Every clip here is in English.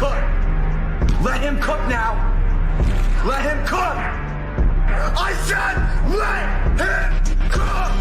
cook. Let him cook now. Let him cook. I said let him cook.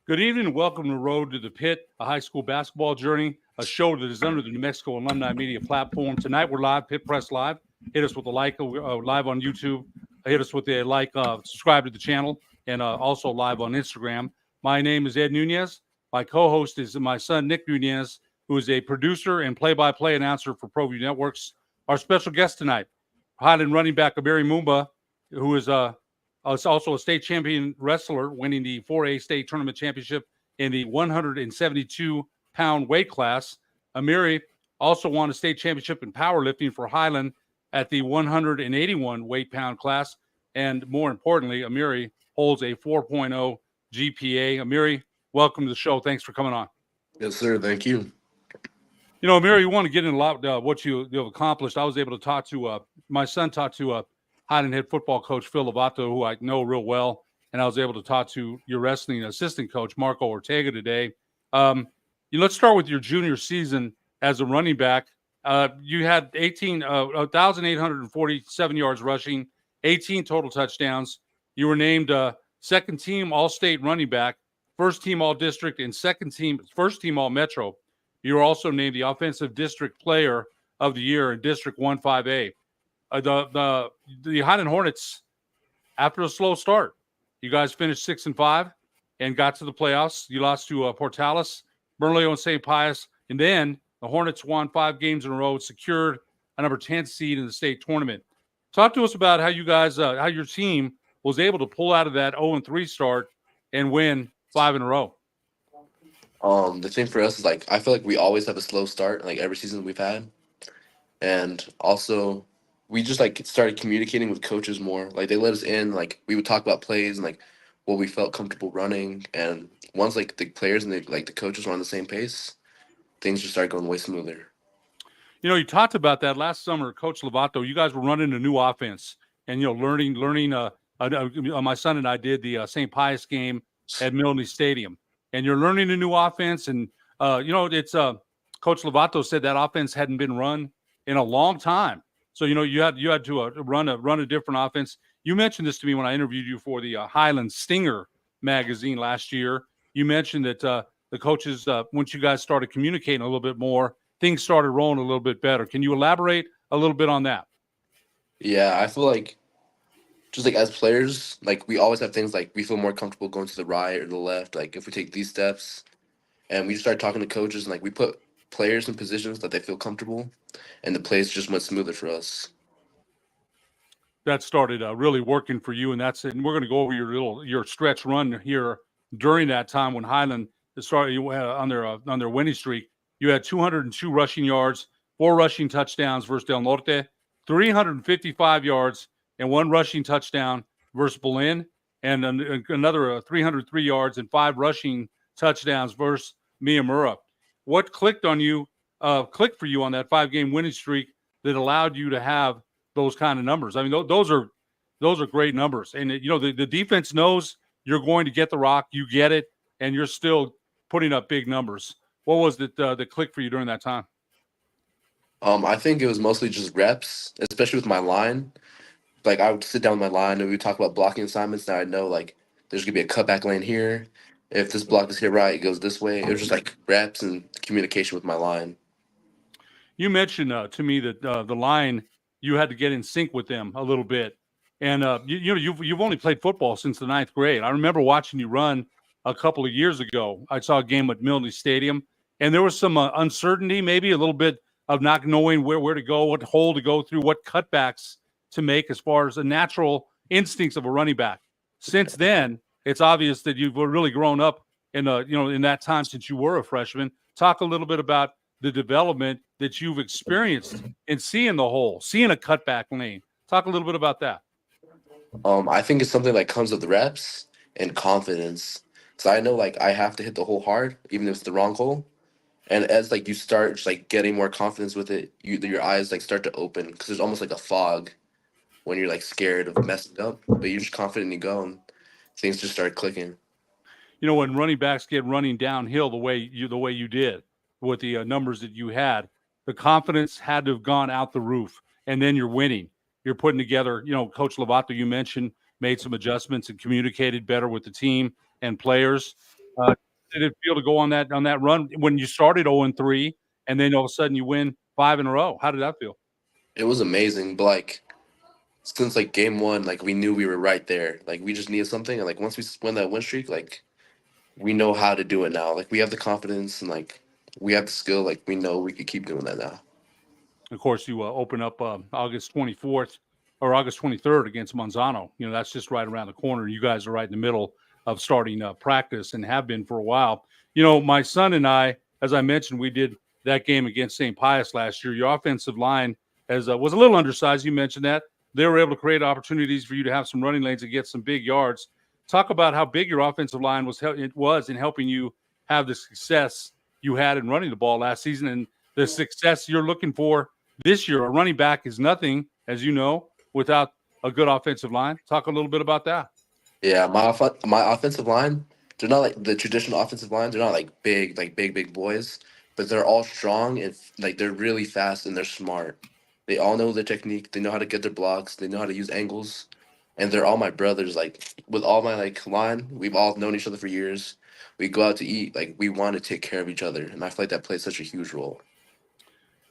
Good evening and welcome to Road to the Pit, a high school basketball journey, a show that is under the New Mexico Alumni Media platform. Tonight we're live, Pit Press Live. Hit us with a like, live on YouTube. Hit us with a like, subscribe to the channel, and also live on Instagram. My name is Ed Nunez. My co-host is my son, Nick Nunez, who is a producer and play-by-play announcer for ProView Networks. Our special guest tonight, Highland running back Amiri Mumba, who is also a state champion wrestler, winning the 4A state tournament championship in the 172-pound weight class. Amiri also won a state championship in powerlifting for Highland at the 181 weight pound class. And more importantly, Amiri holds a 4.0 GPA. Amiri, welcome to the show. Thanks for coming on. Yes, sir. Thank you. You know, Amiri, you want to get into a lot what you've accomplished. I was able to talk to my son talked to Highland head football coach Phil Lovato, who I know real well, and I was able to talk to your wrestling assistant coach Marco Ortega today. Let's start with your junior season as a running back. You had 1,847 yards rushing, 18 total touchdowns. You were named second team All-State running back, first team All-District, and first team All-Metro. You were also named the Offensive District Player of the Year in District 1-5A. The Highland Hornets, after a slow start, you guys finished 6-5 and got to the playoffs. You lost to Portales, Bernalillo, and St. Pius, and then the Hornets won 5 games in a row, secured a number 10 seed in the state tournament. Talk to us about how you guys, how your team was able to pull out of that 0-3 start and win 5 in a row. The thing for us is, like, I feel like we always have a slow start, like every season we've had, and also we just like started communicating with coaches more. Like, they let us in, like we would talk about plays and like what we felt comfortable running. And once like the players and the coaches were on the same pace, things just started going way smoother. You know, you talked about that last summer, Coach Lovato. You guys were running a new offense, and learning. My son and I did the St. Pius game at Milne Stadium, and you're learning a new offense. And it's Coach Lovato said that offense hadn't been run in a long time. So, you had to run a different offense. You mentioned this to me when I interviewed you for the Highland Stinger magazine last year. You mentioned that the coaches, once you guys started communicating a little bit more, things started rolling a little bit better. Can you elaborate a little bit on that? Yeah, I feel like just like as players, like we always have things like we feel more comfortable going to the right or the left. Like if we take these steps, and we start talking to coaches, and like we put players in positions that they feel comfortable, and the plays just went smoother for us. That started really working for you, and that's it. And we're going to go over your stretch run here during that time when Highland started on their winning streak. You had 202 rushing yards, 4 rushing touchdowns versus Del Norte, 355 yards and 1 rushing touchdown versus Belen, and another 303 yards and 5 rushing touchdowns versus Miyamura. What clicked for you on that 5-game winning streak that allowed you to have those kind of numbers? I mean, those are great numbers. And, the defense knows you're going to get the rock. You get it, and you're still putting up big numbers. What was the click for you during that time? I think it was mostly just reps, especially with my line. Like I would sit down with my line and we would talk about blocking assignments. Now I know like there's gonna be a cutback lane here. If this block is hit right, it goes this way. It was just like reps and communication with my line. You mentioned to me that the line, you had to get in sync with them a little bit, and you've only played football since the 9th grade. I remember watching you run a couple of years ago. I saw a game at Milne Stadium, and there was some uncertainty, maybe a little bit of not knowing where to go, what hole to go through, what cutbacks to make as far as the natural instincts of a running back. Since then, it's obvious that you've really grown up in that time since you were a freshman. Talk a little bit about the development that you've experienced in seeing the hole, seeing a cutback lane. Talk a little bit about that. I think it's something that comes with reps and confidence. Cause I know like I have to hit the hole hard, even if it's the wrong hole. And as like you start just like getting more confidence with it, your eyes like start to open because there's almost like a fog when you're like scared of messing up, but you're just confident and you go and things just start clicking. When running backs get running downhill the way you did with the numbers that you had, the confidence had to have gone out the roof, and then you're winning. You're putting together. Coach Lovato, you mentioned, made some adjustments and communicated better with the team and players. Did it feel to go on that run when you started 0-3, and then all of a sudden you win 5 in a row? How did that feel? It was amazing, but like since like game one, like we knew we were right there. Like we just needed something, and like once we win that win streak, like we know how to do it now. Like we have the confidence and like we have the skill. Like we know we could keep doing that now. Of course, you open up August 24th or August 23rd against Monzano. That's just right around the corner. You guys are right in the middle of starting practice and have been for a while. My son and I, as I mentioned, we did that game against St. Pius last year. Your offensive line was a little undersized. You mentioned that. They were able to create opportunities for you to have some running lanes and get some big yards. Talk about how big your offensive line was in helping you have the success you had in running the ball last season and the success you're looking for this year. A running back is nothing, as you know, without a good offensive line. Talk a little bit about that. Yeah, my offensive line, they're not like the traditional offensive line. They're not like big boys, but they're all strong and like they're really fast and they're smart. They all know their technique. They know how to get their blocks. They know how to use angles, and they're all my brothers. Like with all my like line, we've all known each other for years. We go out to eat. Like we want to take care of each other, and I feel like that plays such a huge role.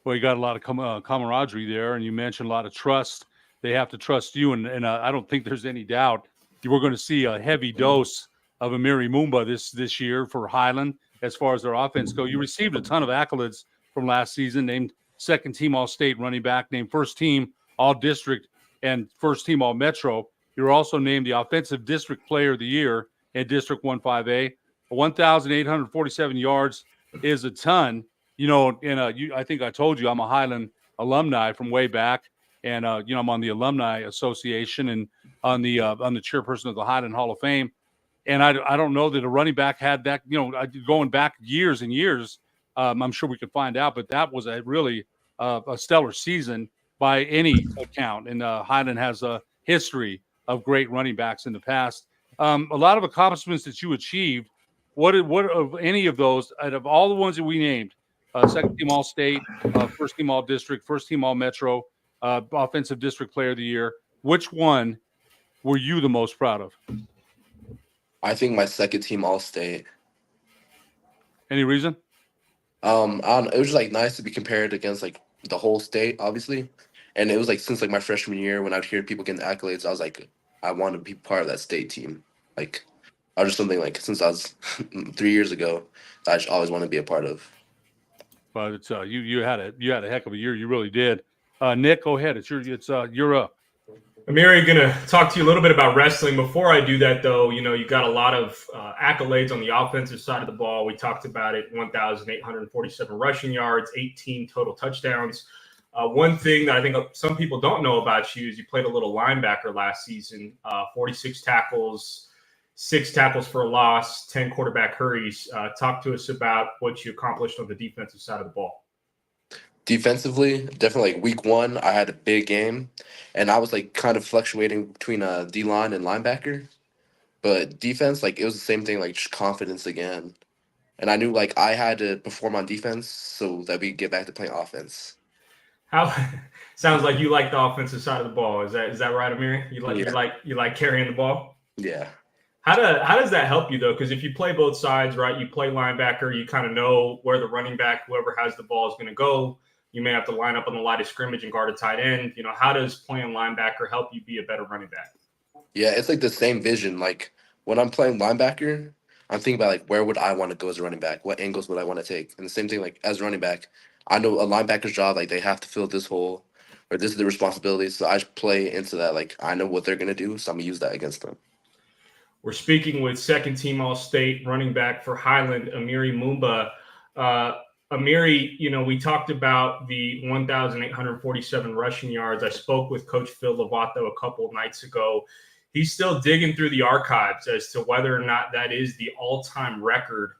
Well, you got a lot of camaraderie there, and you mentioned a lot of trust. They have to trust you, and I don't think there's any doubt you were going to see a heavy dose of Amiri Mumba this year for Highland as far as their offense go. You received a ton of accolades from last season, named second team All-State running back, named first team All-District and first team All-Metro. You were also named the Offensive District Player of the Year in District 1-5A. 1,847 yards is a ton. I think I told you I'm a Highland alumni from way back, and I'm on the Alumni Association and on the chairperson of the Highland Hall of Fame. And I don't know that a running back had that. Going back years and years, I'm sure we could find out, but that was a really a stellar season by any account. And Highland has a history of great running backs in the past. A lot of accomplishments that you achieved. What of any of those out of all the ones that we named? Second team All State, first team All District, first team All Metro, Offensive District Player of the Year. Which one were you the most proud of? I think my second team All State. Any reason? I don't know, it was just like nice to be compared against like the whole state, obviously. And it was like since like my freshman year when I'd hear people getting accolades, I was like, I want to be part of that state team. Like, I was just something like since I was 3 years ago, that I just always want to be a part of. But it's you had a heck of a year. You really did. Nick, go ahead. You're up. Amiri, gonna talk to you a little bit about wrestling. Before I do that, though, you got a lot of accolades on the offensive side of the ball. We talked about it: 1,847 rushing yards, 18 total touchdowns. One thing that I think some people don't know about you is you played a little linebacker last season. 46 tackles, 6 tackles for a loss, 10 quarterback hurries. Talk to us about what you accomplished on the defensive side of the ball. Defensively, definitely like week 1, I had a big game, and I was like kind of fluctuating between D line and linebacker. But defense, like it was the same thing, like just confidence again. And I knew like I had to perform on defense so that we could get back to playing offense. How sounds like you like the offensive side of the ball. Is that right, Amiri? You like carrying the ball? Yeah. How does that help you though? Because if you play both sides, right, you play linebacker, you kind of know where the running back, whoever has the ball, is going to go. You may have to line up on the line of scrimmage and guard a tight end. How does playing linebacker help you be a better running back? Yeah, it's like the same vision. Like when I'm playing linebacker, I'm thinking about like where would I want to go as a running back? What angles would I want to take? And the same thing like as a running back, I know a linebacker's job, like they have to fill this hole or this is the responsibility. So I play into that. Like I know what they're gonna do, so I'm gonna use that against them. We're speaking with second team All-State running back for Highland, Amiri Mumba. Amiri, we talked about the 1,847 rushing yards. I spoke with Coach Phil Lovato a couple of nights ago. He's still digging through the archives as to whether or not that is the all-time record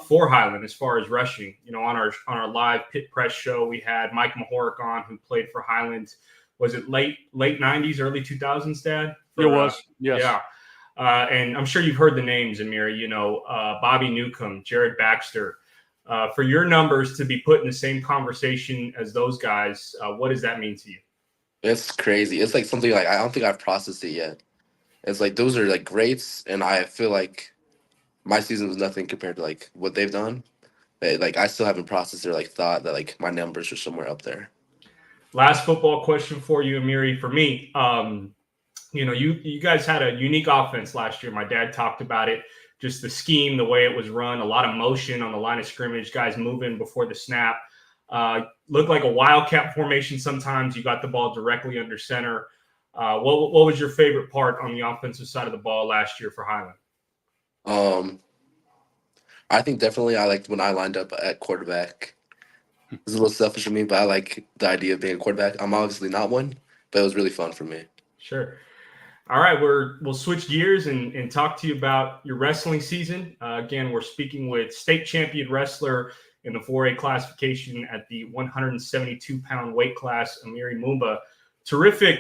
for Highland as far as rushing. On our live pit press show, we had Mike Mahoric on, who played for Highland. Was it late 90s, early 2000s, Dad? It was, yes. Yeah. And I'm sure you've heard the names, Amiri, Bobby Newcomb, Jared Baxter. For your numbers to be put in the same conversation as those guys, what does that mean to you? It's crazy. It's like something like I don't think I've processed it yet. It's like those are like greats, and I feel like my season was nothing compared to like what they've done. But, like I still haven't processed or like thought that like my numbers are somewhere up there. Last football question for you, Amiri. For me, you guys had a unique offense last year. My dad talked about it. Just the scheme, the way it was run, a lot of motion on the line of scrimmage, guys moving before the snap. Looked like a wildcat formation sometimes. You got the ball directly under center. What was your favorite part on the offensive side of the ball last year for Highland? I think definitely I liked when I lined up at quarterback. It's a little selfish of me, but I like the idea of being a quarterback. I'm obviously not one, but it was really fun for me. Sure. All right, we'll switch gears and talk to you about your wrestling season. Again, we're speaking with state champion wrestler in the 4A classification at the 172-pound weight class, Amiri Mumba. Terrific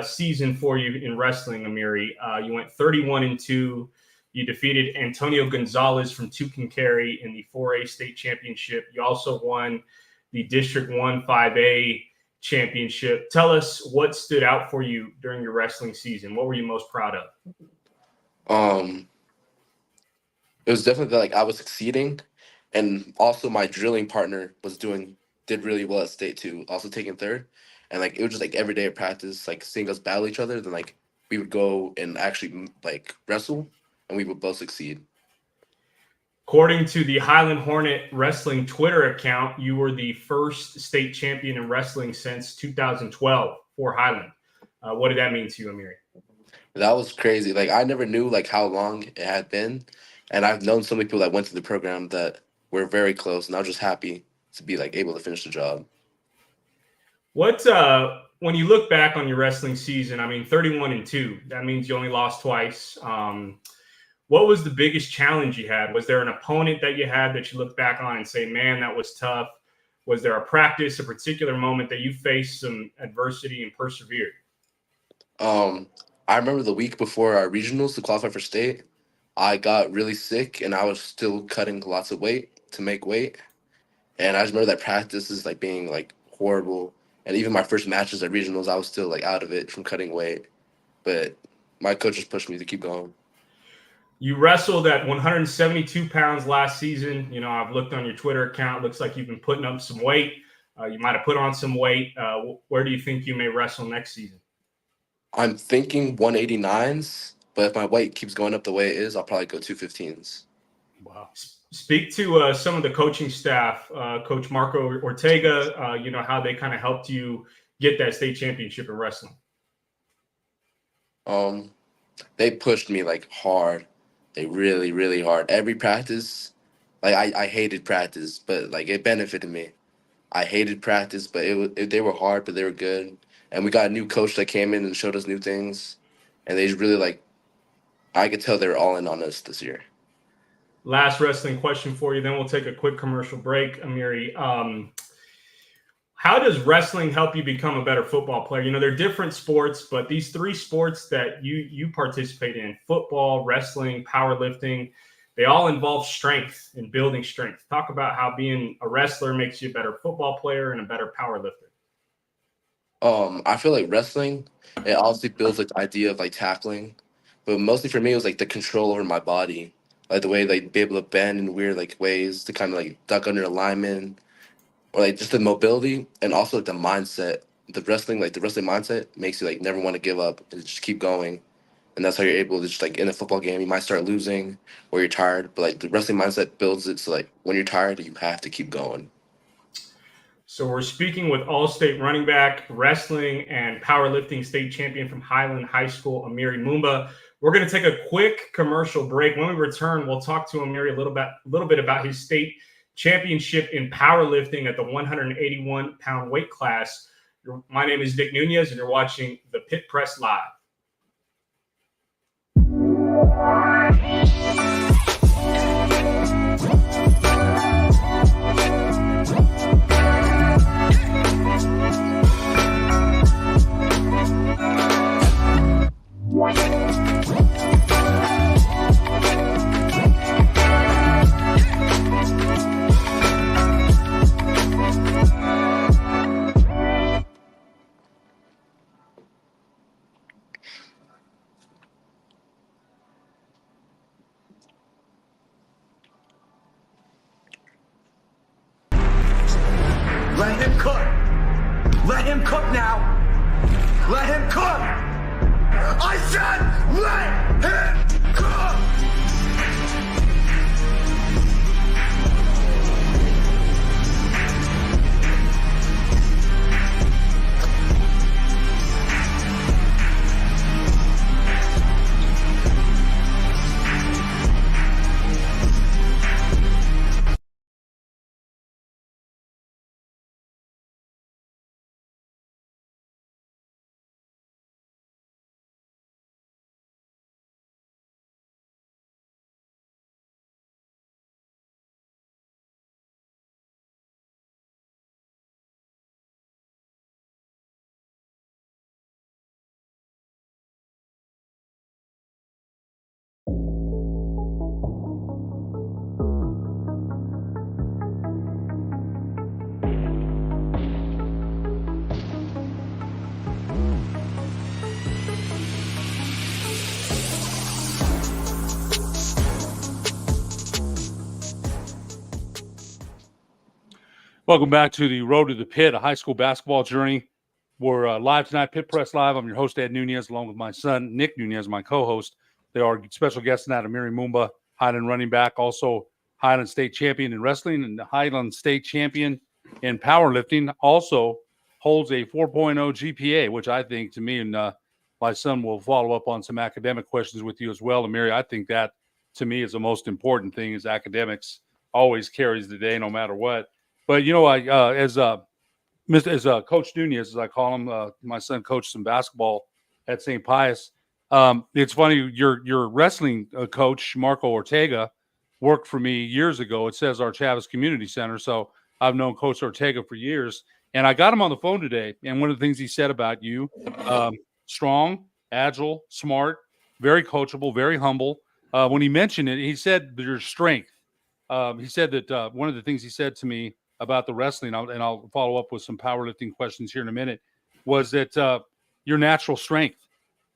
season for you in wrestling, Amiri. You went 31-2. You defeated Antonio Gonzalez from Tucumcari in the 4A state championship. You also won the District 1 5A championship. Tell us what stood out for you during your wrestling season. What were you most proud of? It was definitely like I was succeeding, and also my drilling partner did really well at state too, also taking third. And like it was just like every day of practice, like seeing us battle each other. Then like we would go and actually like wrestle, and we would both succeed. According to the Highland Hornet Wrestling Twitter account, you were the first state champion in wrestling since 2012 for Highland. What did that mean to you, Amiri? That was crazy. Like I never knew like how long it had been, and I've known so many people that went through the program that were very close, and I was just happy to be like able to finish the job. What when you look back on your wrestling season? I mean, 31-2. That means you only lost twice. What was the biggest challenge you had? Was there an opponent that you had that you look back on and say, man, that was tough? Was there a practice, a particular moment that you faced some adversity and persevered? I remember the week before our regionals to qualify for state, I got really sick and I was still cutting lots of weight to make weight. And I just remember that practice is like being like horrible. And even my first matches at regionals, I was still like out of it from cutting weight. But my coach just pushed me to keep going. You wrestled at 172 pounds last season. I've looked on your Twitter account. Looks like you've been putting up some weight. You might have put on some weight. Where do you think you may wrestle next season? I'm thinking 189s, but if my weight keeps going up the way it is, I'll probably go 215s. Wow. Speak to some of the coaching staff, Coach Marco Ortega, how they kind of helped you get that state championship in wrestling. They pushed me like hard. They really, really hard. Every practice, like I hated practice, but like it benefited me. I hated practice, but they were hard, but they were good. And we got a new coach that came in and showed us new things, and they really like. I could tell they were all in on us this year. Last wrestling question for you, then we'll take a quick commercial break, Amiri. How does wrestling help you become a better football player? They're different sports, but these three sports that you participate in, football, wrestling, powerlifting, they all involve strength and building strength. Talk about how being a wrestler makes you a better football player and a better powerlifter. I feel like wrestling, it obviously builds like the idea of like tackling, but mostly for me it was like the control over my body, like the way like be able to bend in weird like ways to kind of like duck under a lineman, or like just the mobility and also like the mindset. The wrestling mindset makes you like never want to give up and just keep going, and that's how you're able to just like in a football game you might start losing or you're tired, but like the wrestling mindset builds it so like when you're tired you have to keep going. So we're speaking with All-State running back, wrestling, and powerlifting state champion from Highland High School, Amiri Mumba. We're going to take a quick commercial break. When we return, we'll talk to Amiri a little bit about his state championship in powerlifting at the 181-pound weight class. My name is Nick Nunez, and you're watching the Pit Press Live. Let him cook. Let him cook now. Let him cook. I said let him cook. Welcome back to the Road to the Pit, a high school basketball journey. We're live tonight, Pit Press Live. I'm your host, Ed Nunez, along with my son, Nick Nunez, my co-host. They are special guests tonight, Amiri Mumba, Highland running back, also Highland State champion in wrestling and Highland State champion in powerlifting. Also holds a 4.0 GPA, which I think, to me, and my son will follow up on some academic questions with you as well. Amiri, I think that, to me, is the most important thing, is academics always carries the day no matter what. But, as Coach Nunez, as I call him, my son coached some basketball at St. Pius. It's funny, your wrestling coach, Marco Ortega, worked for me years ago. It says our Chavez Community Center. So I've known Coach Ortega for years. And I got him on the phone today. And one of the things he said about you, strong, agile, smart, very coachable, very humble. When he mentioned it, he said your strength. He said that one of the things he said to me about the wrestling, and I'll follow up with some powerlifting questions here in a minute, was that your natural strength,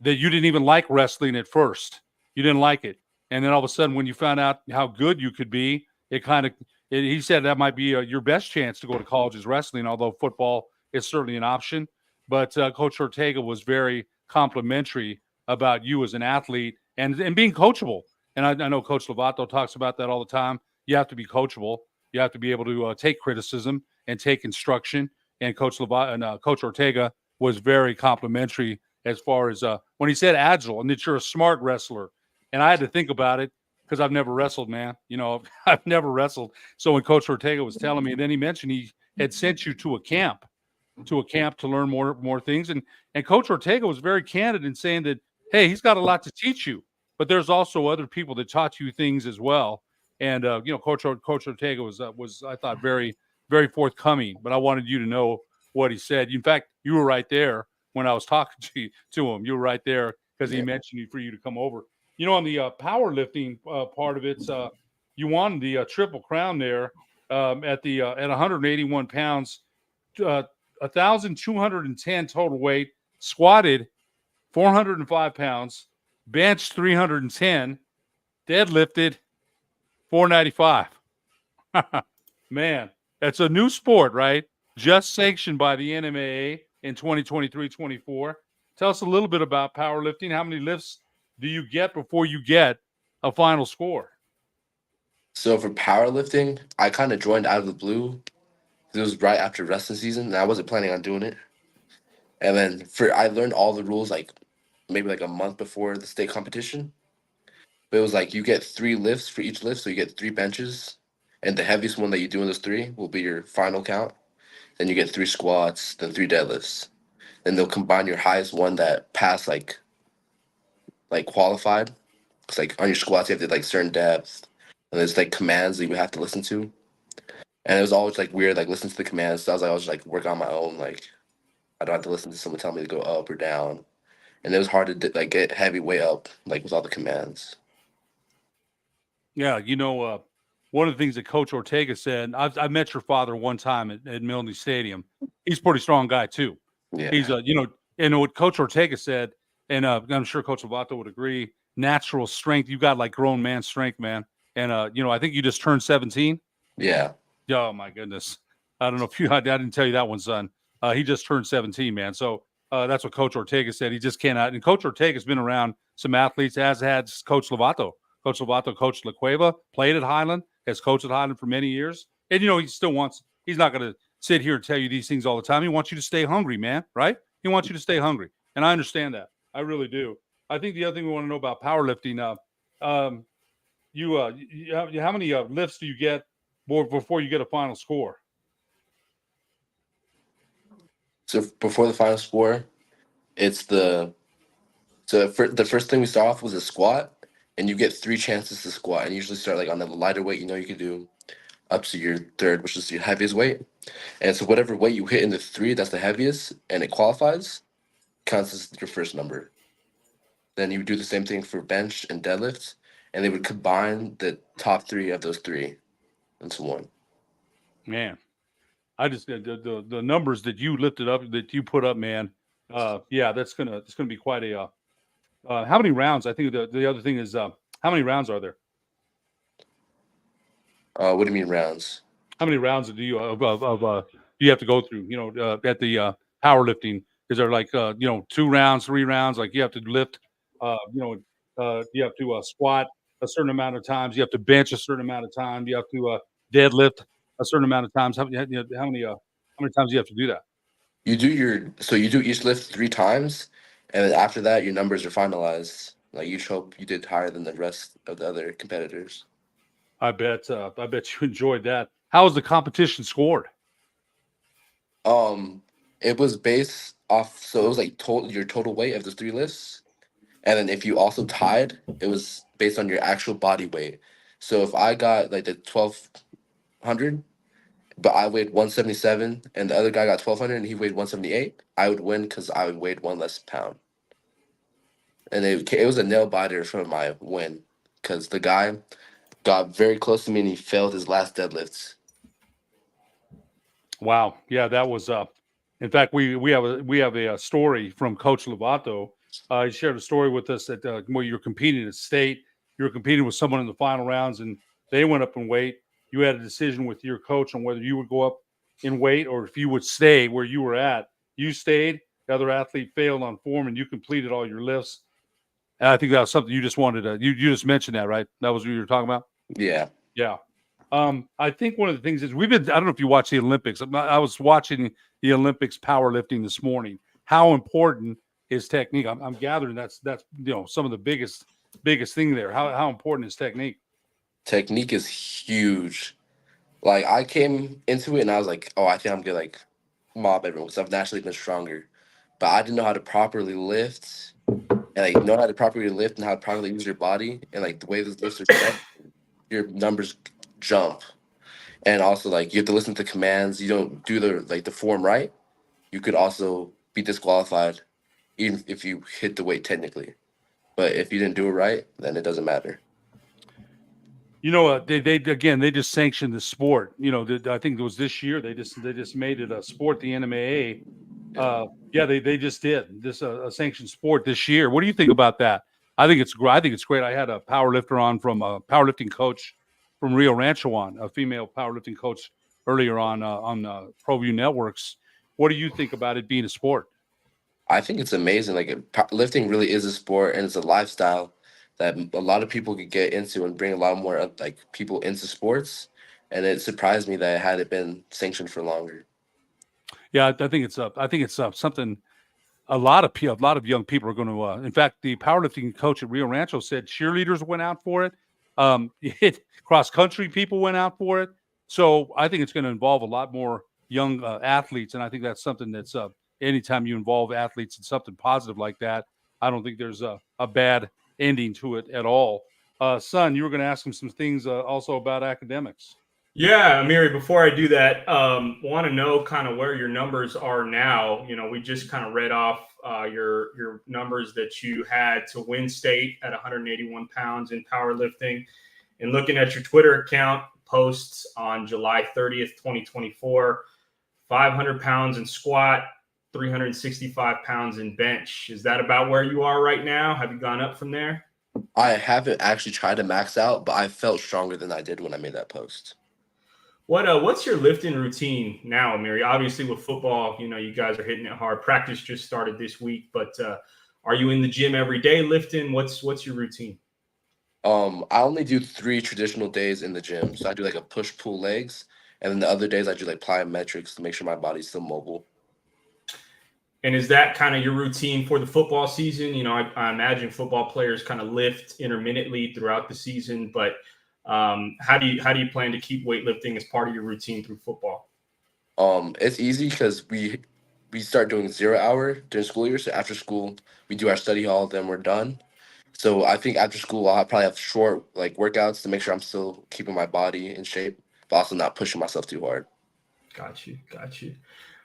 that you didn't even like wrestling at first. You didn't like it. And then all of a sudden, when you found out how good you could be, he said that might be your best chance to go to college is wrestling, although football is certainly an option. But Coach Ortega was very complimentary about you as an athlete and being coachable. And I know Coach Lovato talks about that all the time. You have to be coachable. You have to be able to take criticism and take instruction. And Coach Coach Ortega was very complimentary as far as when he said agile and that you're a smart wrestler. And I had to think about it because I've never wrestled, man. You know, I've never wrestled. So when Coach Ortega was telling me, and then he mentioned he had sent you to a camp to learn more things. And Coach Ortega was very candid in saying that, hey, he's got a lot to teach you, but there's also other people that taught you things as well. And you know, Coach Ortega was I thought very, very forthcoming. But I wanted you to know what he said. In fact, you were right there when I was talking to him. You were right there because he mentioned for you to come over. You know, on the powerlifting part of it, you won the Triple Crown there at 181 pounds, 1,210 total weight, squatted 405 pounds, benched 310, deadlifted 495. Man, that's a new sport, right? Just sanctioned by the NMAA in 2023-24. Tell us a little bit about powerlifting. How many lifts do you get before you get a final score? So for powerlifting, I kind of joined out of the blue. It was right after wrestling season, and I wasn't planning on doing it. And then I learned all the rules like maybe like a month before the state competition. But it was like you get 3 lifts for each lift, so you get 3 benches, and the heaviest one that you do in those 3 will be your final count. Then you get 3 squats, then 3 deadlifts. Then they'll combine your highest one that passed like qualified. It's like on your squats you have to like certain depth, and there's like commands that you have to listen to. And it was always like weird, like listen to the commands. So I was like, just like work on my own. Like I don't have to listen to someone tell me to go up or down. And it was hard to like get heavy weight up like with all the commands. Yeah, you know, one of the things that Coach Ortega said, I met your father one time at Milne Stadium. He's a pretty strong guy too. Yeah. He's you know, and what Coach Ortega said, and I'm sure Coach Lovato would agree, natural strength. You got like grown man strength, man. And you know, I think you just turned 17. Yeah. Oh my goodness. I don't know if I didn't tell you that one, son. He just turned 17, man. So that's what Coach Ortega said. He just cannot. And Coach Ortega's been around some athletes, as had Coach Lovato. Coach Lovato coached La Cueva, played at Highland, has coached at Highland for many years. And, you know, he's not going to sit here and tell you these things all the time. He wants you to stay hungry, man, right? He wants you to stay hungry. And I understand that. I really do. I think the other thing we want to know about powerlifting, how many lifts do you get before you get a final score? So before the final score, it's the first thing we start off was a squat, and you get 3 chances to squat. And you usually start like on the lighter weight, you know, you can do up to your 3rd, which is your heaviest weight. And so whatever weight you hit in the 3, that's the heaviest, and it qualifies, counts as your first number. Then you would do the same thing for bench and deadlifts, and they would combine the top 3 of those 3 into one. Man, I just the numbers that you lifted up, that you put up, man. Yeah, it's gonna be quite a. How many rounds? I think the other thing is how many rounds are there? What do you mean rounds? How many rounds do you you have to go through? You know, at the powerlifting, is there like 2 rounds, 3 rounds? Like you have to lift, you have to squat a certain amount of times. You have to bench a certain amount of time. You have to deadlift a certain amount of times. How many times do you have to do that? You do each lift 3 times, and then after that, your numbers are finalized. Like you hope you did higher than the rest of the other competitors. I bet you enjoyed that. How was the competition scored? It was based off, so it was like your total weight of the 3 lifts, and then if you also tied, it was based on your actual body weight. So if I got like the 1200, but I weighed 177, and the other guy got 1200, and he weighed 178, I would win because I weighed 1 less pound. And it was a nail biter for my win because the guy got very close to me and he failed his last deadlifts. Wow. Yeah, that was in fact, we have a story from Coach Lovato. He shared a story with us that where you're competing at state, you were competing with someone in the final rounds, and they went up in weight. You had a decision with your coach on whether you would go up in weight or if you would stay where you were at. You stayed, the other athlete failed on form and you completed all your lifts. And I think that was something you just wanted to, you just mentioned that, right? That was what you were talking about? Yeah. Yeah. I think one of the things is I don't know if you watch the Olympics. I was watching the Olympics powerlifting this morning. How important is technique? I'm gathering that's some of the biggest thing there. How important is technique? Technique is huge. Like I came into it and I was like, oh, I think I'm gonna like mob everyone because I've naturally been stronger. But I didn't know how to properly lift and like know how to properly lift and how to properly use your body and like the way those lifts are set, your numbers jump. And also like you have to listen to commands. You don't do the form right, you could also be disqualified even if you hit the weight technically. But if you didn't do it right, then it doesn't matter. They just sanctioned the sport. I think it was this year. They just made it a sport. The NMAA. They just did this a sanctioned sport this year. What do you think about that? I think it's great. I had a powerlifter on from a powerlifting coach from Rio Rancho a female powerlifting coach earlier on ProView Networks. What do you think about it being a sport? I think it's amazing. Like lifting really is a sport and it's a lifestyle that a lot of people could get into and bring a lot more like people into sports. And it surprised me that it hadn't been sanctioned for longer. Yeah, I think it's up. I think it's something a lot of young people are going to. In fact, the powerlifting coach at Rio Rancho said cheerleaders went out for it. Cross country people went out for it. So I think it's going to involve a lot more young athletes, and I think that's something that's anytime you involve athletes in something positive like that, I don't think there's a bad ending to it at all. Son, you were going to ask him some things also about academics. Yeah, Amiri, before I do that, want to know kind of where your numbers are now. We just kind of read off your numbers that you had to win state at 181 pounds in powerlifting. And looking at your Twitter account, posts on July 30th, 2024, 500 pounds in squat, 365 pounds in bench. Is that about where you are right now? Have you gone up from there? I haven't actually tried to max out, but I felt stronger than I did when I made that post. What's your lifting routine now, Amiri? Obviously, with football, you guys are hitting it hard. Practice just started this week, but are you in the gym every day lifting? What's your routine? I only do 3 traditional days in the gym. So I do like a push pull legs, and then the other days I do like plyometrics to make sure my body's still mobile. And is that kind of your routine for the football season? I imagine football players kind of lift intermittently throughout the season, but how do you plan to keep weightlifting as part of your routine through football? It's easy because we start doing 0 hour during school year. So after school, we do our study hall, then we're done. So I think after school, I'll probably have short like workouts to make sure I'm still keeping my body in shape, but also not pushing myself too hard. Got you.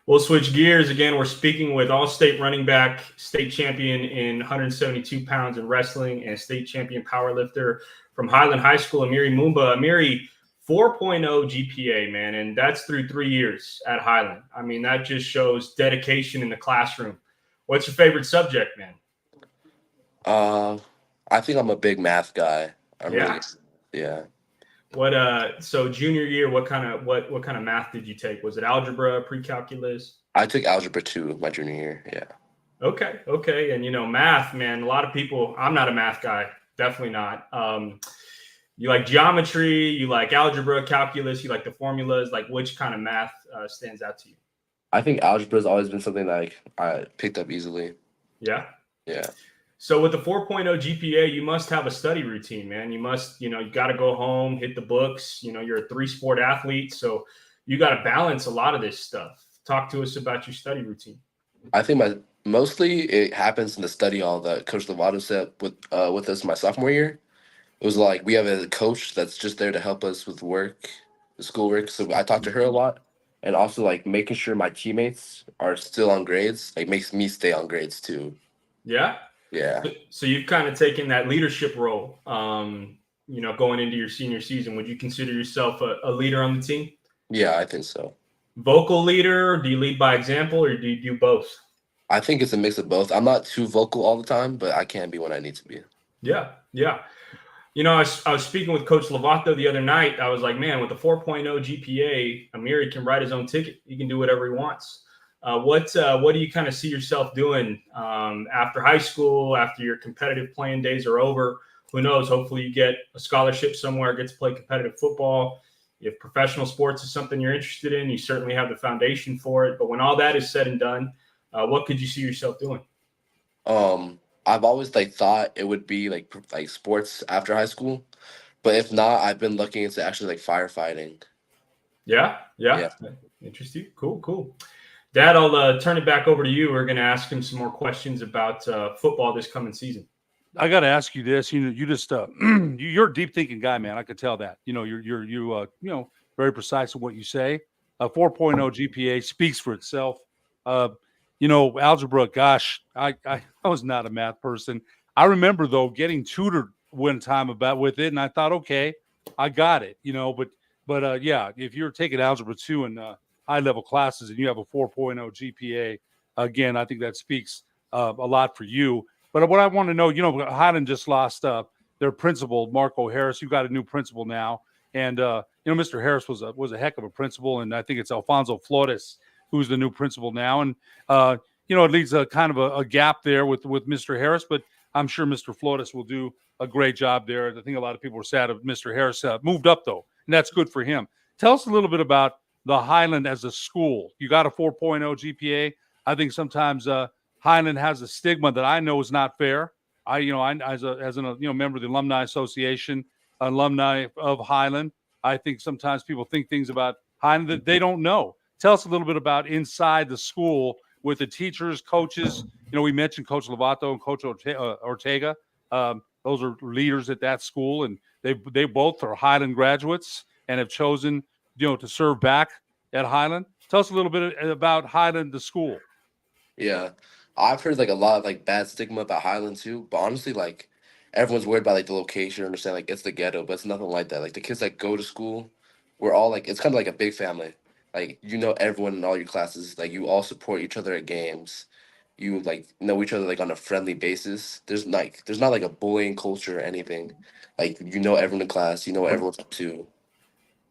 We'll switch gears again. We're speaking with All-State running back, state champion in 172 pounds in wrestling, and state champion powerlifter from Highland High School, Amiri Mumba. Amiri, 4.0 GPA, man, and that's through 3 years at Highland. I mean, that just shows dedication in the classroom. What's your favorite subject, man? I think I'm a big math guy. Yeah. So junior year, what kind of math did you take? Was it algebra, pre-calculus? I took algebra 2 my junior year. Yeah. Okay. And math, man, a lot of people, I'm not a math guy, definitely not. You like geometry, you like algebra, calculus, you like the formulas, like which kind of math stands out to you? I think algebra has always been something that I picked up easily. Yeah. Yeah. So with the 4.0 GPA, you must have a study routine, man. You must, you got to go home, hit the books. You're a 3-sport athlete, so you got to balance a lot of this stuff. Talk to us about your study routine. I think mostly it happens in the study hall that Coach Lovato set with us my sophomore year. It was like we have a coach that's just there to help us with work, the schoolwork. So I talk to her a lot, and also like making sure my teammates are still on grades, like makes me stay on grades too. Yeah. Yeah. So you've kind of taken that leadership role, going into your senior season. Would you consider yourself a leader on the team? Yeah, I think so. Vocal leader? Do you lead by example, or do you do both? I think it's a mix of both. I'm not too vocal all the time, but I can be when I need to be. Yeah. I was speaking with Coach Lovato the other night. I was like, man, with the 4.0 GPA, Amiri can write his own ticket. He can do whatever he wants. What do you kind of see yourself doing after high school, after your competitive playing days are over? Who knows? Hopefully you get a scholarship somewhere, get to play competitive football. If professional sports is something you're interested in, you certainly have the foundation for it. But when all that is said and done, what could you see yourself doing? I've always like thought it would be like sports after high school, but if not, I've been looking into actually like firefighting. Yeah. Yeah. Interesting. Cool. Dad, I'll turn it back over to you. We're going to ask him some more questions about football this coming season. I got to ask you this. You just you're a deep thinking guy, man. I could tell that. You're very precise in what you say. 4.0 GPA speaks for itself. Algebra. Gosh, I was not a math person. I remember though getting tutored one time with it, and I thought, okay, I got it. But yeah, if you're taking algebra 2 in high level classes and you have a 4.0 GPA, again, I think that speaks a lot for you. But what I want to know, Highland just lost their principal, Marco Harris. You got a new principal now, and Mr. Harris was a heck of a principal, and I think it's Alfonso Flores who's the new principal now, and it leaves a kind of a gap there with Mr. Harris, but I'm sure Mr. Flores will do a great job there. I think a lot of people were sad that Mr. Harris moved up though, and that's good for him. Tell us a little bit about the Highland as a school. You got a 4.0 GPA. I think sometimes Highland has a stigma that I know is not fair. I as a member of the Alumni Association, alumni of Highland, I think sometimes people think things about Highland that they don't know. Tell us a little bit about inside the school with the teachers, coaches. We mentioned Coach Lovato and Coach Ortega. Those are leaders at that school, and they both are Highland graduates and have chosen to serve back at Highland. Tell us a little bit about Highland, the school. Yeah, I've heard like a lot of like bad stigma about Highland too, but honestly, like everyone's worried about like the location, understand like it's the ghetto, but it's nothing like that. Like the kids that go to school, we're all like it's kind of like a big family. Like everyone in all your classes. Like you all support each other at games. You like know each other like on a friendly basis. There's not like a bullying culture or anything. Like everyone in class. You know what everyone's up to.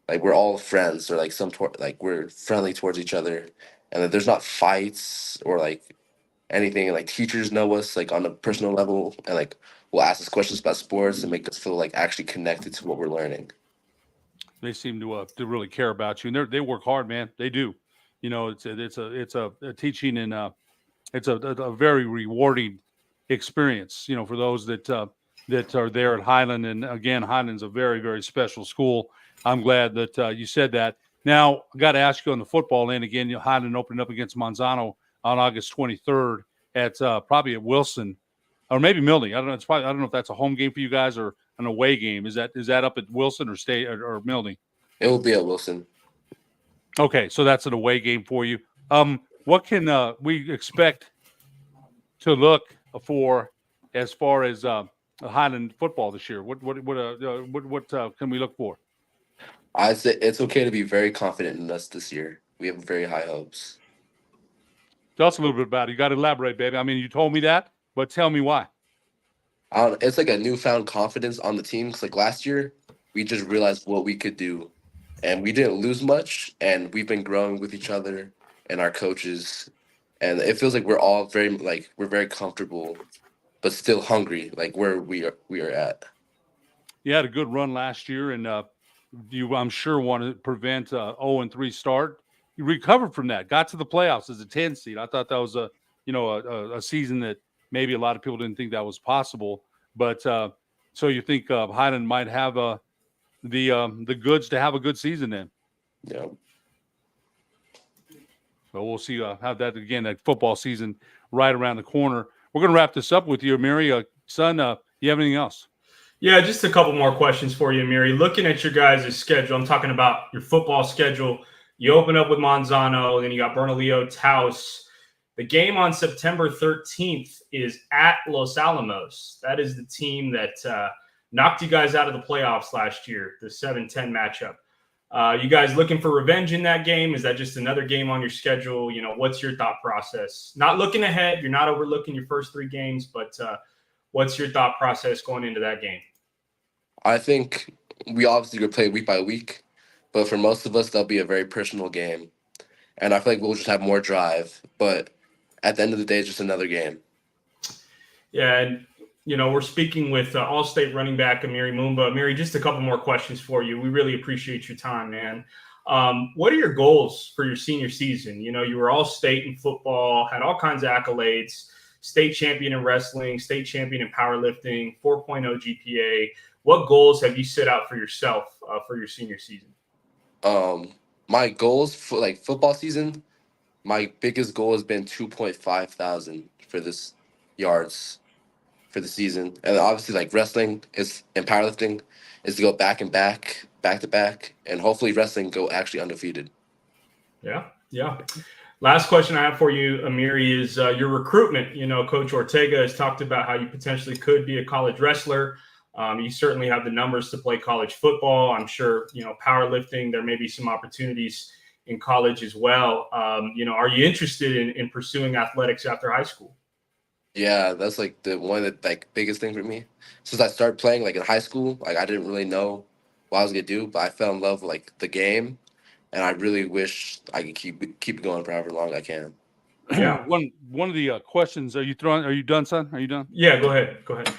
Like we're all friends or like like we're friendly towards each other, and that there's not fights or like anything. Like teachers know us like on a personal level, and like will ask us questions about sports and make us feel like actually connected to what we're learning. They seem to really care about you, and they work hard, man. They do. It's a teaching, and it's a very rewarding experience. For those that are there at Highland, and again, Highland's a very, very special school. I'm glad that you said that. Now, I got to ask you on the football end again. Highland opened up against Monzano on August 23rd at probably at Wilson, or maybe Milne. I don't know. I don't know if that's a home game for you guys or an away game. Is that up at Wilson or State or Milne? It will be at Wilson. Okay, so that's an away game for you. What can we expect to look for as far as Highland football this year? What can we look for? I say it's okay to be very confident in us this year. We have very high hopes. Tell us a little bit about it. You got to elaborate, baby. I mean, you told me that, but tell me why. It's like a newfound confidence on the team. Cause like last year, we just realized what we could do, and we didn't lose much. And we've been growing with each other and our coaches, and it feels like we're all we're very comfortable, but still hungry, like where we are at. You had a good run last year, and you, I'm sure, want to prevent 0-3 start. You recovered from that, got to the playoffs as a 10 seed. I thought that was a season that maybe a lot of people didn't think that was possible. But so you think Highland might have the goods to have a good season then? Yeah. So we'll see how that football season right around the corner. We're going to wrap this up with you, Amiri. Son, you have anything else? Yeah, just a couple more questions for you, Amiri. Looking at your guys' schedule, I'm talking about your football schedule. You open up with Monzano, then you got Bernalillo, Taos. The game on September 13th is at Los Alamos. That is the team that knocked you guys out of the playoffs last year, the 7-10 matchup. You guys looking for revenge in that game? Is that just another game on your schedule? What's your thought process? Not looking ahead. You're not overlooking your first 3 games, but what's your thought process going into that game? I think we obviously will play week by week, but for most of us, that'll be a very personal game. and I feel like we'll just have more drive. But at the end of the day, it's just another game. Yeah, and we're speaking with All-State running back Amiri Mumba. Amiri, just a couple more questions for you. We really appreciate your time, man. What are your goals for your senior season? You were All-State in football, had all kinds of accolades, state champion in wrestling, state champion in powerlifting, 4.0 GPA. What goals have you set out for yourself for your senior season? My goals for like football season, my biggest goal has been 2.5 thousand for this yards for the season. And obviously like wrestling is and powerlifting is to go back to back, and hopefully wrestling go actually undefeated. Yeah. Last question I have for you, Amiri, is your recruitment. Coach Ortega has talked about how you potentially could be a college wrestler. You certainly have the numbers to play college football. I'm sure, powerlifting, there may be some opportunities in college as well. Are you interested in pursuing athletics after high school? Yeah, that's like the one of the like biggest thing for me. Since I started playing like in high school, like I didn't really know what I was gonna do, but I fell in love with like the game, and I really wish I could keep it going for however long I can. Yeah. One of the questions, are you done, son? Are you done? Yeah, go ahead.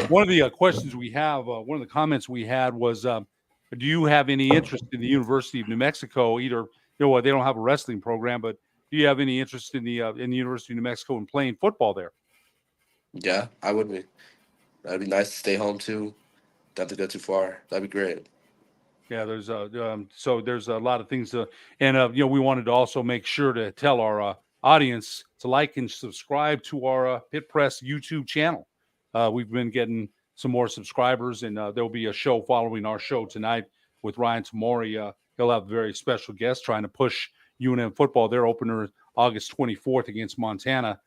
One of the questions we have, one of the comments we had was, do you have any interest in the University of New Mexico? Either, they don't have a wrestling program, but do you have any interest in the University of New Mexico in playing football there? Yeah, I would be. That'd be nice to stay home too. Don't have to go too far. That'd be great. Yeah, there's so there's a lot of things to, and we wanted to also make sure to tell our audience to like and subscribe to our Pit Press YouTube channel. We've been getting some more subscribers, and there'll be a show following our show tonight with Ryan Tamori. He'll have a very special guest trying to push UNM football. Their opener August 24th against Montana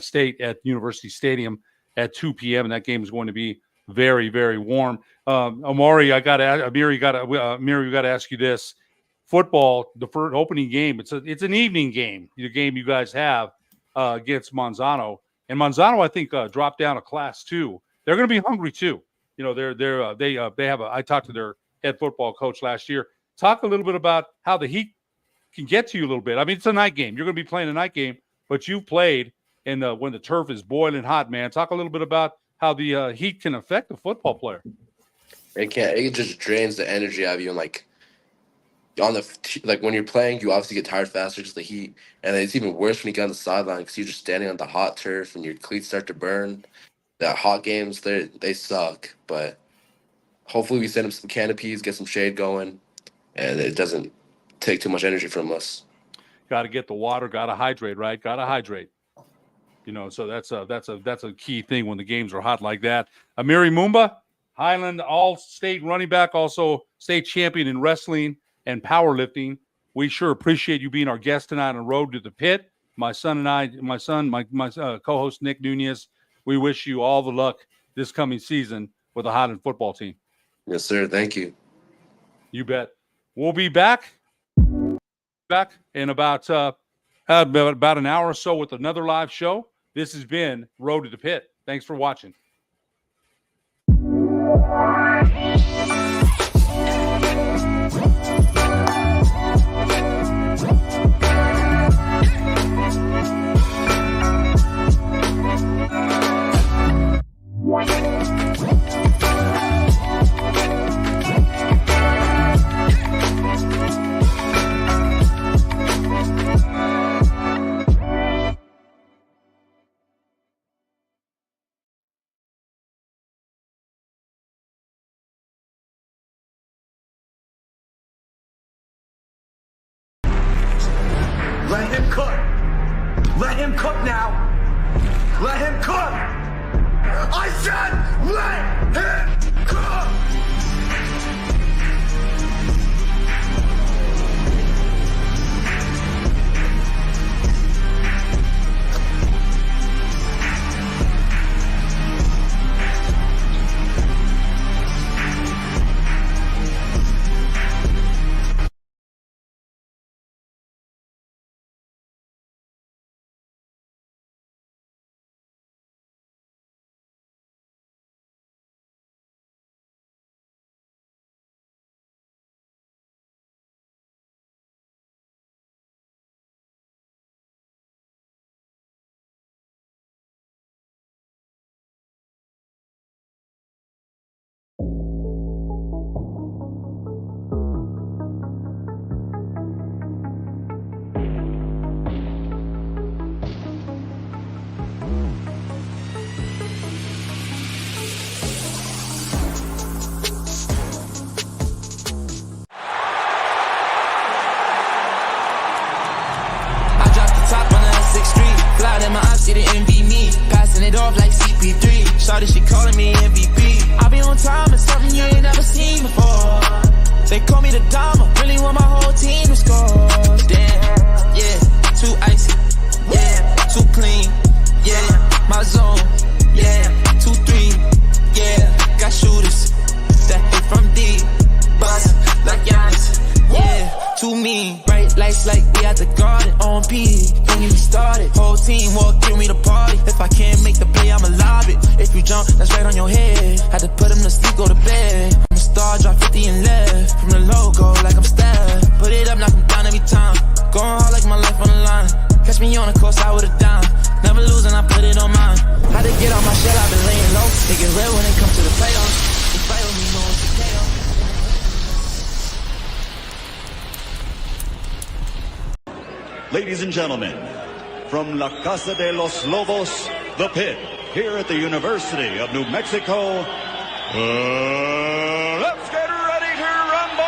State at University Stadium at 2 p.m. And that game is going to be very, very warm. Amiri, we got to ask you this: football, the first opening game. It's an evening game. The game you guys have against Manzano, and Manzano, I think, dropped down a class too. They're going to be hungry too. They have I talked to their head football coach last year. Talk a little bit about how the Heat can get to you a little bit. I mean, it's a night game. You're going to be playing a night game, but you've played in when the turf is boiling hot, man. Talk a little bit about how the heat can affect a football player. It just drains the energy out of you, and like when you're playing, you obviously get tired faster because the heat, and it's even worse when you get on the sideline because you're just standing on the hot turf and your cleats start to burn. The hot games, they suck, but hopefully we send them some canopies, get some shade going, and it doesn't take too much energy from us. Got to get the water. Got to hydrate, right? Got to hydrate. So that's a key thing when the games are hot like that. Amiri Mumba, Highland All-State running back, also state champion in wrestling and powerlifting. We sure appreciate you being our guest tonight on Road to the Pit. My co-host Nick Nunez, we wish you all the luck this coming season with the Highland football team. Yes, sir. Thank you. You bet. We'll be back in about an hour or so with another live show. This has been Road to the Pit. Thanks for watching. Let him cook. Let him cook now. Let him cook. I said let him cook. Shawty, she calling me MVP. I be on time, it's something you ain't never seen before. They call me the Dama, really want my whole team to score. Damn, yeah, too icy, yeah, too clean, yeah, my zone, yeah, 2-3, yeah, got shooters that hit from deep, bust like Giannis, yeah, too mean. Bright lights like we at the garden on P. Don't get me started. Whole team walk through me to party. If I can't make the play, I'ma lob it. If you jump, that's right on your head. Had to put him to sleep, go to bed. I'm a star, drop 50 and left. From the logo, like I'm Steph. Put it up, knock him down every time. Going hard like my life on the line. Catch me on the course, I would've down. Never losing, I put it on mine. Had to get off my shell, I've been laying low. They get real when it comes to the playoffs. They fight with me, no one's a KO. Ladies and gentlemen, from La Casa de los Lobos, the Pit, here at the University of New Mexico, let's get ready to rumble!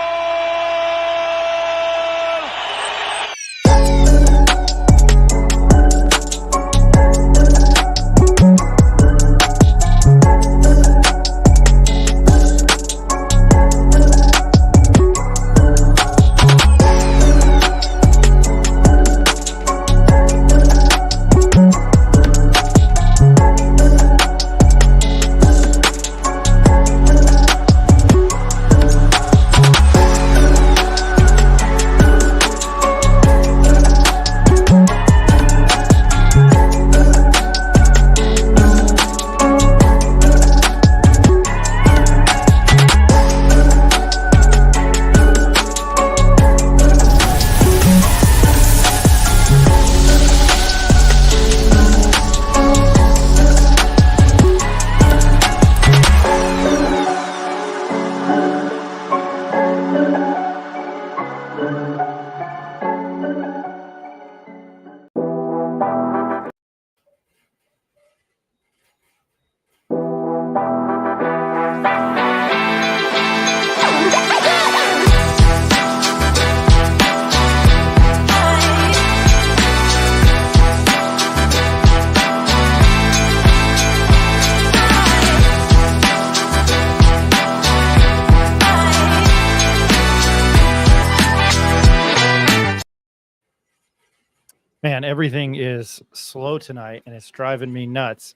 Man, everything is slow tonight, and it's driving me nuts.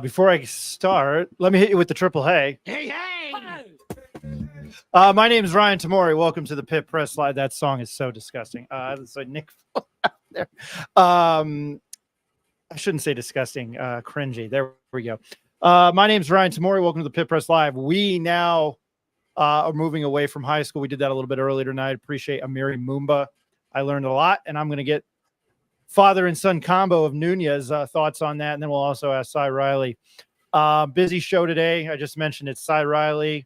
Before I start, let me hit you with the triple hey. Hey, hey! My name is Ryan Tamori. Welcome to the Pit Press Live. That song is so disgusting. It's like Nick out there. I shouldn't say disgusting. Cringy. There we go. My name is Ryan Tamori. Welcome to the Pit Press Live. We now are moving away from high school. We did that a little bit earlier tonight. Appreciate Amiri Mumba. I learned a lot, and I'm going to get father and son combo of Nunez thoughts on that, and then we'll also ask Sy Riley. Busy show today. I just mentioned it's Sy Riley.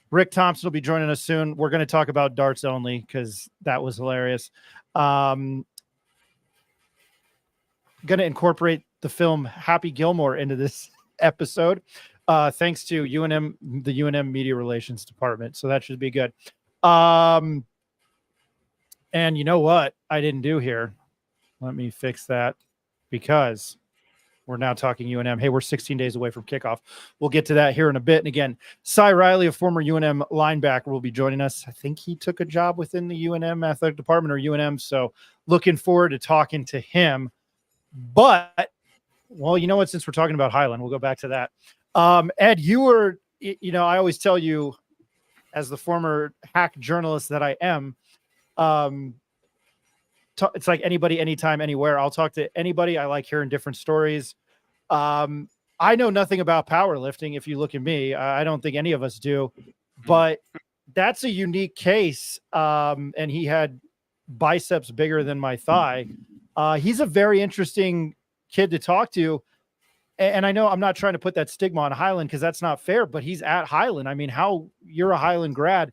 Rick Thompson will be joining us soon. We're going to talk about darts only because that was hilarious. Going to incorporate the film Happy Gilmore into this episode, thanks to UNM, the UNM Media Relations Department. So that should be good. And you know what I didn't do here? Let me fix that because we're now talking UNM. Hey, we're 16 days away from kickoff. We'll get to that here in a bit. And again, Sy Riley, a former UNM linebacker, will be joining us. I think he took a job within the UNM athletic department or UNM. So looking forward to talking to him. But, well, you know what? Since we're talking about Highland, we'll go back to that. Ed, you were, you know, I always tell you as the former hack journalist that I am, it's like anybody, anytime, anywhere. I'll talk to anybody. I like hearing different stories. I know nothing about powerlifting. If you look at me, I don't think any of us do, but that's a unique case. And he had biceps bigger than my thigh. He's a very interesting kid to talk to. And I know I'm not trying to put that stigma on Highland because that's not fair, but he's at Highland. I mean, how you're a Highland grad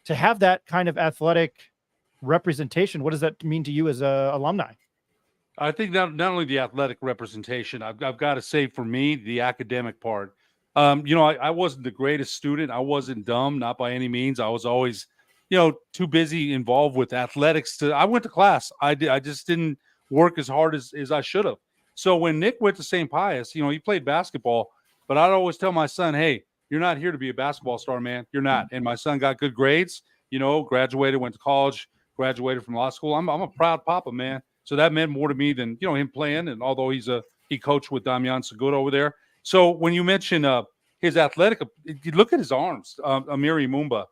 to have that kind of athletic representation. What does that mean to you as a alumni? I think not only the athletic representation, I've got to say for me, the academic part. You know, I wasn't the greatest student. I wasn't dumb, not by any means. I was always, you know, too busy involved with athletics. I went to class. I just didn't work as hard as I should have. So when Nick went to St. Pius, he played basketball, but I'd always tell my son, hey, you're not here to be a basketball star, man. You're not. And my son got good grades, graduated, went to college, graduated from law school. I'm a proud papa, man. So that meant more to me than, him playing. And although he coached with Damian Seguda over there. So when you mention his athletic, you look at his arms, Amiri Mumba,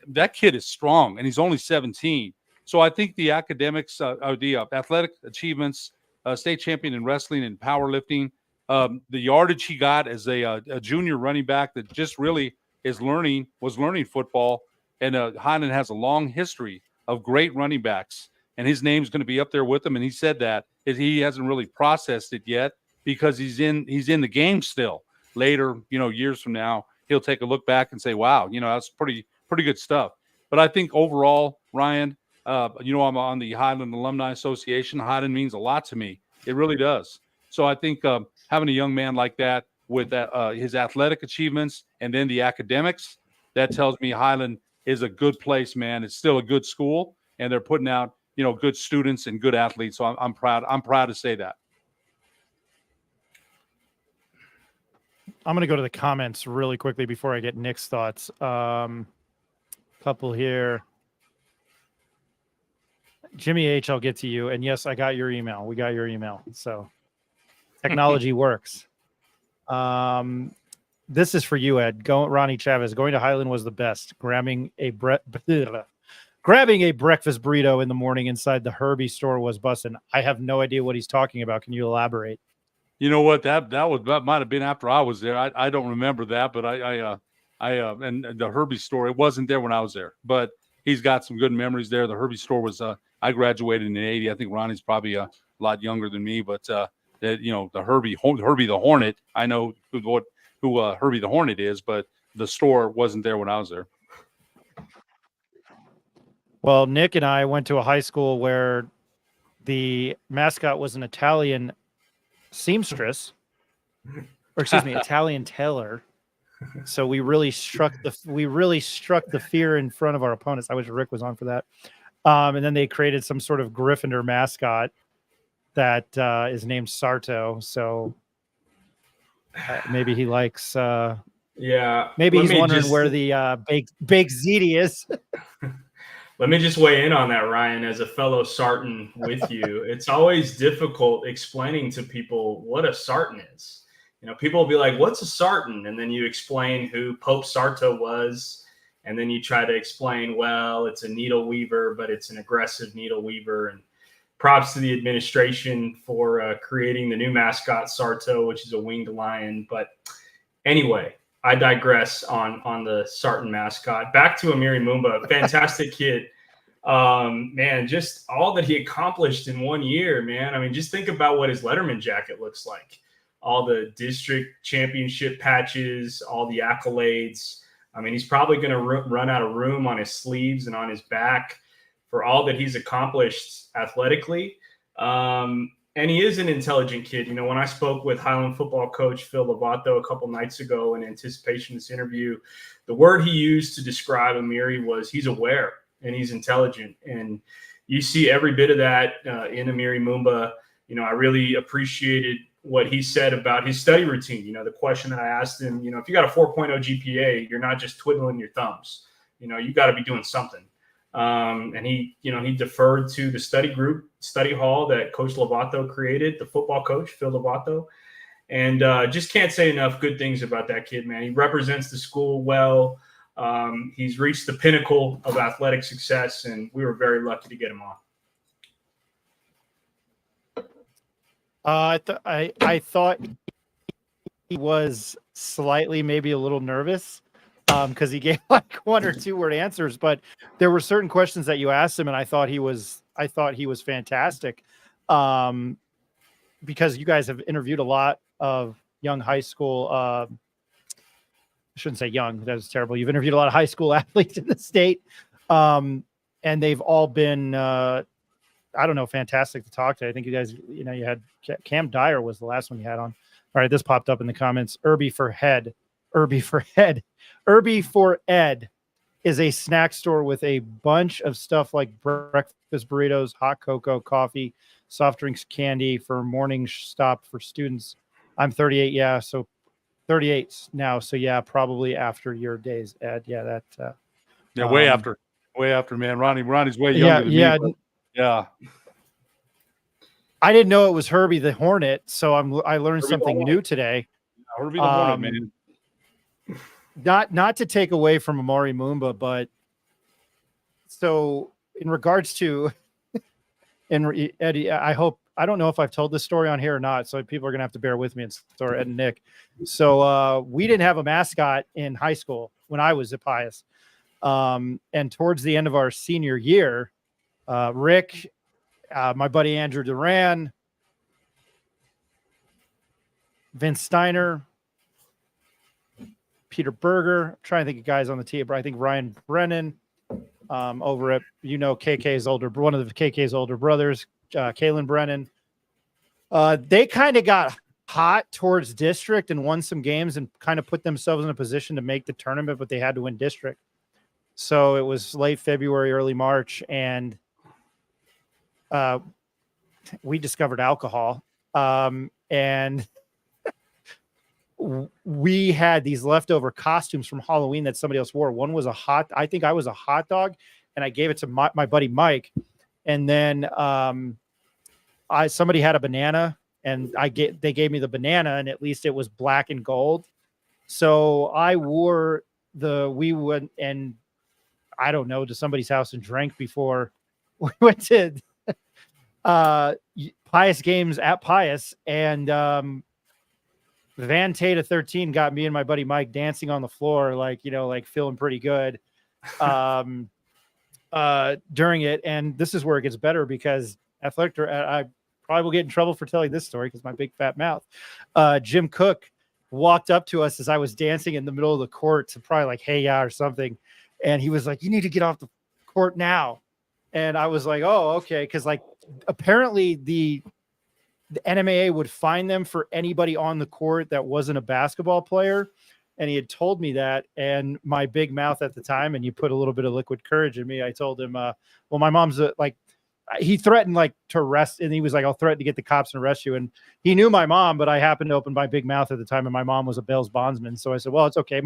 that kid is strong and he's only 17. So I think the academics, the athletic achievements, state champion in wrestling and powerlifting, the yardage he got as a junior running back that just really was learning football. And Highland has a long history of great running backs, and his name's going to be up there with them. And he said that he hasn't really processed it yet because he's in the game still. Later, years from now, he'll take a look back and say, wow, that's pretty good stuff. But I think overall, Ryan, I'm on the Highland Alumni Association. Highland means a lot to me. It really does. So I think having a young man like that with his athletic achievements and then the academics, that tells me Highland is a good place, man. It's still a good school, and they're putting out, good students and good athletes. So I'm proud. I'm proud to say that. I'm going to go to the comments really quickly before I get Nick's thoughts. Couple here. Jimmy H, I'll get to you. And yes, I got your email. We got your email. So technology works. This is for you, Ed. Ronnie Chavez. Going to Highland was the best. Grabbing a breakfast burrito in the morning inside the Herbie store was bussin'. I have no idea what he's talking about. Can you elaborate? You know what? That might have been after I was there. I don't remember that, but I and the Herbie store, it wasn't there when I was there, but he's got some good memories there. The Herbie store was I graduated in '80. I think Ronnie's probably a lot younger than me, but the Herbie the Hornet, I know who Herbie the Hornet is, but the store wasn't there when I was there. Well, Nick and I went to a high school where the mascot was an Italian seamstress, or excuse me, Italian tailor. So we really struck the fear in front of our opponents. I wish Rick was on for that. And then they created some sort of Gryffindor mascot that is named Sarto. So maybe he likes. Maybe he's wondering where the baked ziti is. Let me just weigh in on that, Ryan, as a fellow Sarton with you. It's always difficult explaining to people what a Sarton is. People will be like, what's a Sarton? And then you explain who Pope Sarto was. And then you try to explain, well, it's a needle weaver, but it's an aggressive needle weaver. And props to the administration for creating the new mascot, Sarto, which is a winged lion. But anyway, I digress on the Sarton mascot. Back to Amiri Mumba, fantastic kid. Man, just all that he accomplished in 1 year, man. I mean, just think about what his Letterman jacket looks like. All the district championship patches, all the accolades. I mean, he's probably going to run out of room on his sleeves and on his back for all that he's accomplished athletically. And he is an intelligent kid. When I spoke with Highland football coach Phil Lovato a couple nights ago in anticipation of this interview, the word he used to describe Amiri was he's aware and he's intelligent. And you see every bit of that in Amiri Mumba. I really appreciated what he said about his study routine. The question that I asked him, if you got a 4.0 GPA, you're not just twiddling your thumbs. You got to be doing something. And he deferred to the study hall that Coach Lovato created, the football coach, Phil Lovato. And just can't say enough good things about that kid, man. He represents the school well. He's reached the pinnacle of athletic success, and we were very lucky to get him on. I thought he was slightly, maybe a little nervous because he gave like 1 or 2 word answers, but there were certain questions that you asked him, and I thought he was fantastic because you guys have interviewed a lot of young high school. I shouldn't say young. That was terrible. You've interviewed a lot of high school athletes in the state, and they've all been. Fantastic to talk to. I think you guys, you had Cam Dyer was the last one you had on. All right, this popped up in the comments. Irby for Ed is a snack store with a bunch of stuff like breakfast burritos, hot cocoa, coffee, soft drinks, candy for morning stop for students. I'm 38. Yeah. So 38 now. So yeah, probably after your days, Ed. Yeah. That, Yeah. Way after, man. Ronnie's way yeah. younger than Yeah. me. Yeah. I didn't know it was Herbie the Hornet. So I learned Herbie something new today. Herbie the Hornet, man. Not to take away from Amiri Mumba, but so in regards to Eddie, I don't know if I've told this story on here or not, so people are gonna have to bear with me and story Ed and Nick. So we didn't have a mascot in high school when I was at Pius. And towards the end of our senior year, Rick, my buddy Andrew Duran, Vince Steiner, Peter Berger, I'm trying to think of guys on the team, but I think Ryan Brennan, over at, KK's one of the KK's older brothers, Kalen Brennan. They kind of got hot towards district and won some games and kind of put themselves in a position to make the tournament, but they had to win district. So it was late February, early March, and we discovered alcohol. And we had these leftover costumes from Halloween that somebody else wore. One was I think I was a hot dog, and I gave it to my buddy Mike. And then somebody had a banana, and they gave me the banana, and at least it was black and gold. So I wore we went, and I don't know, to somebody's house and drank before we went to Pius games at Pius, and Van Tata 13 got me and my buddy Mike dancing on the floor, like feeling pretty good during it. And this is where it gets better, because athletic, I probably will get in trouble for telling this story because my big fat mouth. Jim Cook walked up to us as I was dancing in the middle of the court to probably like, hey, yeah, or something. And he was like, you need to get off the court now. And I was like, oh, okay. Because apparently the NMAA would fine them for anybody on the court that wasn't a basketball player. And he had told me that, and my big mouth at the time, and you put a little bit of liquid courage in me. I told him, well, my mom's he threatened to arrest, and he was like, I'll threaten to get the cops and arrest you. And he knew my mom, but I happened to open my big mouth at the time, and my mom was a bail's bondsman. So I said, well, it's okay.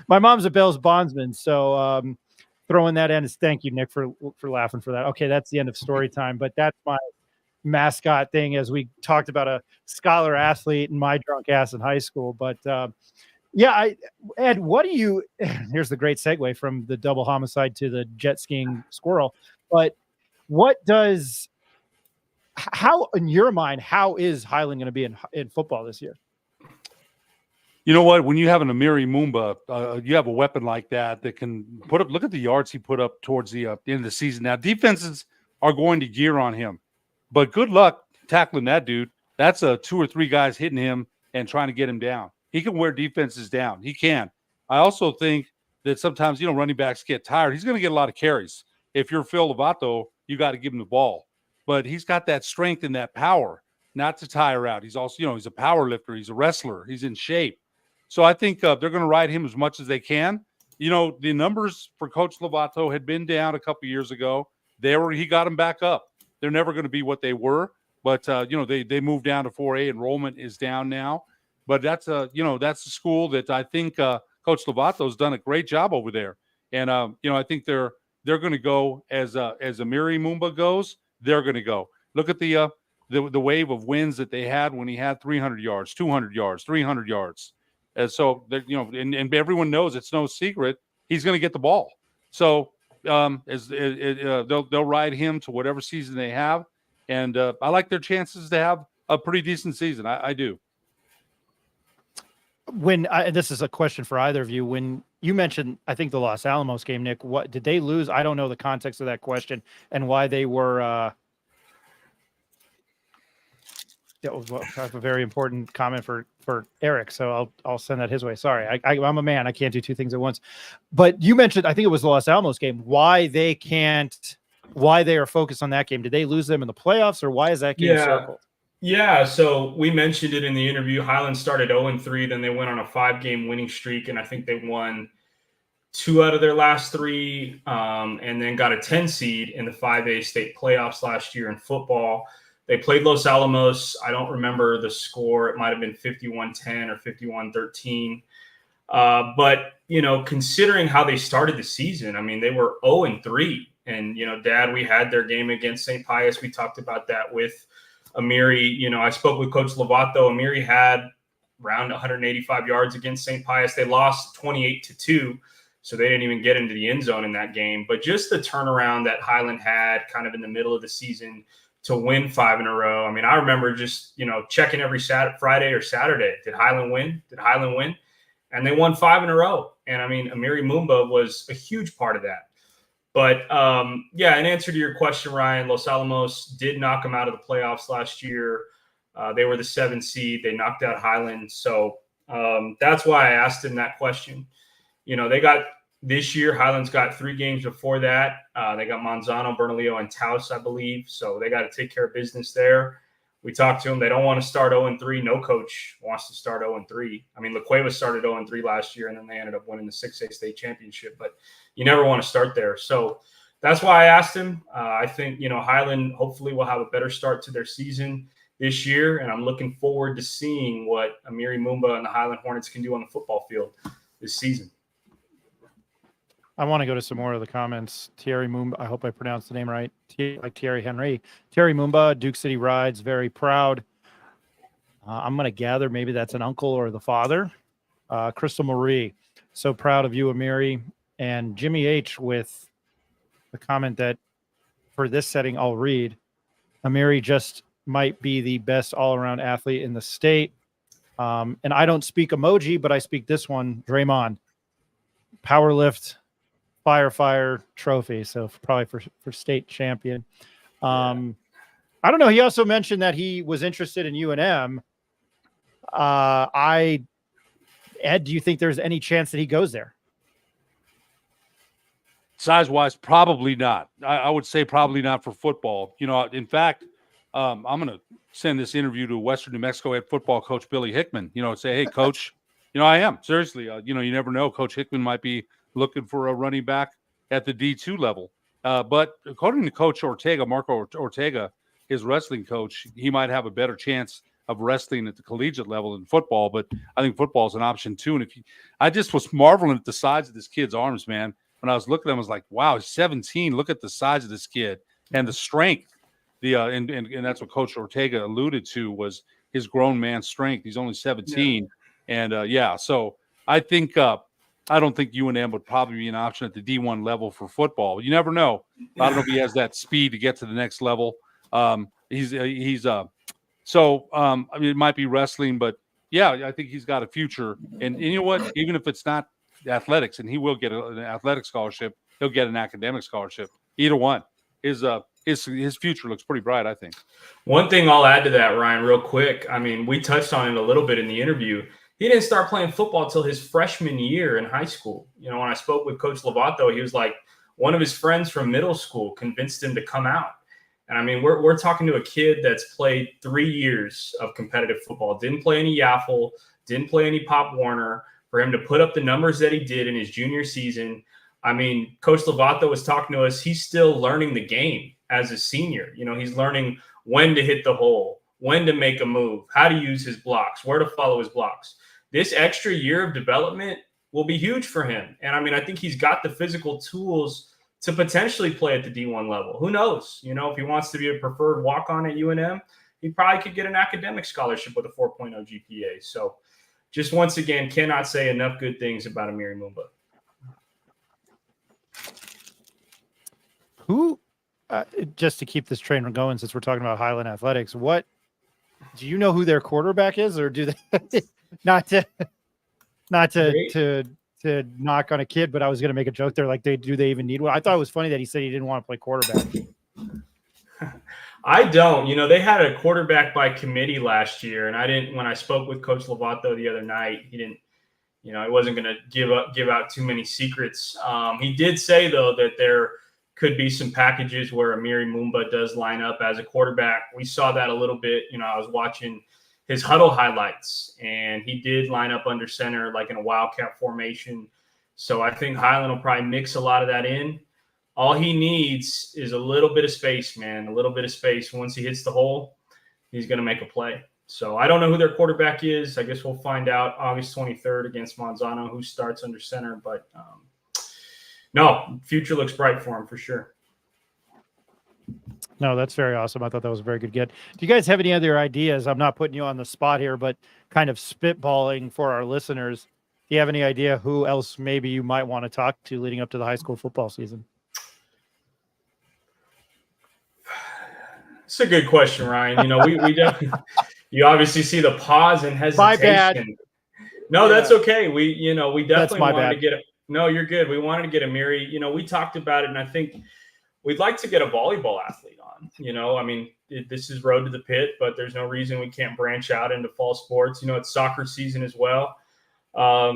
My mom's a bail's bondsman. So throwing that in is, thank you, Nick, for laughing for that. Okay. That's the end of story time, but that's my mascot thing, as we talked about a scholar athlete and my drunk ass in high school. But Ed, what do you, here's the great segue from the double homicide to the jet skiing squirrel, but how in your mind, how is Highland going to be in football this year? You know what? When you have an Amiri Mumba, you have a weapon like that can put up. Look at the yards he put up towards the end of the season. Now, defenses are going to gear on him, but good luck tackling that dude. That's 2 or 3 guys hitting him and trying to get him down. He can wear defenses down. He can. I also think that sometimes, running backs get tired. He's going to get a lot of carries. If you're Phil Lovato, you got to give him the ball. But he's got that strength and that power not to tire out. He's also, he's a power lifter. He's a wrestler. He's in shape. So I think they're going to ride him as much as they can. The numbers for Coach Lovato had been down a couple years ago. He got them back up. They're never going to be what they were. But, they moved down to 4A. Enrollment is down now. But that's that's a school that I think Coach Lovato's done a great job over there. And, I think they're going to go as Amiri Mumba goes. They're going to go. Look at the wave of wins that they had when he had 300 yards, 200 yards, 300 yards. And so, and everyone knows it's no secret he's going to get the ball. So they'll ride him to whatever season they have. And I like their chances to have a pretty decent season. I do. This is a question for either of you. When you mentioned, I think, the Los Alamos game, Nick, what did they lose? I don't know the context of that question and why they were. That was a very important comment for Eric, so I'll send that his way. Sorry, I'm a man. I can't do 2 things at once. But you mentioned, I think it was the Los Alamos game, why they are focused on that game. Did they lose them in the playoffs, or why is that game circled? Yeah, so we mentioned it in the interview. Highland started 0-3, then they went on a 5-game winning streak, and I think they won 2 out of their last 3, and then got a 10 seed in the 5A state playoffs last year in football. They played Los Alamos. I don't remember the score. It might have been 51-10 or 51-13. But, considering how they started the season, I mean, they were 0-3. And, Dad, we had their game against St. Pius. We talked about that with Amiri. I spoke with Coach Lovato. Amiri had around 185 yards against St. Pius. They lost 28-2, so they didn't even get into the end zone in that game. But just the turnaround that Highland had kind of in the middle of the season to win 5 in a row. I mean, I remember just, checking every Friday or Saturday. Did Highland win? Did Highland win? And they won 5 in a row. And, I mean, Amiri Mumba was a huge part of that. But, in answer to your question, Ryan, Los Alamos did knock them out of the playoffs last year. They were the 7th seed. They knocked out Highland. So that's why I asked him that question. They got this year, Highland's got 3 games before that. They got Manzano, Bernalillo, and Taos, I believe. So they got to take care of business there. We talked to them. They don't want to start 0-3. No coach wants to start 0-3. I mean, La Cueva started 0-3 last year, and then they ended up winning the 6A state championship. But you never want to start there. So that's why I asked him. I think, Highland hopefully will have a better start to their season this year, and I'm looking forward to seeing what Amiri Mumba and the Highland Hornets can do on the football field this season. I want to go to some more of the comments. Thierry Mumba, I hope I pronounced the name right. Like Thierry Henry. Thierry Mumba, Duke City Rides, very proud. I'm going to gather maybe that's an uncle or the father. Crystal Marie, so proud of you, Amiri. And Jimmy H with the comment that for this setting, I'll read. Amiri just might be the best all-around athlete in the state. And I don't speak emoji, but I speak this one, Draymond. Powerlift, fire trophy. So probably for state champion. I don't know. He also mentioned that he was interested in UNM. Ed, do you think there's any chance that he goes there? Size-wise, probably not. I would say probably not for football. In fact, I'm going to send this interview to Western New Mexico head football coach Billy Hickman, say, hey, coach, I am. Seriously, you never know. Coach Hickman might be looking for a running back at the D2 level. But according to Coach Ortega, Marco Ortega, his wrestling coach, he might have a better chance of wrestling at the collegiate level than football. But I think football is an option too. And I just was marveling at the size of this kid's arms, man. When I was looking at him, I was like, wow, he's 17. Look at the size of this kid and the strength. And that's what Coach Ortega alluded to was his grown man strength. He's only 17. Yeah. And so I think I don't think UNM would probably be an option at the D1 level for football. You never know. I don't know if he has that speed to get to the next level. I mean, it might be wrestling, but yeah, I think he's got a future. And you know what? Even if it's not athletics, and he will get an athletic scholarship, he'll get an academic scholarship. Either one. His future looks pretty bright, I think. One thing I'll add to that, Ryan, real quick. I mean, we touched on it a little bit in the interview. He didn't start playing football until his freshman year in high school. When I spoke with Coach Lovato, he was like, one of his friends from middle school convinced him to come out. And I mean, we're talking to a kid that's played 3 years of competitive football, didn't play any Yaffle, didn't play any Pop Warner. For him to put up the numbers that he did in his junior season, I mean, Coach Lovato was talking to us. He's still learning the game as a senior. He's learning when to hit the hole, when to make a move, how to use his blocks, where to follow his blocks. This extra year of development will be huge for him. And I mean, I think he's got the physical tools to potentially play at the D1 level. Who knows? If he wants to be a preferred walk-on at UNM, he probably could get an academic scholarship with a 4.0 GPA. So just once again, cannot say enough good things about Amiri Mumba. Who, just to keep this train going, since we're talking about Highland athletics, what do you know who their quarterback is, or do they not to knock on a kid? But I was going to make a joke there, like do they even need one? I thought it was funny that he said he didn't want to play quarterback. I don't. They had a quarterback by committee last year, and I didn't. When I spoke with Coach Lovato the other night, he didn't. He wasn't going to give out too many secrets. He did say though that there could be some packages where Amiri Mumba does line up as a quarterback. We saw that a little bit. I was watching his huddle highlights, and he did line up under center, like in a wildcat formation. So I think Highland will probably mix a lot of that in. All he needs is a little bit of space, man, a little bit of space. Once he hits the hole, he's going to make a play. So I don't know who their quarterback is. I guess we'll find out August 23rd against Monzano, who starts under center. But no, future looks bright for him for sure. No, that's very awesome. I thought that was a very good get. Do you guys have any other ideas? I'm not putting you on the spot here, but kind of spitballing for our listeners. Do you have any idea who else maybe you might want to talk to leading up to the high school football season? It's a good question, Ryan. You know, we definitely, you obviously see the pause and hesitation. My bad. No, that's okay. We definitely wanted bad. to get no, you're good. We wanted to get Amiri. You know, we talked about it, and I think we'd like to get a volleyball athlete on. You know, I mean, this is road to the pit, but there's no reason we can't branch out into fall sports. You know, it's soccer season as well. Yeah,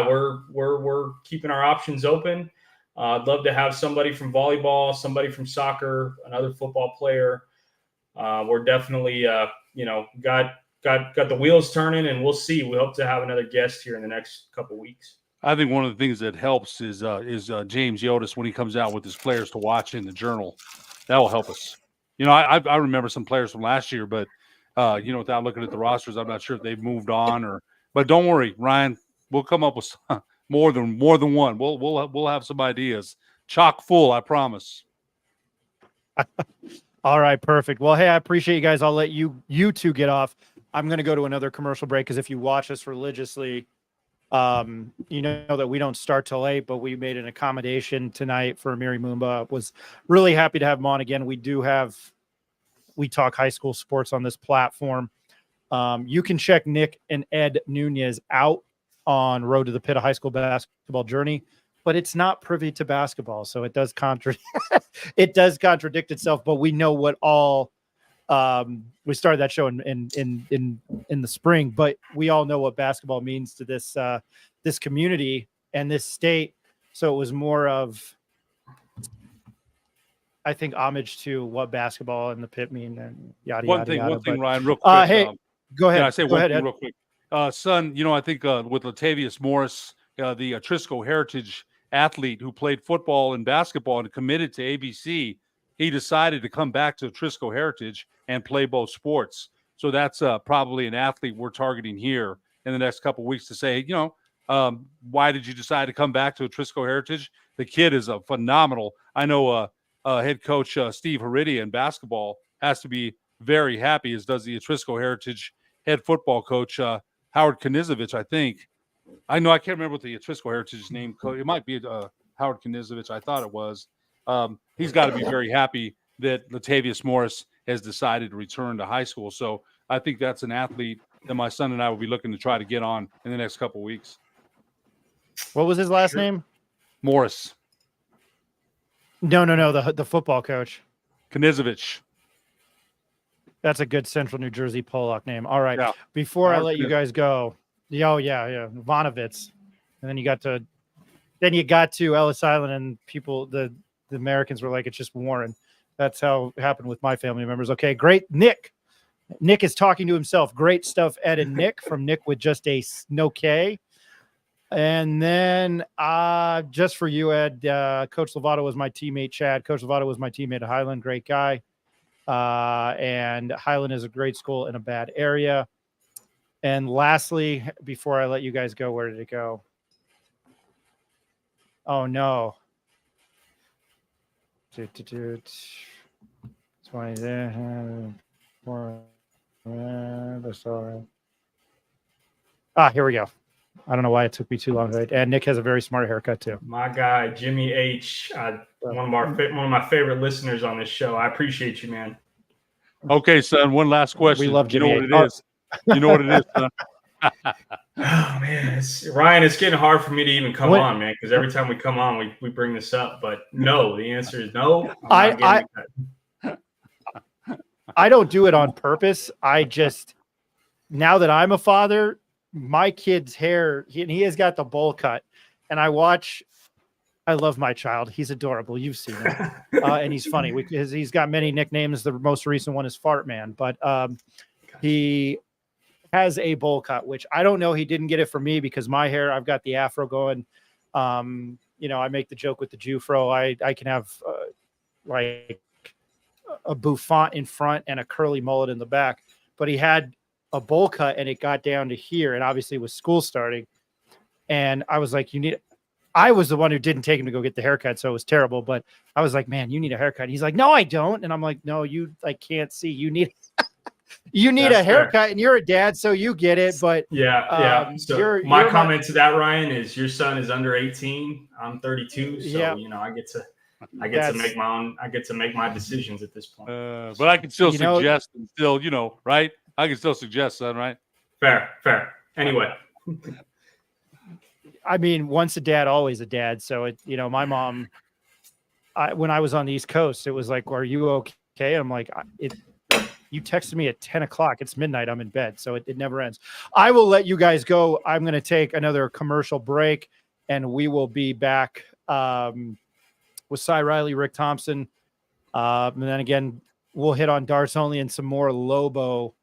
we're keeping our options open. I'd love to have somebody from volleyball, somebody from soccer, another football player. We're definitely, got the wheels turning, and we'll see. We hope to have another guest here in the next couple of weeks. I think one of the things that helps is James Yotis when he comes out with his players to watch in the journal. That will help us. You know, I remember some players from last year, but without looking at the rosters, I'm not sure if they've moved on But don't worry, Ryan. We'll come up with more than one. We'll have some ideas. Chock full, I promise. All right, perfect. Well, hey, I appreciate you guys. I'll let you two get off. I'm going to go to another commercial break because if you watch us religiously, you know that we don't start till 8, but we made an accommodation tonight for Amiri Mumba. Was really happy to have him on again. We talk high school sports on this platform. You can check Nick and Ed Nunez out on Road to the Pit, a high school basketball journey, but it's not privy to basketball. So it does contradict itself, but we know what all, we started that show in the spring, but we all know what basketball means to this community and this state. So it was more of, I think, homage to what basketball and the pit mean and yada, One yada, thing, yada. One thing, Ryan, real quick. Hey, go ahead. Can I say go one ahead, thing Ed. real quick? Son, I think with Latavius Morris, the Trisco Heritage athlete who played football and basketball and committed to ABC, he decided to come back to Trisco Heritage and play both sports. So that's probably an athlete we're targeting here in the next couple of weeks to say, why did you decide to come back to Trisco Heritage? The kid is a phenomenal. I know head coach Steve Heredia in basketball has to be very happy, as does the Trisco Heritage head football coach Howard Knizovich, I think. I know I can't remember what the Trisco Heritage name. It might be Howard Knizovich. I thought it was. He's got to be very happy that Latavius Morris has decided to return to high school. So I think that's an athlete that my son and I will be looking to try to get on in the next couple of weeks. What was his last name? Morris. No. The football coach. Knizovich. That's a good Central New Jersey Pollock name. All right. Yeah. Before I let you guys go, Vonovitz. And then you got to Ellis Island, and people, the Americans were like, it's just Warren. That's how it happened with my family members. Okay, great. Nick is talking to himself. Great stuff, Ed and Nick, from Nick with just a no K. And then just for you, Ed, Coach Lovato was my teammate. Chad, Coach Lovato was my teammate at Highland. Great guy. And Highland is a great school in a bad area. And lastly, before I let you guys go, where did it go? Oh, no. 20 there. Here we go. I don't know why it took me too long. And Nick has a very smart haircut too. My guy, Jimmy H, one of my favorite listeners on this show. I appreciate you, man. Okay, son. One last question. We love Jimmy. You know what it is. You know what it is, son. Oh man, Ryan, it's getting hard for me to even come on, man, because every time we come on, we bring this up. But no, the answer is no. I don't do it on purpose. I just, now that I'm a father, my kid's hair, he has got the bowl cut, and I love my child. He's adorable. You've seen him. And he's funny because he's got many nicknames. The most recent one is Fart Man, but he has a bowl cut, which I don't know. He didn't get it from me because my hair, I've got the afro going. I make the joke with the Jew fro. I can have a bouffant in front and a curly mullet in the back, but he had a bowl cut and it got down to here. And obviously with school starting, and I was like, I was the one who didn't take him to go get the haircut, so it was terrible. But I was like, man, you need a haircut. He's like, no, I don't. And I'm like, no, you can't see. You need a haircut, fair. And you're a dad, so you get it. But yeah. So my comment to that, Ryan, is your son is under 18. I'm 32, so I get to make my own. I get to make my decisions at this point. But I can still suggest, and still, right? I can still suggest, son, right? Fair. Anyway. I mean, once a dad, always a dad. So my mom, when I was on the East Coast, it was like, "Are you okay?" I'm like, you texted me at 10 o'clock. It's midnight. I'm in bed. So it never ends. I will let you guys go. I'm going to take another commercial break, and we will be back with Sy Riley, Rick Thompson. And then again, we'll hit on darts only and some more Lobo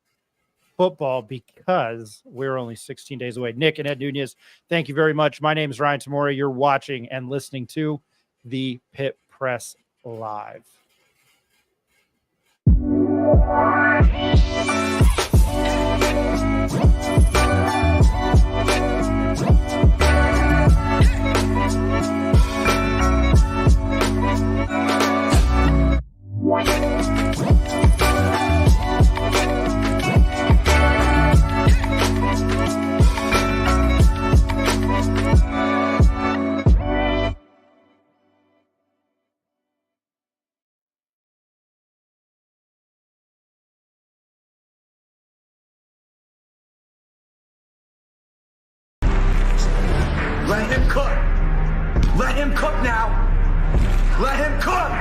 football because we're only 16 days away. Nick and Ed Nunez, thank you very much. My name is Ryan Tamori. You're watching and listening to the Pit Press Live. Let him cook. Let him cook now. Let him cook.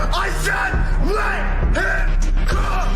I said let him cook.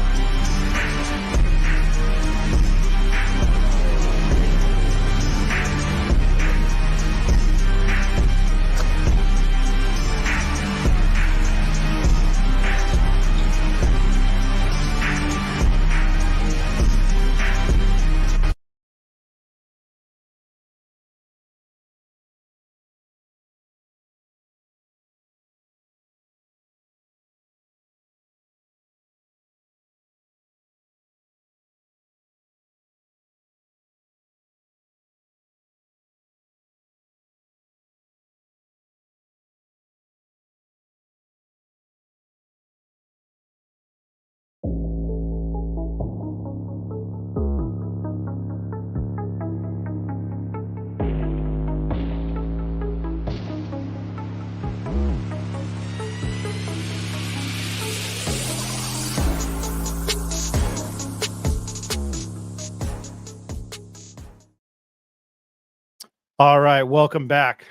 All right, welcome back.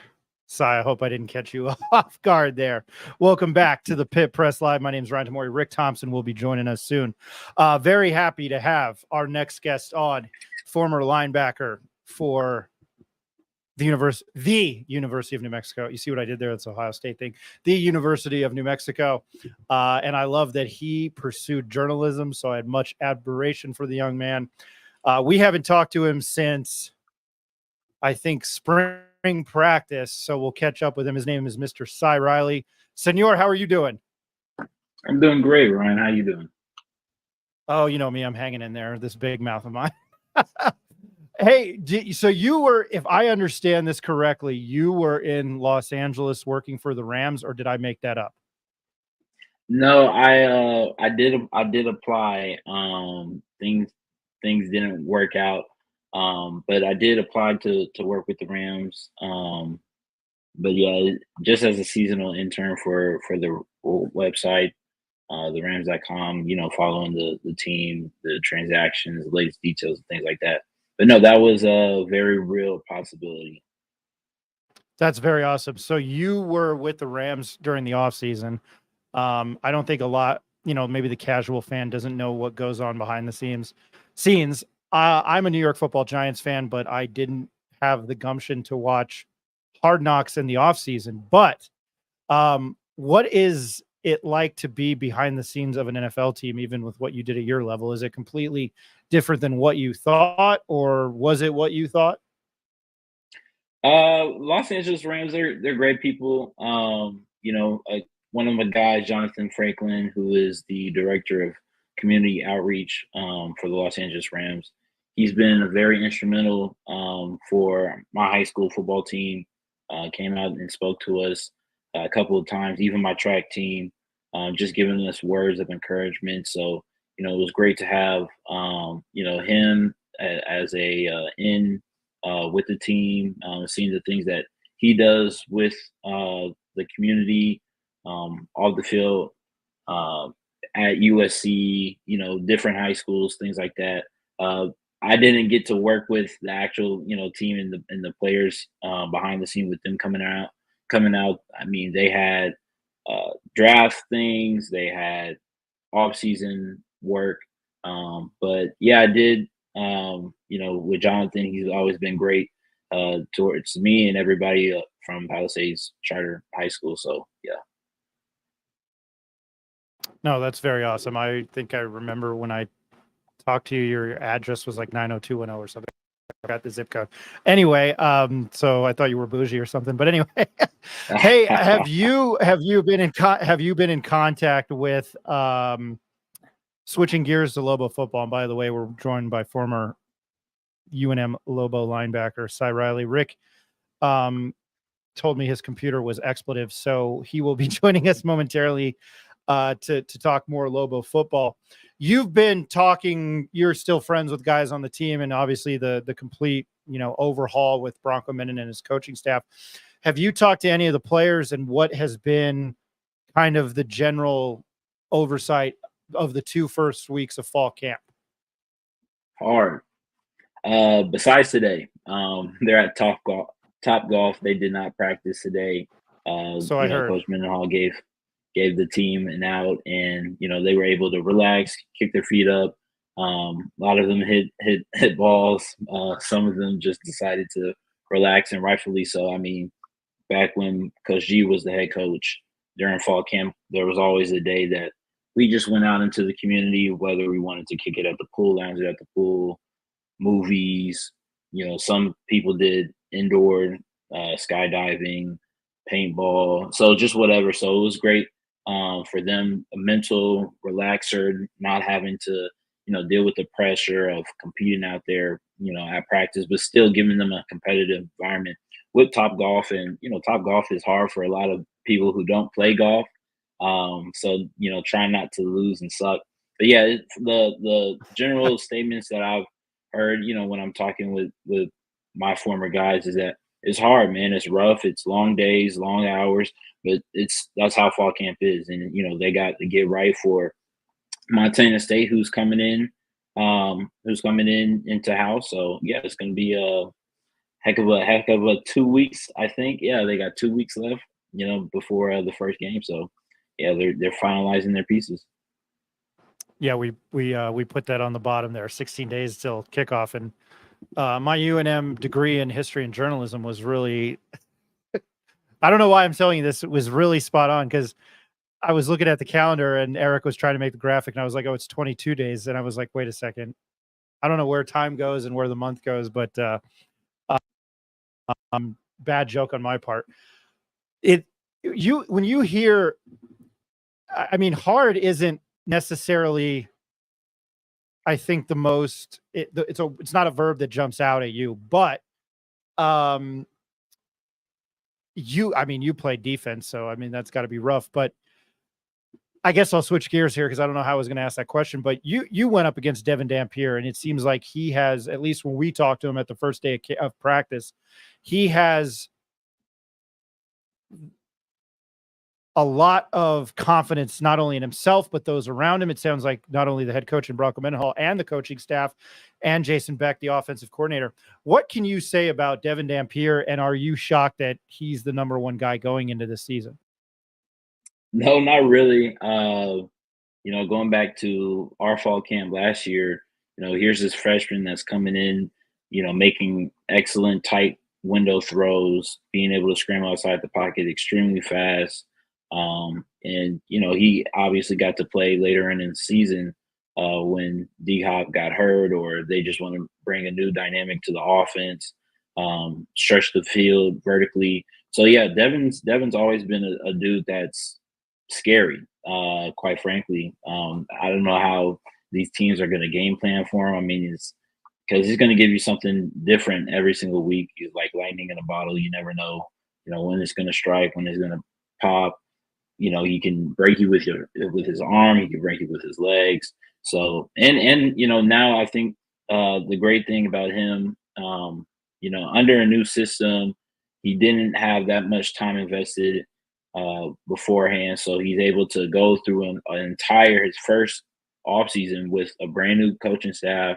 Sy, I hope I didn't catch you off guard there. Welcome back to the Pit Press Live. My name is Ryan Tamori. Rick Thompson will be joining us soon. Very happy to have our next guest on, former linebacker for the University of New Mexico. You see what I did there? That's an Ohio State thing. The University of New Mexico. And I love that he pursued journalism, so I had much admiration for the young man. We haven't talked to him since, I think, spring practice, so we'll catch up with him. His name is Mr. Sy Riley. Senor, how are you doing? I'm doing great, Ryan. How you doing? Oh, you know me, I'm hanging in there, this big mouth of mine. Hey, so you were, if I understand this correctly, you were in Los Angeles working for the Rams, or did I make that up? No, I did apply. Things didn't work out. But I did apply to work with the Rams. But yeah, just as a seasonal intern for the website, the Rams.com, following the team, the transactions, the latest details, and things like that. But no, that was a very real possibility. That's very awesome. So you were with the Rams during the offseason. I don't think a lot, maybe the casual fan doesn't know what goes on behind the scenes. I'm a New York Football Giants fan, but I didn't have the gumption to watch Hard Knocks in the offseason. But what is it like to be behind the scenes of an NFL team, even with what you did at your level? Is it completely different than what you thought, or was it what you thought? Los Angeles Rams, they're great people. one of my guys, Jonathan Franklin, who is the director of community outreach for the Los Angeles Rams. He's been very instrumental for my high school football team. Came out and spoke to us a couple of times, even my track team, just giving us words of encouragement. So, it was great to have, him as a in with the team, seeing the things that he does with the community, off the field, at USC, different high schools, things like that. I didn't get to work with the actual, team and the players behind the scene with them coming out. I mean, they had draft things, they had off-season work. But yeah, I did. With Jonathan, he's always been great towards me and everybody from Palisades Charter High School. So yeah. No, that's very awesome. I think I remember when I talked to you, your address was like 90210 or something. I got the zip code. Anyway, so I thought you were bougie or something. But anyway, hey, have you been in contact with switching gears to Lobo football? And by the way, we're joined by former UNM Lobo linebacker Sy Riley. Rick told me his computer was expletive, so he will be joining us momentarily to talk more Lobo football. You've been talking, you're still friends with guys on the team, and obviously the complete, overhaul with Bronco Minnan and his coaching staff. Have you talked to any of the players, and what has been kind of the general oversight of the 2 first weeks of fall camp? Hard. Besides today, they're at Top Golf. They did not practice today. So I heard Coach Mendenhall gave the team an out, and they were able to relax, kick their feet up. A lot of them hit balls. Some of them just decided to relax, and rightfully so. I mean, back when Coach G was the head coach during fall camp, there was always a day that we just went out into the community, whether we wanted to kick it at the pool, lounge it at the pool, movies. Some people did indoor skydiving, paintball, so just whatever. So it was great for them, a mental relaxer, not having to deal with the pressure of competing out there at practice, but still giving them a competitive environment with Top Golf. And Top Golf is hard for a lot of people who don't play golf, so trying not to lose and suck. But yeah, the general statements that I've heard when I'm talking with my former guys is that it's hard, man. It's rough. It's long days, long hours, but that's how fall camp is. And they got to get right for Montana State, who's coming in into house. So yeah, it's going to be a heck of a 2 weeks, I think. Yeah, they got 2 weeks left, before the first game. So yeah, they're finalizing their pieces. Yeah, we put that on the bottom there. 16 days till kickoff, and my UNM degree in history and journalism was really, I don't know why I'm telling you this, it was really spot on, because I was looking at the calendar and Eric was trying to make the graphic, and I was like, oh, it's 22 days. And I was like, wait a second. I don't know where time goes and where the month goes, but bad joke on my part. When you hear, I mean, hard isn't necessarily, I think, the most, it's not a verb that jumps out at you, but you play defense, so I mean that's got to be rough. But I guess I'll switch gears here because I don't know how I was going to ask that question. But you went up against Devin Dampier, and it seems like he has, at least when we talked to him at the first day of practice, he has a lot of confidence, not only in himself, but those around him. It sounds like not only the head coach and Bronco Mendenhall and the coaching staff and Jason Beck, the offensive coordinator. What can you say about Devin Dampier, and are you shocked that he's the number one guy going into this season? No, not really. Going back to our fall camp last year, here's this freshman that's coming in, making excellent tight window throws, being able to scramble outside the pocket extremely fast. And he obviously got to play later in the season when D-Hop got hurt, or they just want to bring a new dynamic to the offense, stretch the field vertically. So yeah, Devin's always been a dude that's scary, quite frankly. I don't know how these teams are going to game plan for him. I mean, it's because he's going to give you something different every single week. He's like lightning in a bottle. You never know, when it's going to strike, when it's going to pop. He can break you with his arm. He can break you with his legs. So, and now I think the great thing about him, under a new system, he didn't have that much time invested beforehand. So he's able to go through his first offseason with a brand new coaching staff,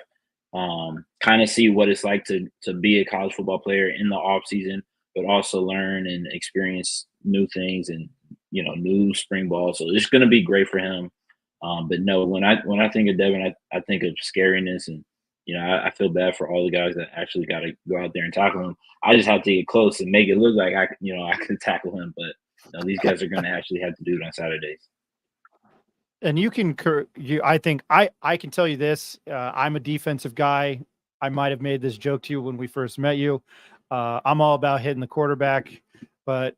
kind of see what it's like to be a college football player in the offseason, but also learn and experience new things and new spring ball. So it's going to be great for him. But no, when I think of Devin, I think of scariness, and I feel bad for all the guys that actually got to go out there and tackle him. I just have to get close and make it look like I could tackle him, but these guys are going to actually have to do it on Saturdays. And I think I can tell you this. I'm a defensive guy. I might have made this joke to you when we first met you. I'm all about hitting the quarterback, and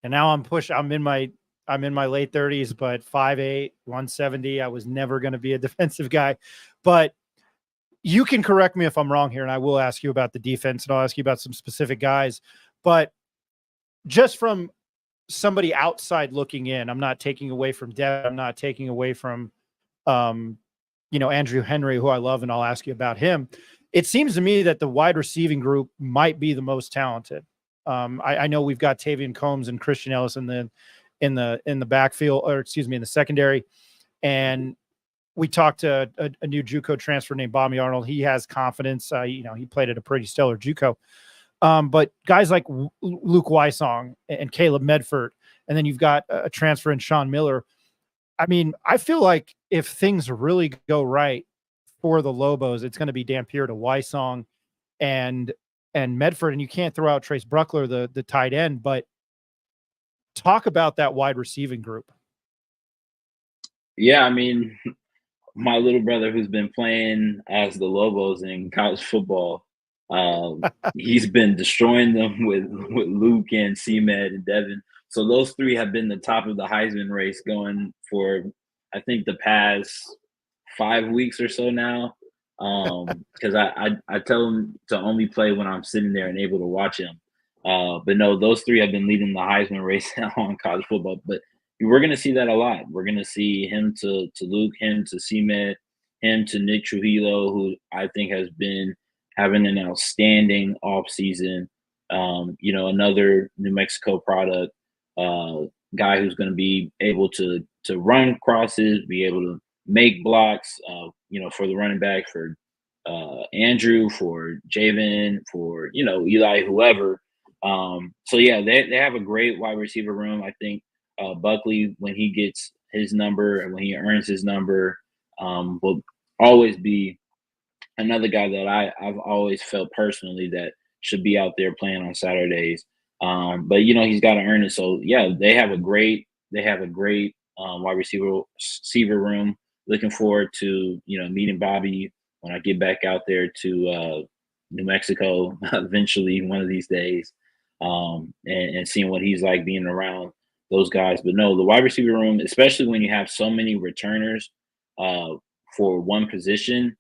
now I'm in my late 30s, but 5'8", 170. I was never going to be a defensive guy, but you can correct me if I'm wrong here, and I will ask you about the defense, and I'll ask you about some specific guys. But just from somebody outside looking in, I'm not taking away from Devin. I'm not taking away from, Andrew Henry, who I love, and I'll ask you about him. It seems to me that the wide receiving group might be the most talented. I know we've got Tavian Combs and Christian Ellis in the backfield, or excuse me, in the secondary. And we talked to a new JUCO transfer named Bobby Arnold. He has confidence. He played at a pretty stellar JUCO. But guys like Luke Wysong and Caleb Medford, and then you've got a transfer in Sean Miller. I mean, I feel like if things really go right for the Lobos, it's going to be Dampier to Wysong and Medford, and you can't throw out Trace Bruckler, the tight end. But talk about that wide receiving group. Yeah, I mean, my little brother who's been playing as the Lobos in college football, he's been destroying them with Luke and C-Med and Devin. So those three have been the top of the Heisman race going for, I think, the past 5 weeks or so now. Because I tell him to only play when I'm sitting there and able to watch him. But no, those three have been leading the Heisman race on college football. But we're going to see that a lot. We're going to see him to Luke, him to C-Med, him to Nick Trujillo, who I think has been having an outstanding offseason. Another New Mexico product, guy who's going to be able to run crosses, be able to make blocks, for the running back, for Andrew, for Javen, for, Eli, whoever. So, yeah, they have a great wide receiver room. I think Buckley, when he gets his number and when he earns his number, will always be another guy that I've always felt personally that should be out there playing on Saturdays. But he's got to earn it. So yeah, they have a great wide receiver room. Looking forward to meeting Bobby when I get back out there to New Mexico eventually one of these days, and seeing what he's like being around those guys. But no, the wide receiver room, especially when you have so many returners for one position,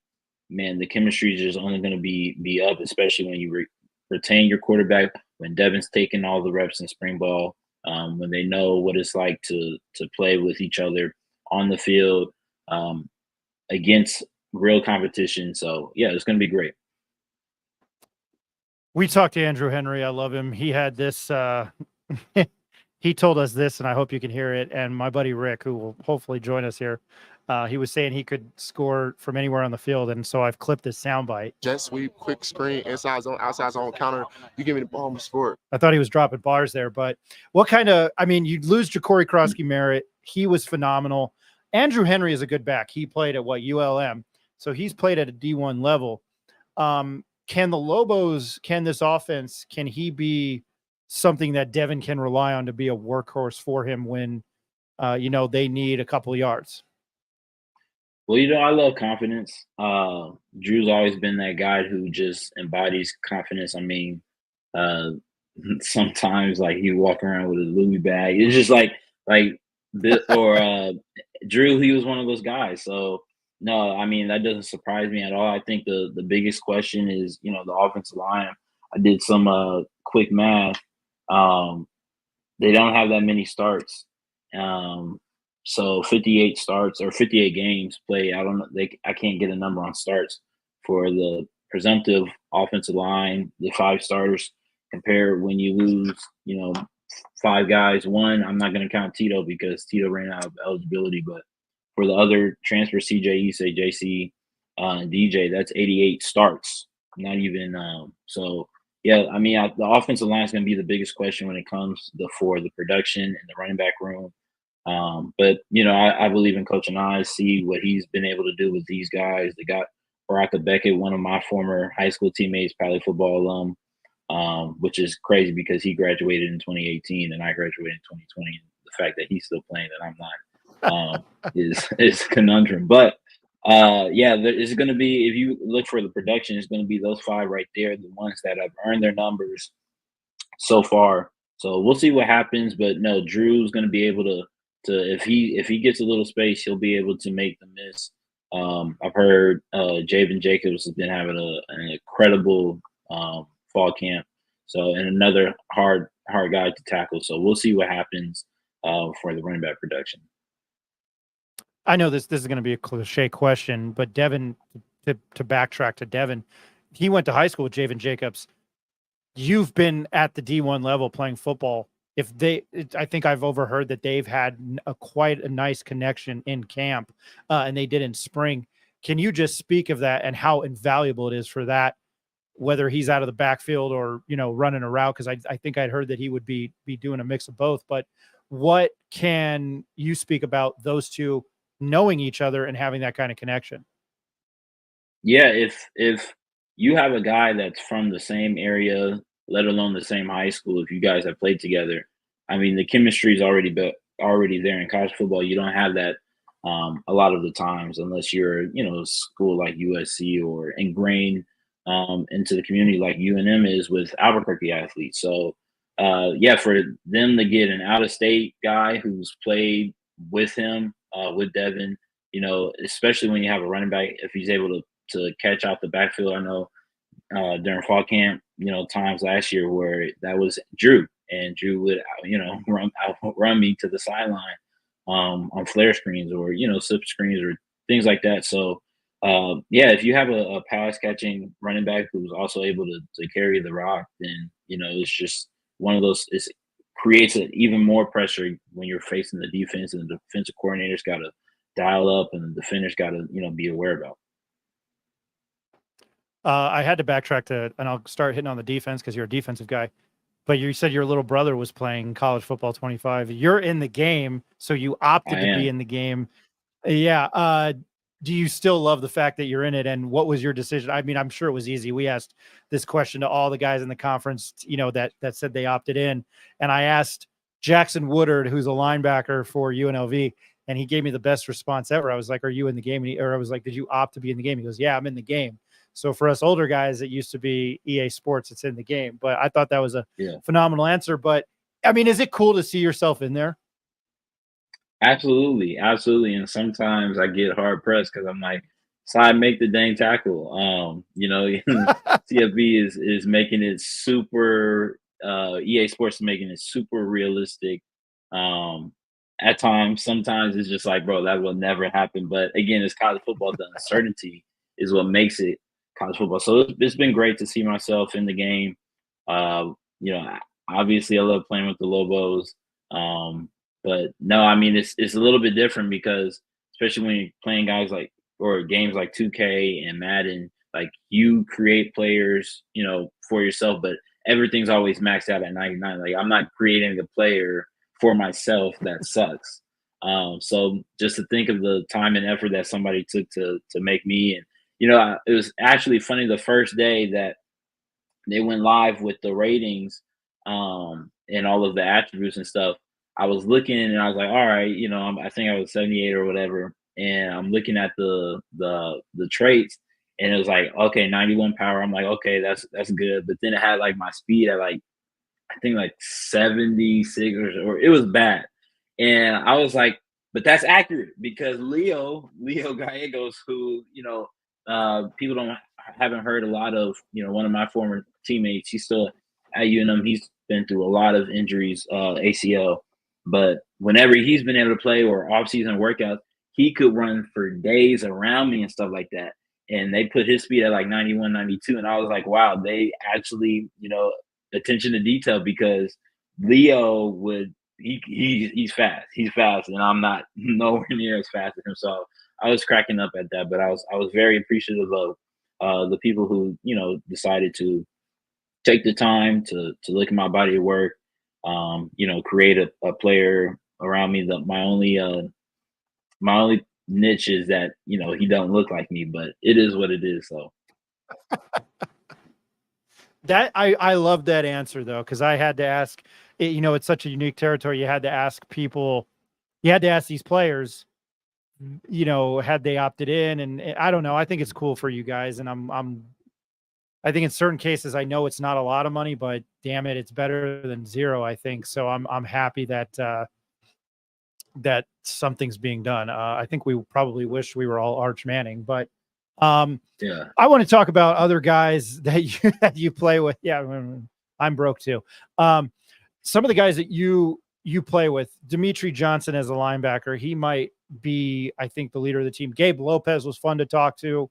man, the chemistry is just only going to be up, especially when you retain your quarterback, when Devin's taking all the reps in spring ball, when they know what it's like to play with each other on the field against real competition. So, yeah, it's going to be great. We talked to Andrew Henry. I love him. He had this he told us this, and I hope you can hear it. And my buddy Rick, who will hopefully join us here, he was saying he could score from anywhere on the field, and so I've clipped this soundbite. Jet sweep, quick screen, inside zone, outside zone counter. You give me the ball, I'm score. I thought he was dropping bars there, but you lose Ja'Cory Krosky-Merritt. He was phenomenal. Andrew Henry is a good back. He played at ULM, so he's played at a D1 level. Can this offense, can he be something that Devin can rely on to be a workhorse for him when, they need a couple of yards? Well, I love confidence. Drew's always been that guy who just embodies confidence. I mean, sometimes like he walk around with a Louis bag. It's just like Drew, he was one of those guys. So no, I mean that doesn't surprise me at all. I think the biggest question is, you know, the offensive line. I did some quick math. They don't have that many starts. So 58 starts or 58 games played. I don't know. I can't get a number on starts for the presumptive offensive line, the 5 starters. Compare when you lose, you know, 5 guys. One, I'm not going to count Tito because Tito ran out of eligibility. But for the other transfer, CJ, Issei, JC, and DJ, that's 88 starts. Not even so. Yeah, I mean, the offensive line is going to be the biggest question when it comes for the production and the running back room. But you know, I believe in Coach Anai. See what he's been able to do with these guys. They got Baraka Beckett, one of my former high school teammates, Pally football alum, which is crazy because he graduated in 2018 and I graduated in 2020. The fact that he's still playing and I'm not is a conundrum. But yeah, it's going to be, if you look for the production, it's going to be those 5 right there, the ones that have earned their numbers so far. So we'll see what happens. But no, Drew's going to be able to if he gets a little space, he'll be able to make the miss. I've heard Javen Jacobs has been having an incredible fall camp. So, and another hard guy to tackle. So we'll see what happens for the running back production. I know this is going to be a cliche question, but Devin, to backtrack to Devin, he went to high school with Javen Jacobs. You've been at the D1 level playing football. I think I've overheard that they've had quite a nice connection in camp, and they did in spring. Can you just speak of that and how invaluable it is for that, whether he's out of the backfield or, you know, running a route? Because I think I'd heard that he would be doing a mix of both. But what can you speak about those two knowing each other and having that kind of connection? Yeah, if you have a guy that's from the same area, let alone the same high school, if you guys have played together, I mean, the chemistry is already there. In college football, you don't have that a lot of the times unless you're, you know, a school like USC or ingrained into the community like UNM is with Albuquerque athletes. So yeah, for them to get an out-of-state guy who's played with him, with Devin, you know, especially when you have a running back, if he's able to catch out the backfield. I know during fall camp, you know, times last year where that was Drew, and Drew would, you know, run me to the sideline on flare screens or, you know, slip screens or things like that. So yeah, if you have a pass catching running back who's also able to carry the rock, then, you know, it's just one of those. It creates even more pressure when you're facing the defense, and the defensive coordinator's got to dial up, and the defender's got to, you know, be aware about. I had to backtrack and I'll start hitting on the defense because you're a defensive guy. But you said your little brother was playing college football 25. You're in the game, so you opted to be in the game. Yeah. Do you still love the fact that you're in it? And what was your decision? I mean, I'm sure it was easy. We asked this question to all the guys in the conference, you know, that said they opted in. And I asked Jackson Woodard, who's a linebacker for UNLV, and he gave me the best response ever. I was like, "Are you in the game?" Or I was like, "Did you opt to be in the game?" He goes, "Yeah, I'm in the game." So for us older guys, it used to be EA Sports. It's in the game. But I thought that was a phenomenal answer. But I mean, is it cool to see yourself in there? Absolutely. Absolutely. And sometimes I get hard pressed because I'm like, side make the dang tackle. You know, CFB is making it super, EA Sports is making it super realistic. At times, sometimes it's just like, bro, that will never happen. But again, it's college football. The uncertainty is what makes it college football. So it's been great to see myself in the game. You know, obviously I love playing with the Lobos. But no, I mean, it's a little bit different because especially when you're playing guys like, or games like 2K and Madden, like you create players, you know, for yourself, but everything's always maxed out at 99. Like I'm not creating a player for myself that sucks. So just to think of the time and effort that somebody took to make me, and you know, it was actually funny the first day that they went live with the ratings and all of the attributes and stuff. I was looking and I was like, all right, you know, I think I was 78 or whatever, and I'm looking at the traits, and it was like, okay, 91 power. I'm like, okay, that's good. But then it had like my speed at like, I think like 76 or it was bad. And I was like, but that's accurate because Leo Gallegos, who, people haven't heard a lot of, one of my former teammates, he's still at UNM. He's been through a lot of injuries, ACL, but whenever he's been able to play or off-season workouts, he could run for days around me and stuff like that. And they put his speed at like 91, 92. And I was like, wow, they actually, attention to detail, because Leo would, he's fast. He's fast, and I'm not nowhere near as fast as him. So I was cracking up at that, but I was very appreciative of the people who, decided to take the time to look at my body of work, create a player around me. That my only niche is that, he don't look like me, but it is what it is. So that I love that answer though, because I had to ask. It's such a unique territory. You had to ask people. You had to ask these players. Had they opted in, and I don't know. I think it's cool for you guys, and I think in certain cases, I know it's not a lot of money, but damn it, it's better than zero, I think. So I'm happy that that something's being done. I think we probably wish we were all Arch Manning, but yeah. I want to talk about other guys that you play with. Yeah, I'm broke too. Some of the guys that you play with, Dimitri Johnson as a linebacker, he might be, I think, the leader of the team. Gabe Lopez was fun to talk to.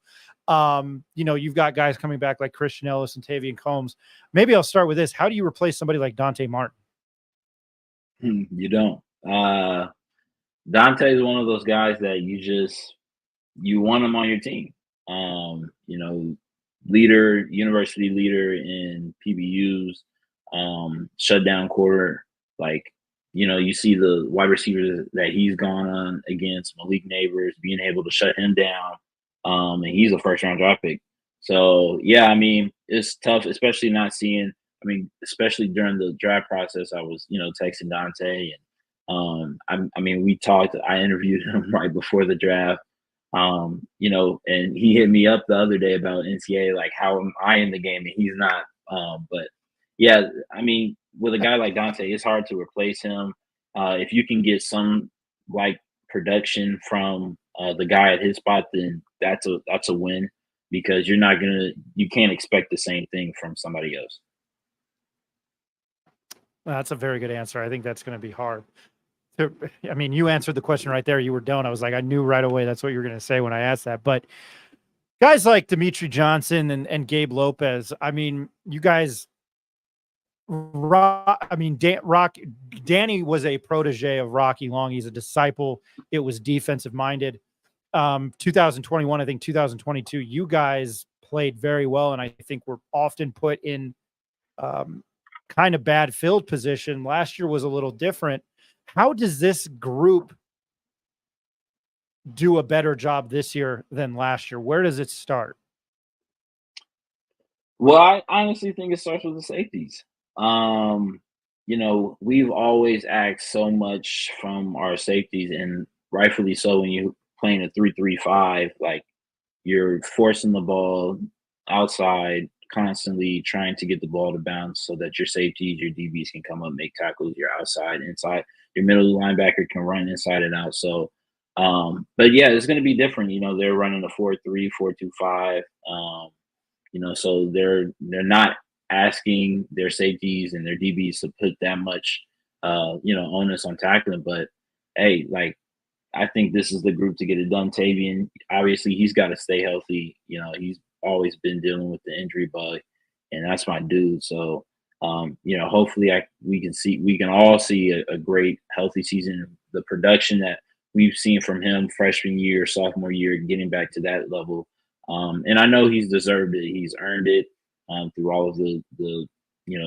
You've got guys coming back like Christian Ellis and Tavian Combs. Maybe I'll start with this. How do you replace somebody like Dante Martin? You don't. Dante is one of those guys that you want him on your team. Leader, university leader in PBUs, shutdown quarter. Like, you see the wide receivers that he's gone on against, Malik Neighbors, being able to shut him down. And he's a first-round draft pick. So, yeah, I mean, it's tough, especially not seeing – especially during the draft process, I was, texting Dante. And, we talked – I interviewed him right before the draft. And he hit me up the other day about NCAA, like, how am I in the game and he's not. But, yeah, with a guy like Dante, it's hard to replace him. If you can get some, like, production from the guy at his spot, then that's a win, because you can't expect the same thing from somebody else. Well, that's a very good answer. I think that's going to be hard. You answered the question right there. You were done. I was like, I knew right away that's what you were going to say when I asked that. But guys like Dimitri Johnson and Gabe Lopez, you guys, Danny was a protege of Rocky Long. He's a disciple. It was defensive minded. 2021, I think 2022, you guys played very well, and I think we're often put in kind of bad field position. Last year was a little different. How does this group do a better job this year than last year? Where does it start? Well, I honestly think it starts with the safeties. We've always asked so much from our safeties, and rightfully so. When you're playing a 3-3-5, like, you're forcing the ball outside, constantly trying to get the ball to bounce so that your safeties, your DBs can come up, make tackles, your outside, inside, your middle linebacker can run inside and out. So, but yeah, it's going to be different. They're running a 4-3, 4-2-5. So they're not asking their safeties and their DBs to put that much, onus on tackling. But hey, like, I think this is the group to get it done. Tavian, obviously, he's got to stay healthy. He's always been dealing with the injury bug, and that's my dude. So, hopefully we can all see a great, healthy season. The production that we've seen from him freshman year, sophomore year, getting back to that level. And I know he's deserved it. He's earned it through all of the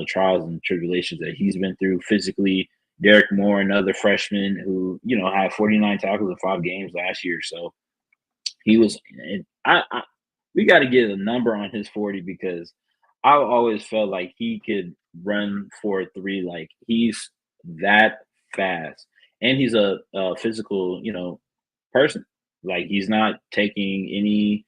trials and tribulations that he's been through physically. Derek Moore, another freshman who, had 49 tackles in 5 games last year. So he was – we got to get a number on his 40, because I always felt like he could run 4.3. Like, he's that fast. And he's a physical, person. Like, he's not taking any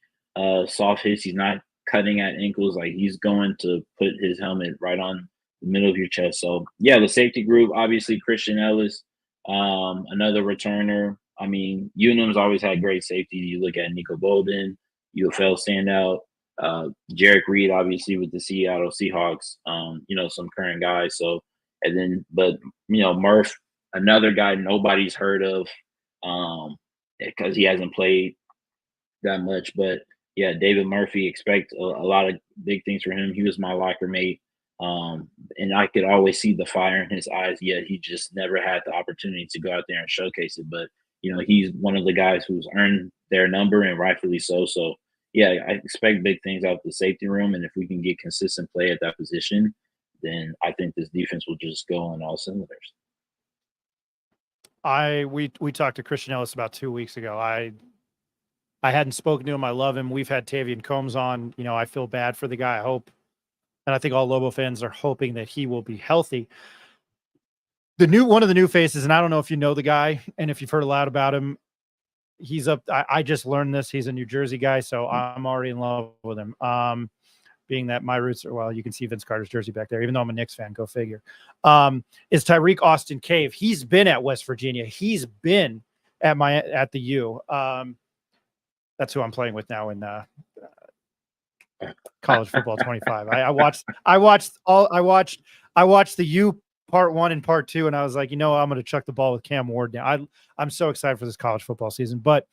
soft hits. He's not cutting at ankles. Like, he's going to put his helmet right on the middle of your chest. So, yeah, the safety group, obviously Christian Ellis, Another returner. I mean, UNM's always had great safety. You look at Nico Bolden, UFL standout, Jarek Reed, obviously with the Seattle Seahawks. Some current guys. So, and then, but Murph, another guy nobody's heard of, because he hasn't played that much. But yeah, David Murphy, expect a lot of big things from him. He was my locker mate. And I could always see the fire in his eyes, yet he just never had the opportunity to go out there and showcase it. But, he's one of the guys who's earned their number, and rightfully so. So, yeah, I expect big things out of the safety room. And if we can get consistent play at that position, then I think this defense will just go on all cylinders. We talked to Christian Ellis about 2 weeks ago. I hadn't spoken to him. I love him. We've had Tavian Combs on. I feel bad for the guy. I hope, and I think all Lobo fans are hoping that he will be healthy. One of the new faces, and I don't know if you know the guy and if you've heard a lot about him. He's up. I just learned this. He's a New Jersey guy, so I'm already in love with him. Being that my roots are, well, you can see Vince Carter's jersey back there, even though I'm a Knicks fan, go figure. Is Tyreek Austin Cave. He's been at West Virginia. He's been at the U. That's who I'm playing with now in college football 25. I watched the U part 1 and part 2, and I was like, I'm going to chuck the ball with Cam Ward now. I'm so excited for this college football season. But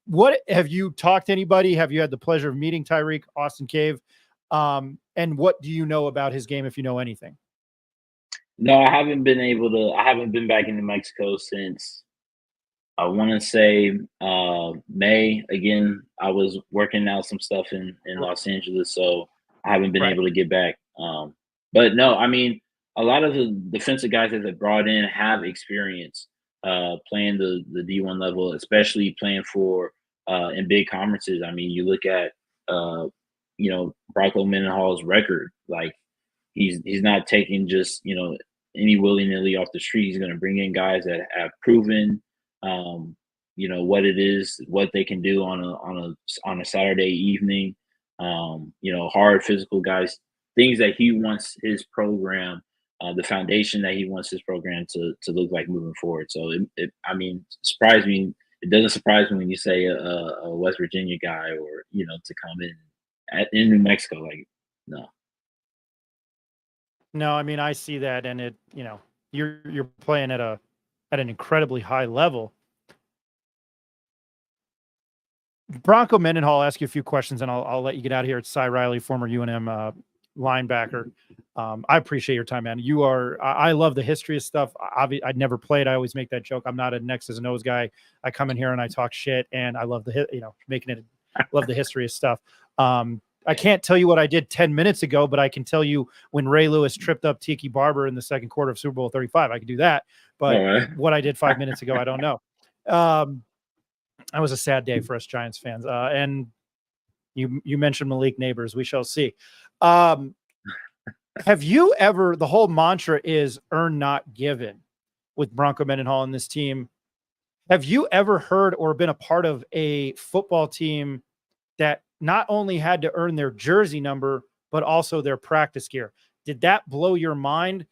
what have you talked to anybody? Have you had the pleasure of meeting Tyreek Austin Cave? And what do you know about his game, if you know anything? No, I haven't been back in New Mexico since, I want to say, May. Again, I was working out some stuff in Los Angeles, so I haven't been able to get back. But no, I mean, a lot of the defensive guys that they brought in have experience playing the D1 level, especially playing for in big conferences. I mean, you look at Bronco Mendenhall's record. Like, he's not taking just any willy-nilly off the street. He's going to bring in guys that have proven what it is, what they can do on a Saturday evening. Hard physical guys, things that he wants his program, the foundation that he wants his program to look like moving forward. So surprised me. It doesn't surprise me when you say a West Virginia guy, or to come in New Mexico. Like, no. No, I mean, I see that, and it, you're playing at an incredibly high level. Bronco Mendenhall, I'll ask you a few questions, and I'll let you get out of here. It's Sy Riley, former UNM linebacker. I appreciate your time, man. I love the history of stuff. I'd never played. I always make that joke. I'm not an X's and O's guy. I come in here and I talk shit, and I love love the history of stuff. I can't tell you what I did 10 minutes ago, but I can tell you when Ray Lewis tripped up Tiki Barber in the second quarter of Super Bowl 35. I could do that. But what I did 5 minutes ago, I don't know. That was a sad day for us Giants fans. And you mentioned Malik Neighbors. We shall see. Have you ever, the whole mantra is earn, not given with Bronco Mendenhall and this team. Have you ever heard or been a part of a football team that not only had to earn their jersey number, but also their practice gear? Did that blow your mind?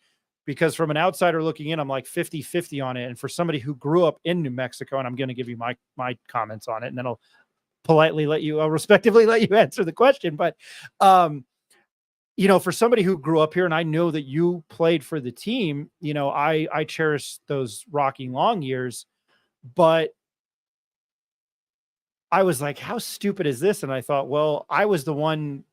Because from an outsider looking in, I'm like 50-50 on it. And for somebody who grew up in New Mexico, and I'm going to give you my comments on it, and then I'll politely respectively let you answer the question. But, for somebody who grew up here, and I know that you played for the team, I cherish those Rocky Long years, but I was like, how stupid is this? And I thought, well, I was the one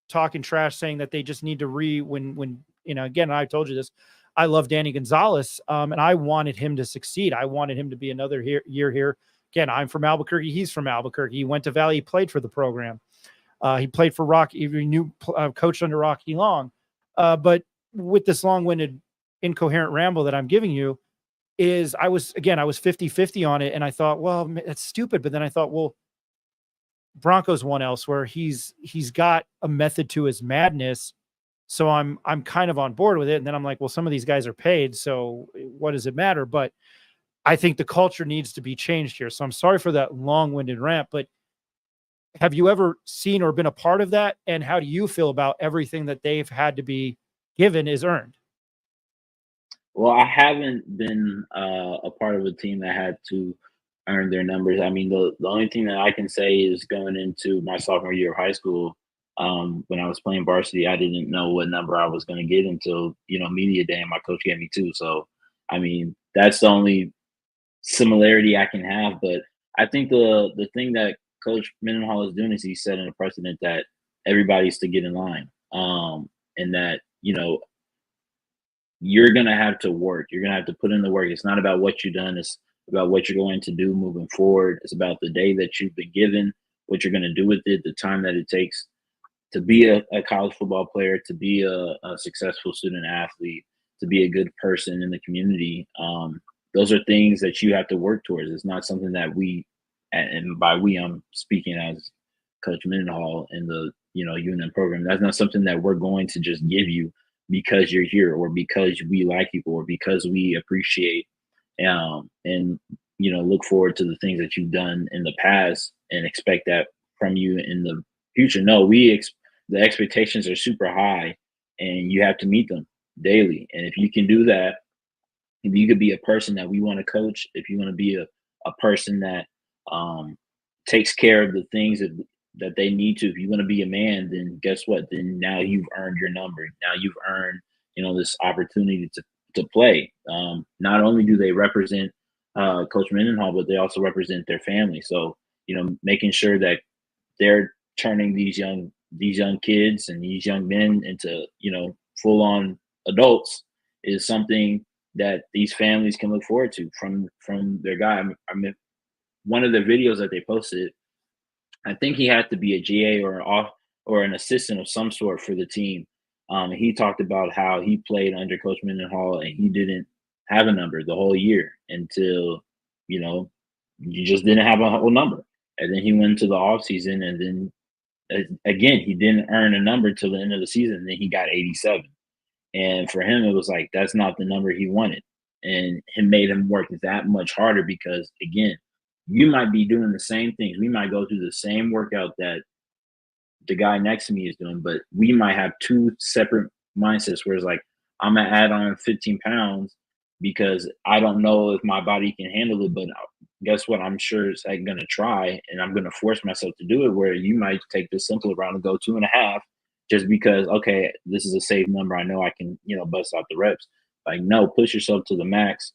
talking trash saying that they just need to when again, I told you this, I love Danny Gonzalez, and I wanted him to succeed. I wanted him to be another year here. Again, I'm from Albuquerque. He's from Albuquerque. He went to Valley. He played for the program. He played for Rocky. He knew coached under Rocky Long. But with this long-winded, incoherent ramble that I'm giving you, I was 50-50 on it. And I thought, well, that's stupid. But then I thought, well, Broncos won elsewhere. He's got a method to his madness. So I'm kind of on board with it. And then I'm like, well, some of these guys are paid, so what does it matter? But I think the culture needs to be changed here. So I'm sorry for that long-winded rant, but have you ever seen or been a part of that? And how do you feel about everything that they've had to be given is earned? Well, I haven't been a part of a team that had to earn their numbers. I mean, the only thing that I can say is going into my sophomore year of high school, when I was playing varsity, I didn't know what number I was going to get until media day, and my coach gave me two. So, I mean, that's the only similarity I can have. But I think the thing that Coach Mendenhall is doing is he's setting a precedent that everybody's to get in line, and that you're gonna have to work. You're gonna have to put in the work. It's not about what you've done. It's about what you're going to do moving forward. It's about the day that you've been given, what you're gonna do with it, the time that it takes to be a college football player, to be a successful student athlete, to be a good person in the community. Those are things that you have to work towards. It's not something that and by we, I'm speaking as Coach Mendenhall in the UNM program. That's not something that we're going to just give you because you're here, or because we like you, or because we appreciate and look forward to the things that you've done in the past and expect that from you in the future. No, the expectations are super high, and you have to meet them daily. And if you can do that, if you could be a person that we want to coach, if you want to be a person that takes care of the things that they need to, if you want to be a man, then guess what? Then now you've earned your number. Now you've earned, this opportunity to play. Not only do they represent Coach Mendenhall, but they also represent their family. So, making sure that they're turning these young kids and these young men into, full on adults is something that these families can look forward to from their guy. I mean, one of the videos that they posted, I think he had to be a GA or an assistant of some sort for the team. He talked about how he played under Coach Mendenhall and he didn't have a number the whole year until, you just didn't have a whole number. And then he went into the offseason, and then again, he didn't earn a number till the end of the season. And then he got 87. And for him, it was like, that's not the number he wanted. And it made him work that much harder because, again, you might be doing the same things. We might go through the same workout that the guy next to me is doing, but we might have two separate mindsets where it's like, I'm going to add on 15 pounds because I don't know if my body can handle it, but guess what? I'm sure it's like going to try, and I'm going to force myself to do it, where you might take the simple route and go 2.5 just because, okay, this is a safe number. I know I can, bust out the reps. Like, no, push yourself to the max,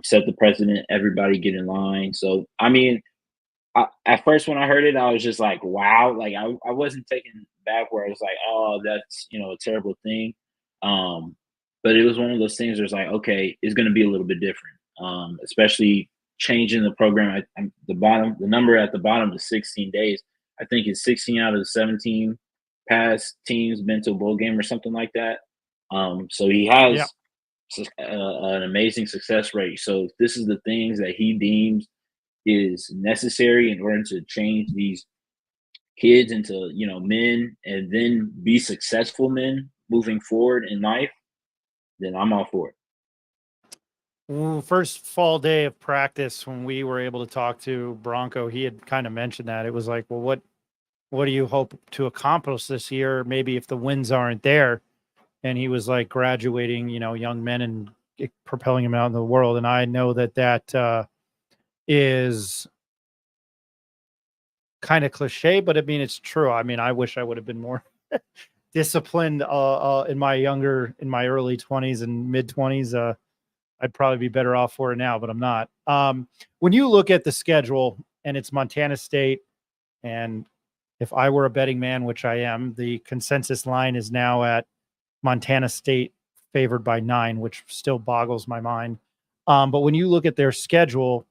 set the precedent, everybody get in line. So, I mean, at first when I heard it, I was just like, wow. Like, I wasn't taken back where I was like, oh, that's, a terrible thing. But it was one of those things where it's like, okay, it's going to be a little bit different, especially changing the program. The number at the bottom is 16 days. I think it's 16 out of the 17 past teams been to a bowl game or something like that. So he has an amazing success rate. So this is the things that he deems is necessary in order to change these kids into, men, and then be successful men moving forward in life, then I'm all for it. First fall day of practice, when we were able to talk to Bronco, he had kind of mentioned that. It was like, well, what do you hope to accomplish this year? Maybe if the wins aren't there. And he was like graduating, young men and propelling them out in the world. And I know that is kind of cliche, but I mean, it's true. I mean, I wish I would have been more disciplined in my early 20s and mid 20s. I'd probably be better off for it now, but I'm not. When you look at the schedule and it's Montana State, and if I were a betting man, which I am, the consensus line is now at Montana State favored by 9, which still boggles my mind. But when you look at their schedule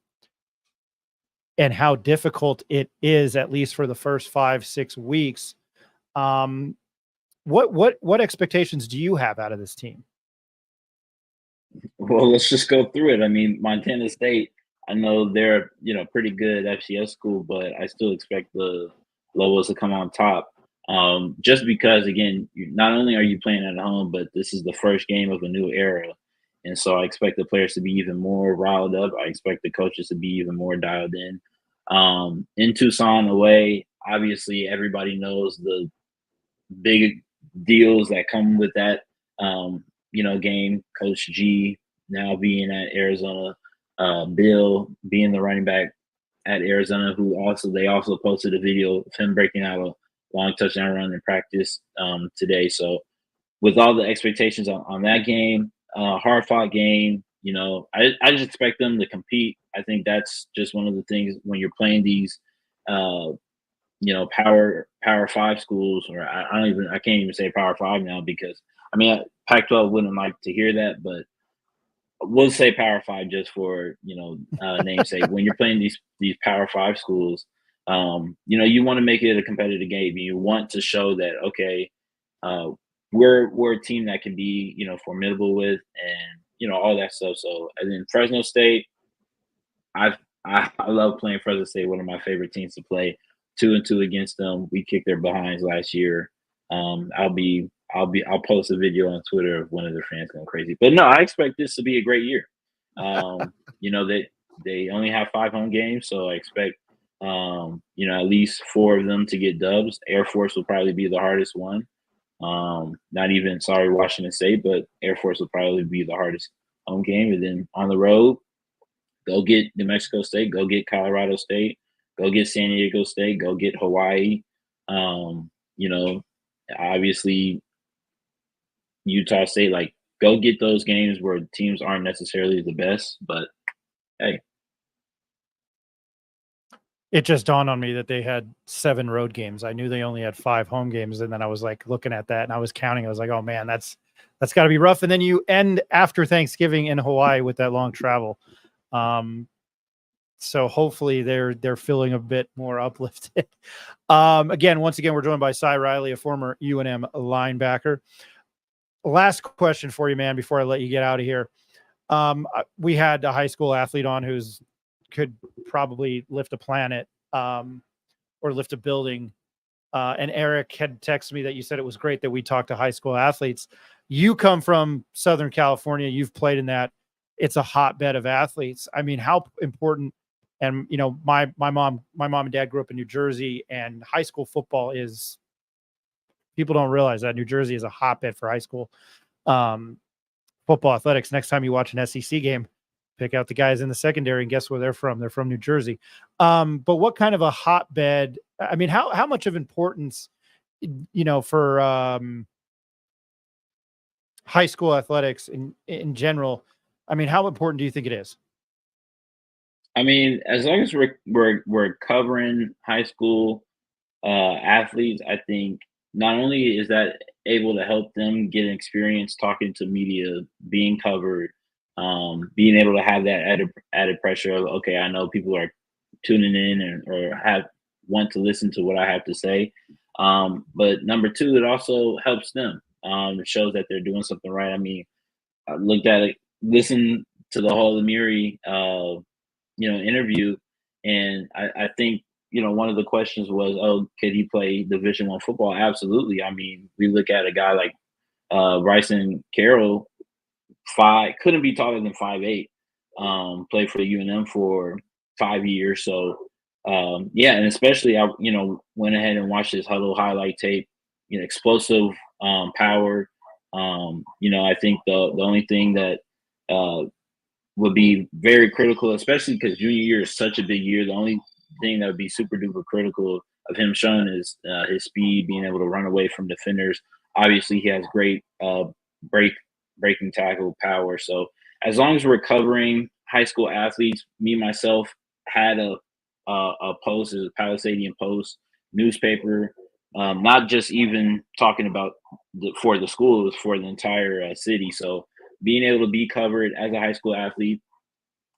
and how difficult it is, at least for the first 5-6 weeks, what expectations do you have out of this team? Well, let's just go through it. I mean, Montana State, I know they're, pretty good FCS school, but I still expect the Lobos to come on top. Just because, again, not only are you playing at home, but this is the first game of a new era. And so I expect the players to be even more riled up. I expect the coaches to be even more dialed in. In Tucson away, obviously everybody knows the big deals that come with that, game. Coach G now being at Arizona, Bill being the running back at Arizona, they also posted a video of him breaking out a long touchdown run in practice today. So with all the expectations on that game, hard fought game, I just expect them to compete. I think that's just one of the things when you're playing these, power 5 schools, or I can't even say power 5 now, because Pac-12 wouldn't like to hear that, but we'll say power 5 just for namesake. When you're playing these power 5 schools, you want to make it a competitive game. You want to show that, okay, we're a team that can be formidable with, and all that stuff. So, and then Fresno State, I love playing Fresno State, one of my favorite teams to play. 2-2 against them. We kicked their behinds last year. I'll post a video on Twitter of one of their fans going crazy. But no, I expect this to be a great year. They only have 5 home games, so I expect at least 4 of them to get dubs. Air Force will probably be the hardest one. Not even Washington State, but Air Force will probably be the hardest home game. And then on the road, go get New Mexico State, go get Colorado State, go get San Diego State, go get Hawaii. Obviously Utah State, go get those games where teams aren't necessarily the best, but hey. It just dawned on me that they had 7 road games. I knew they only had 5 home games, and then I was looking at that and I was counting. I was like, oh man, that's got to be rough. And then you end after Thanksgiving in Hawaii with that long travel. So hopefully they're feeling a bit more uplifted. Once again, we're joined by Sy Riley, a former UNM linebacker. Last question for you, man, before I let you get out of here. We had a high school athlete on who's could probably lift a planet or lift a building. And Eric had texted me that you said it was great that we talked to high school athletes. You come from Southern California. You've played in that. It's a hotbed of athletes. I mean, how important, and my mom and dad grew up in New Jersey, and high school football is, people don't realize that New Jersey is a hotbed for high school football athletics. Next time you watch an SEC game, pick out the guys in the secondary and guess where they're from. They're from New Jersey. But what kind of a hotbed, I mean, how much of importance, for high school athletics in general, I mean, how important do you think it is? I mean, as long as we're covering high school athletes, I think not only is that able to help them get an experience talking to media, being covered, being able to have that added pressure of, okay, I know people are tuning in or want to listen to what I have to say. But number 2, it also helps them. It shows that they're doing something right. I mean, I looked at it, listened to the whole Amiri, interview, and I think, one of the questions was, oh, could he play Division I football? Absolutely. I mean, we look at a guy like Bryson Carroll, couldn't be taller than 5'8", played for the UNM for 5 years. So, and especially I, went ahead and watched his huddle highlight tape. Explosive power. I think the only thing that would be very critical, especially because junior year is such a big year. The only thing that would be super duper critical of him showing is his speed, being able to run away from defenders. Obviously, he has great breaking tackle power. So as long as we're covering high school athletes, me myself had a post, a Palisadian Post newspaper, not just even talking about for the school, it was for the entire city. So being able to be covered as a high school athlete,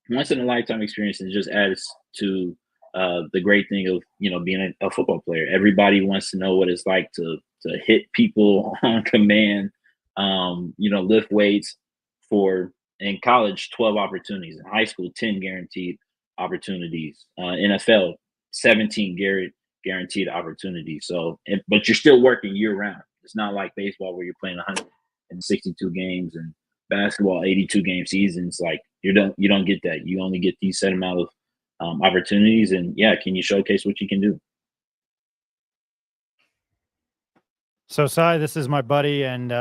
once in a lifetime experience, and just adds to the great thing of being a football player. Everybody wants to know what it's like to hit people on command, lift weights. For in college, 12 opportunities. In high school, 10 guaranteed opportunities. NFL, 17 guaranteed opportunities. So, but you're still working year round. It's not like baseball where you're playing 162 games and basketball 82 game seasons. Like you don't get that. You only get these set amount of opportunities, and can you showcase what you can do? So, Sy, this is my buddy and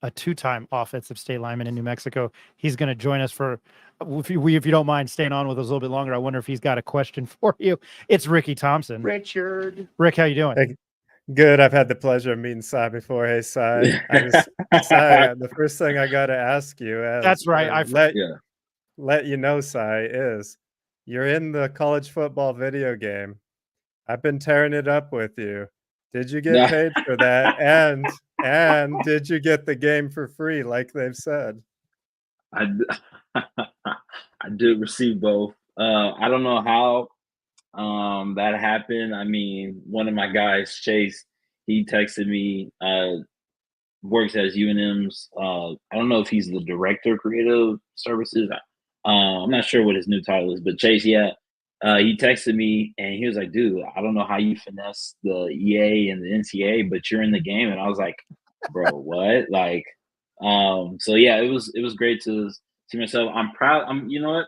a two-time offensive state lineman in New Mexico. He's going to join us for, if you don't mind staying on with us a little bit longer. I wonder if he's got a question for you. It's Ricky Thompson. Richard. Rick, how you doing? Hey, good. I've had the pleasure of meeting Sy before. Hey, Sy. Sy, the first thing I got to ask you, That's right. let you know, Sy, is you're in the college football video game. I've been tearing it up with you. Did you get paid for that? And did you get the game for free, like they've said? I did receive both. I don't know how that happened. I mean, one of my guys, Chase, he texted me, works as UNM's, I don't know if he's the director of creative services. I'm not sure what his new title is, but Chase, he texted me and he was like, dude, I don't know how you finesse the EA and the NCAA, but you're in the game. And I was like, bro, what? Like, so yeah, it was great to see myself. I'm proud. You know what?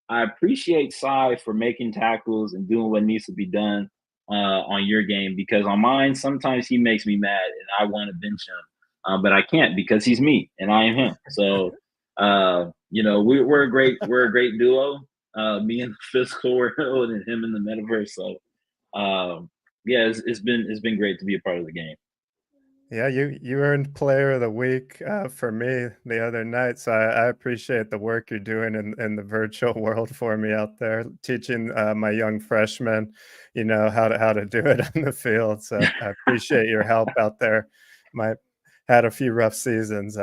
I appreciate Sy for making tackles and doing what needs to be done on your game, because on mine, sometimes he makes me mad and I want to bench him. But I can't because he's me and I am him. So, you know, we're a great duo. Me in the physical world and him in the metaverse. So, yeah, it's been great to be a part of the game. Yeah, you earned Player of the Week for me the other night, so I appreciate the work you're doing in the virtual world for me out there, teaching my young freshmen, you know, how to do it on the field. So I appreciate your help out there. Had a few rough seasons,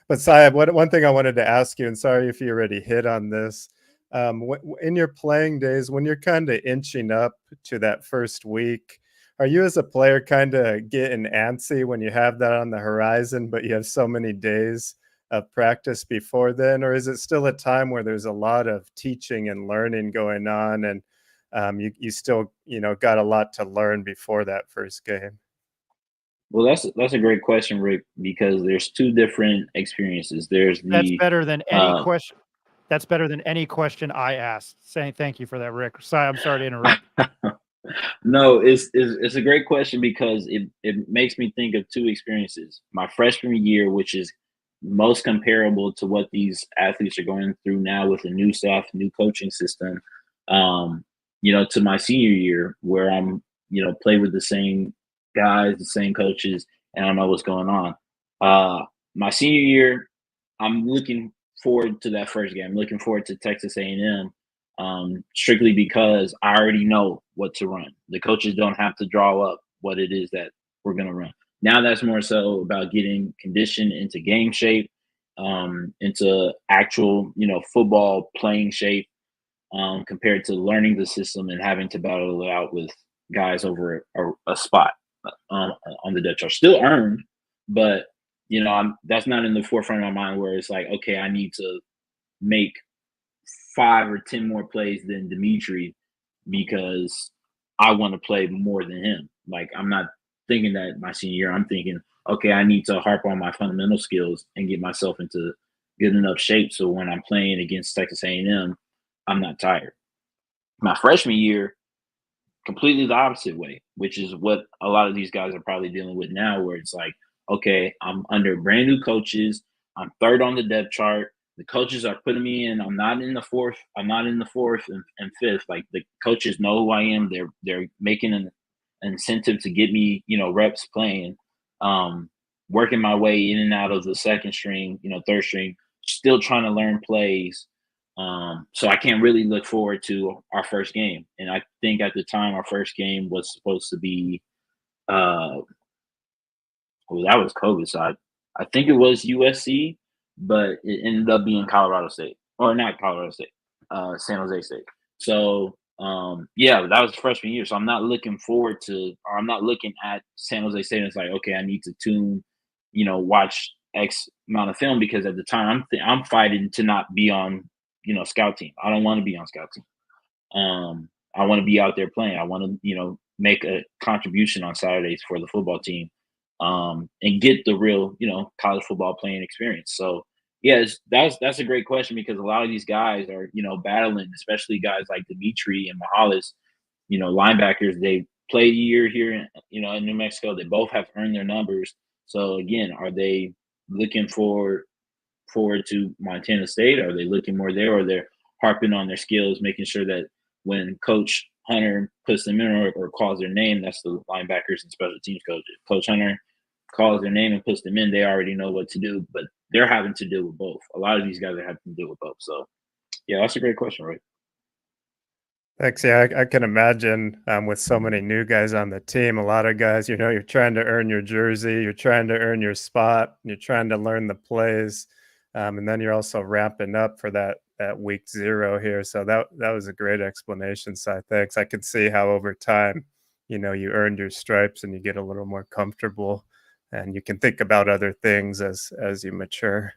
but Sy, one thing I wanted to ask you, and sorry if you already hit on this, in your playing days, when you're kind of inching up to that first week, are you as a player kind of getting antsy when you have that on the horizon, but you have so many days of practice before then? Or is it still a time where there's a lot of teaching and learning going on, and you still, you know, got a lot to learn before that first game? Well, that's a great question, Rick, because there's two different experiences. That's better than any question. That's better than any question I asked. Saying thank you for that, Rick. Sy, I'm sorry to interrupt. No, it's a great question because it makes me think of two experiences. My freshman year, which is most comparable to what these athletes are going through now with a new staff, new coaching system, you know, to my senior year where I'm, you know, play with the same guys, the same coaches, and I don't know what's going on. My senior year, I'm looking forward to that first game. I'm looking forward to Texas A&M. Strictly because I already know what to run. The coaches don't have to draw up what it is that we're going to run. Now that's more so about getting conditioned into game shape, into actual, you know, football playing shape, compared to learning the system and having to battle it out with guys over a spot on the depth chart. Still earned, but, you know, that's not in the forefront of my mind where it's like, okay, I need to make 5 or 10 more plays than Dimitri because I want to play more than him. Like, I'm not thinking that my senior year. I'm thinking, okay, I need to harp on my fundamental skills and get myself into good enough shape so when I'm playing against Texas A&M, I'm not tired. My freshman year, completely the opposite way, which is what a lot of these guys are probably dealing with now, where it's like, okay, I'm under brand new coaches. I'm third on the depth chart. The coaches are putting me in. I'm not in the fourth and fifth. Like, the coaches know who I am. They're making an incentive to get me, you know, reps playing, working my way in and out of the second string, you know, third string, still trying to learn plays. So I can't really look forward to our first game. And I think at the time our first game was supposed to be, well, that was COVID. So I think it was USC, but it ended up being Colorado State, or not Colorado State, San Jose State. So, yeah, that was freshman year. So I'm not looking forward to, or I'm not looking at San Jose State and it's like, okay, I need to tune, you know, watch X amount of film, because at the time I'm fighting to not be on, you know, scout team. I don't want to be on scout team. I want to be out there playing. I want to, you know, make a contribution on Saturdays for the football team, and get the real, you know, college football playing experience. So yeah, that's a great question, because a lot of these guys are, you know, battling, especially guys like Dimitri and Mahalis, you know, linebackers. They played a year here, you know, in New Mexico. They both have earned their numbers. So again, are they looking forward to Montana State? Are they looking more there, or they're harping on their skills, making sure that when Coach Hunter puts them in or calls their name, that's the linebackers and special teams coach. If Coach Hunter calls their name and puts them in, they already know what to do, but they're having to deal with both. A lot of these guys are having to deal with both. So, yeah, that's a great question, right? Thanks. Yeah, I can imagine with so many new guys on the team, a lot of guys, you're trying to earn your jersey, you're trying to earn your spot, you're trying to learn the plays, and then you're also ramping up for that week 0 here. So that was a great explanation, Si. Thanks. I could see how over time, you earned your stripes and you get a little more comfortable, and you can think about other things as you mature.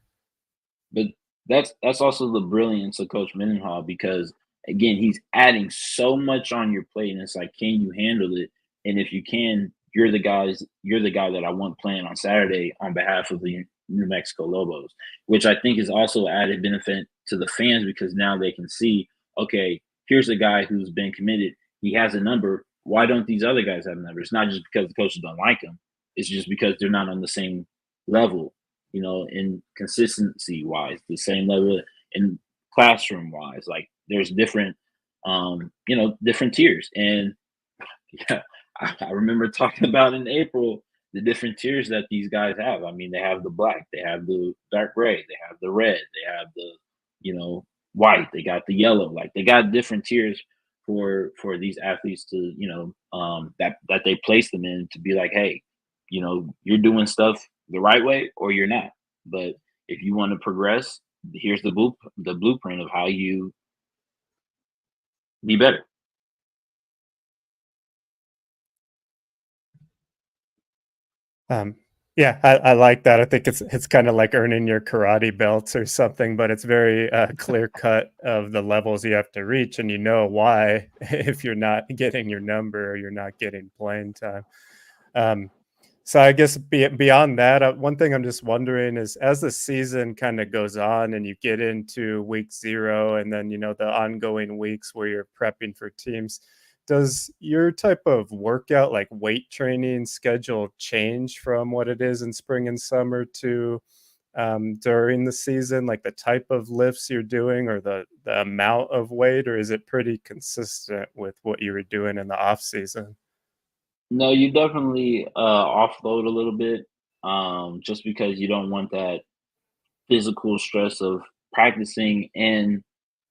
But that's also the brilliance of Coach Mendenhall, because again, he's adding so much on your plate, and it's like, can you handle it? And if you can, you're the guy that I want playing on Saturday on behalf of the New Mexico Lobos, which I think is also added benefit to the fans, because now they can see, okay, here's a guy who's been committed. He has a number. Why don't these other guys have a number? It's not just because the coaches don't like him. It's just because they're not on the same level, in consistency wise, the same level in classroom wise. Like, there's different, different tiers. And yeah, I remember talking about in April the different tiers that these guys have. I mean, they have the black, they have the dark gray, they have the red, they have the, white, they got the yellow. Like, they got different tiers for these athletes to, that they place them in, to be like, hey, you're doing stuff the right way or you're not. But if you want to progress, here's the blueprint of how you be better. Yeah, I like that. I think it's kind of like earning your karate belts or something, but it's very clear cut of the levels you have to reach, and why if you're not getting your number or you're not getting playing time. So I guess beyond that, one thing I'm just wondering is, as the season kind of goes on and you get into week 0 and then, the ongoing weeks where you're prepping for teams, does your type of workout, like weight training schedule, change from what it is in spring and summer to during the season, like the type of lifts you're doing or the amount of weight, or is it pretty consistent with what you were doing in the off season? No, you definitely offload a little bit, just because you don't want that physical stress of practicing and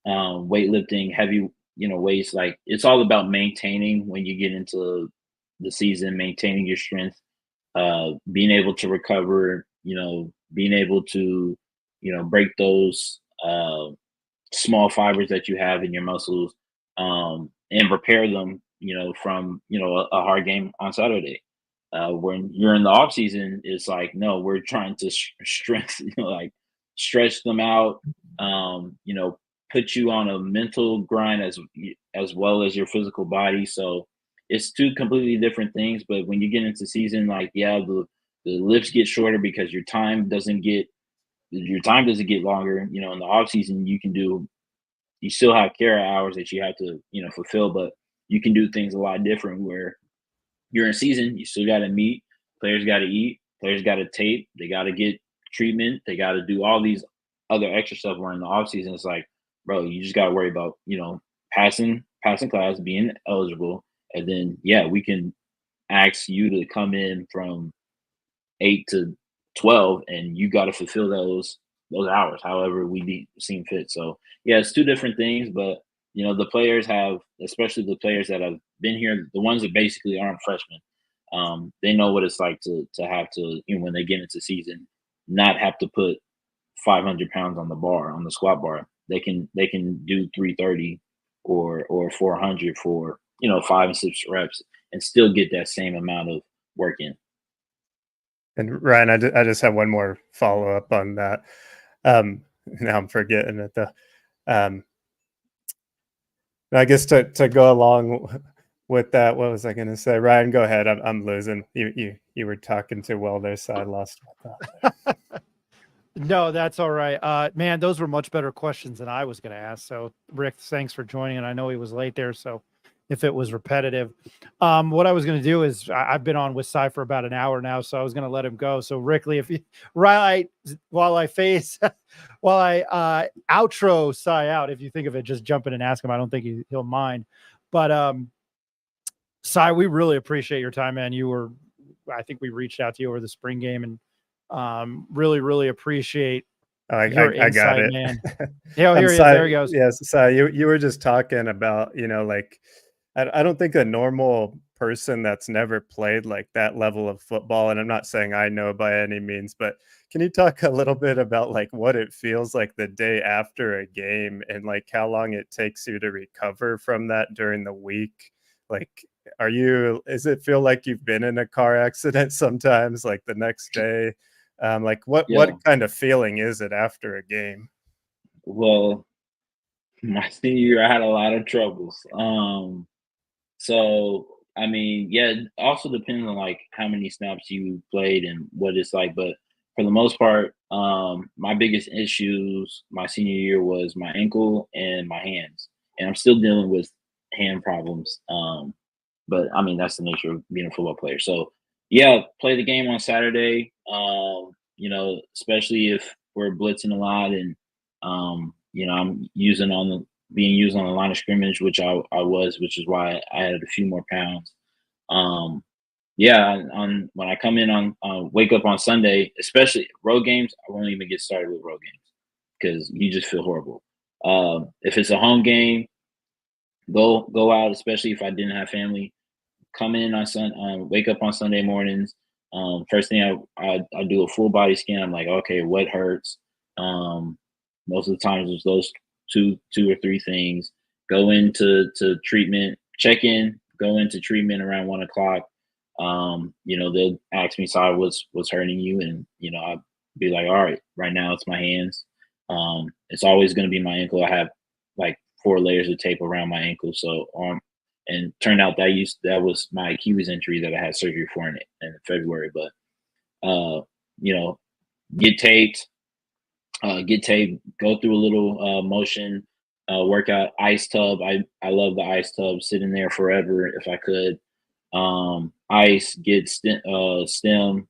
weightlifting heavy, weights. Like, it's all about maintaining when you get into the season, maintaining your strength, being able to recover, being able to, break those small fibers that you have in your muscles, and repair them, from, a hard game on Saturday. When you're in the off season, it's like, no, we're trying to strength, like, stretch them out, put you on a mental grind as well as your physical body. So it's two completely different things. But when you get into season, like, yeah, the lifts get shorter because your time doesn't get longer. In the off season, you still have care hours that you have to, fulfill, but you can do things a lot different. Where you're in season, you still got to meet, players got to eat, players got to tape, they got to get treatment, they got to do all these other extra stuff. Where in the off season, it's like, bro, you just got to worry about, passing class, being eligible. And then, yeah, we can ask you to come in from 8 to 12, and you got to fulfill those hours however we seem fit. So yeah, it's two different things. But the players have, especially the players that have been here, the ones that basically aren't freshmen, they know what it's like to have to, when they get into season, not have to put 500 pounds on the squat bar. They can do 330 or 400 for 5 and 6 reps and still get that same amount of work in. And Ryan, I just have one more follow up on that. Now I'm forgetting it though. I guess to go along with that, what was I going to say? Ryan, go ahead. I'm losing. You were talking too well there, so I lost my thought. No, that's all right. Man, those were much better questions than I was going to ask. So, Rick, thanks for joining. And I know he was late there, so if it was repetitive. What I was going to do is I've been on with Sy for about an hour now, so I was going to let him go. So Rickley, if you while I outro Sy out, if you think of it, just jump in and ask him. I don't think he'll mind. But Sy, we really appreciate your time, man. I think we reached out to you over the spring game, and really, really appreciate your insight, got it, man. Yeah, here he is. There he goes. Yes, Sy, you were just talking about, like, I don't think a normal person that's never played like that level of football, and I'm not saying I know by any means, but can you talk a little bit about like what it feels like the day after a game and like how long it takes you to recover from that during the week? Like, does it feel like you've been in a car accident sometimes, like the next day? Like what kind of feeling is it after a game? Well, my senior year, I had a lot of troubles. So I mean, yeah, it also depends on like how many snaps you played and what it's like. But for the most part, my biggest issues my senior year was my ankle and my hands, and I'm still dealing with hand problems. But I mean, that's the nature of being a football player. So yeah, play the game on Saturday. Especially if we're blitzing a lot and I'm being used on the line of scrimmage, which I was, which is why I added a few more pounds. When I come in on wake up on Sunday, especially road games, I won't even get started with road games because you just feel horrible. If it's a home game, go out, especially if I didn't have family. Come in on wake up on Sunday mornings. First thing I do a full body scan. I'm like, okay, what hurts? Most of the times it's those two or three things. Go into treatment, check in, go into treatment around 1 o'clock. They'll ask me, "Sorry, what's hurting you?" And I'll be like, "All right, right now it's my hands. It's always going to be my ankle. I have like 4 layers of tape around my ankle, so and turned out that was my Achilles injury that I had surgery for in February. But get taped, go through a little motion workout, ice tub. I love the ice tub, sitting there forever if I could. Ice, get stem,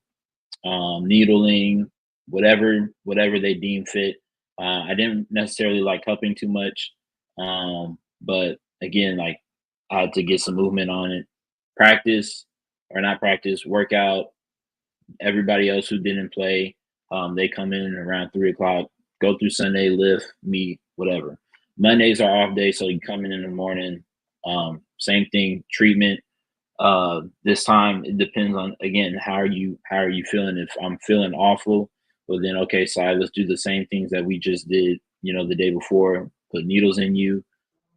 needling, whatever they deem fit. I didn't necessarily like cupping too much, but again, like I had to get some movement on it. Workout. Everybody else who didn't play, they come in around 3 o'clock, go through Sunday, lift, meet, whatever. Mondays are off day, so you come in the morning. Same thing, treatment. This time it depends on, again, how are you feeling. If I'm feeling awful, well then okay, so let's do the same things that we just did, the day before. Put needles in you,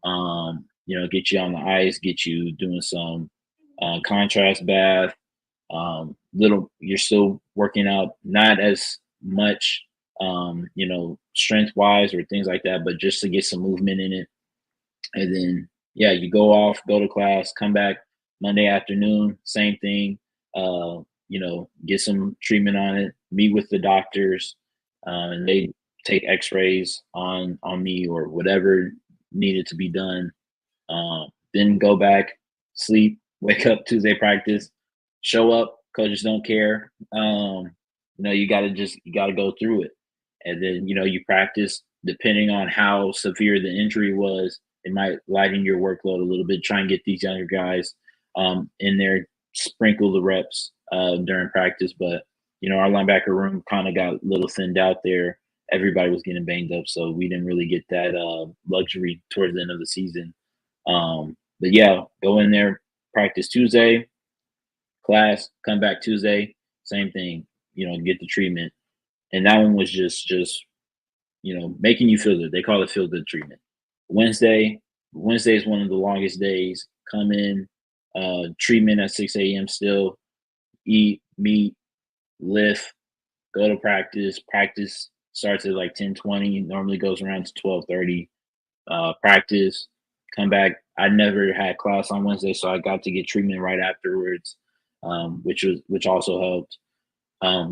get you on the ice, get you doing some contrast bath. You're still working out, not as much, strength wise or things like that, but just to get some movement in it. And then, you go off, go to class, come back Monday afternoon, same thing, get some treatment on it, meet with the doctors, and they take x-rays on me or whatever needed to be done. Then go back, sleep, wake up Tuesday practice, show up. Coaches don't care. You gotta go through it. And then, you practice depending on how severe the injury was. It might lighten your workload a little bit, try and get these younger guys in there, sprinkle the reps during practice. But, our linebacker room kind of got a little thinned out there. Everybody was getting banged up, so we didn't really get that luxury towards the end of the season. But go in there, practice Tuesday, class, come back Tuesday, same thing, get the treatment. And that one was just making you feel good. They call it feel good treatment. Wednesday is one of the longest days. Come in, treatment at 6 a.m. still, eat, meet, lift, go to practice. Practice starts at like 10:20, normally goes around to 12:30. Practice, come back. I never had class on Wednesday, so I got to get treatment right afterwards, which also helped.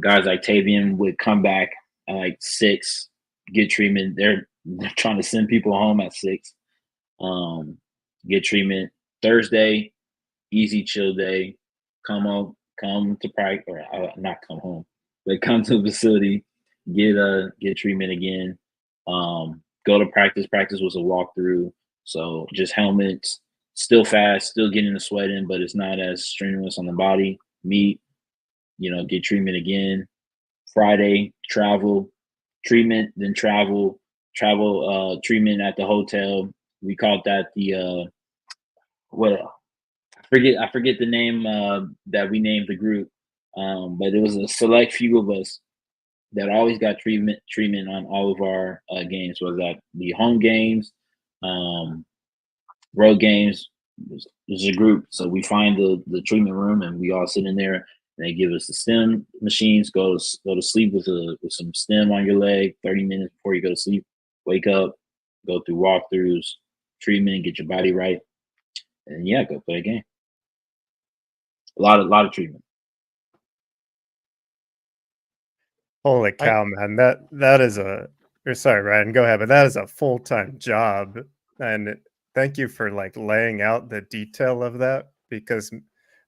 Guys like Tavian would come back at like 6, get treatment. They're trying to send people home at 6, get treatment, Thursday, easy chill day. Come to practice, or not come home, but come to the facility, get treatment again. Go to practice. Practice was a walkthrough, so just helmets, still fast, still getting the sweat in, but it's not as strenuous on the body. Meet, get treatment again. Friday, travel, treatment, then travel, treatment at the hotel. We called that the what I forget the name that we named the group, but it was a select few of us that always got treatment on all of our games, whether that be home games, road games. There's a group, so we find the treatment room and we all sit in there. And they give us the stem machines. Go to sleep with some stem on your leg. 30 minutes before you go to sleep. Wake up, go through walkthroughs, treatment, get your body right, and yeah, go play a game. A lot of treatment. Holy cow, man! That is a. Or sorry, Ryan, go ahead. But that is a full-time job, and thank you for like laying out the detail of that, because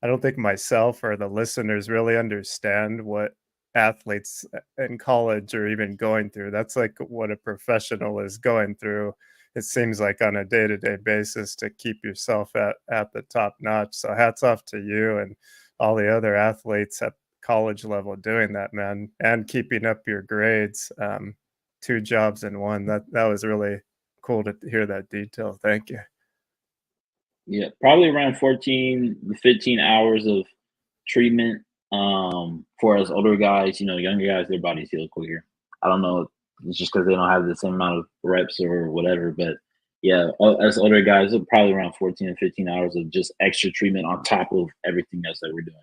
I don't think myself or the listeners really understand what athletes in college are even going through. That's like what a professional is going through. It seems like on a day-to-day basis to keep yourself at the top notch. So hats off to you and all the other athletes at college level doing that, man, and keeping up your grades. 2 jobs in one. That was really cool to hear that detail. Thank you. Yeah, probably around 14 to 15 hours of treatment. For us older guys, younger guys, their bodies heal quicker. I don't know, it's just because they don't have the same amount of reps or whatever. But yeah, as older guys, probably around 14 to 15 hours of just extra treatment on top of everything else that we're doing.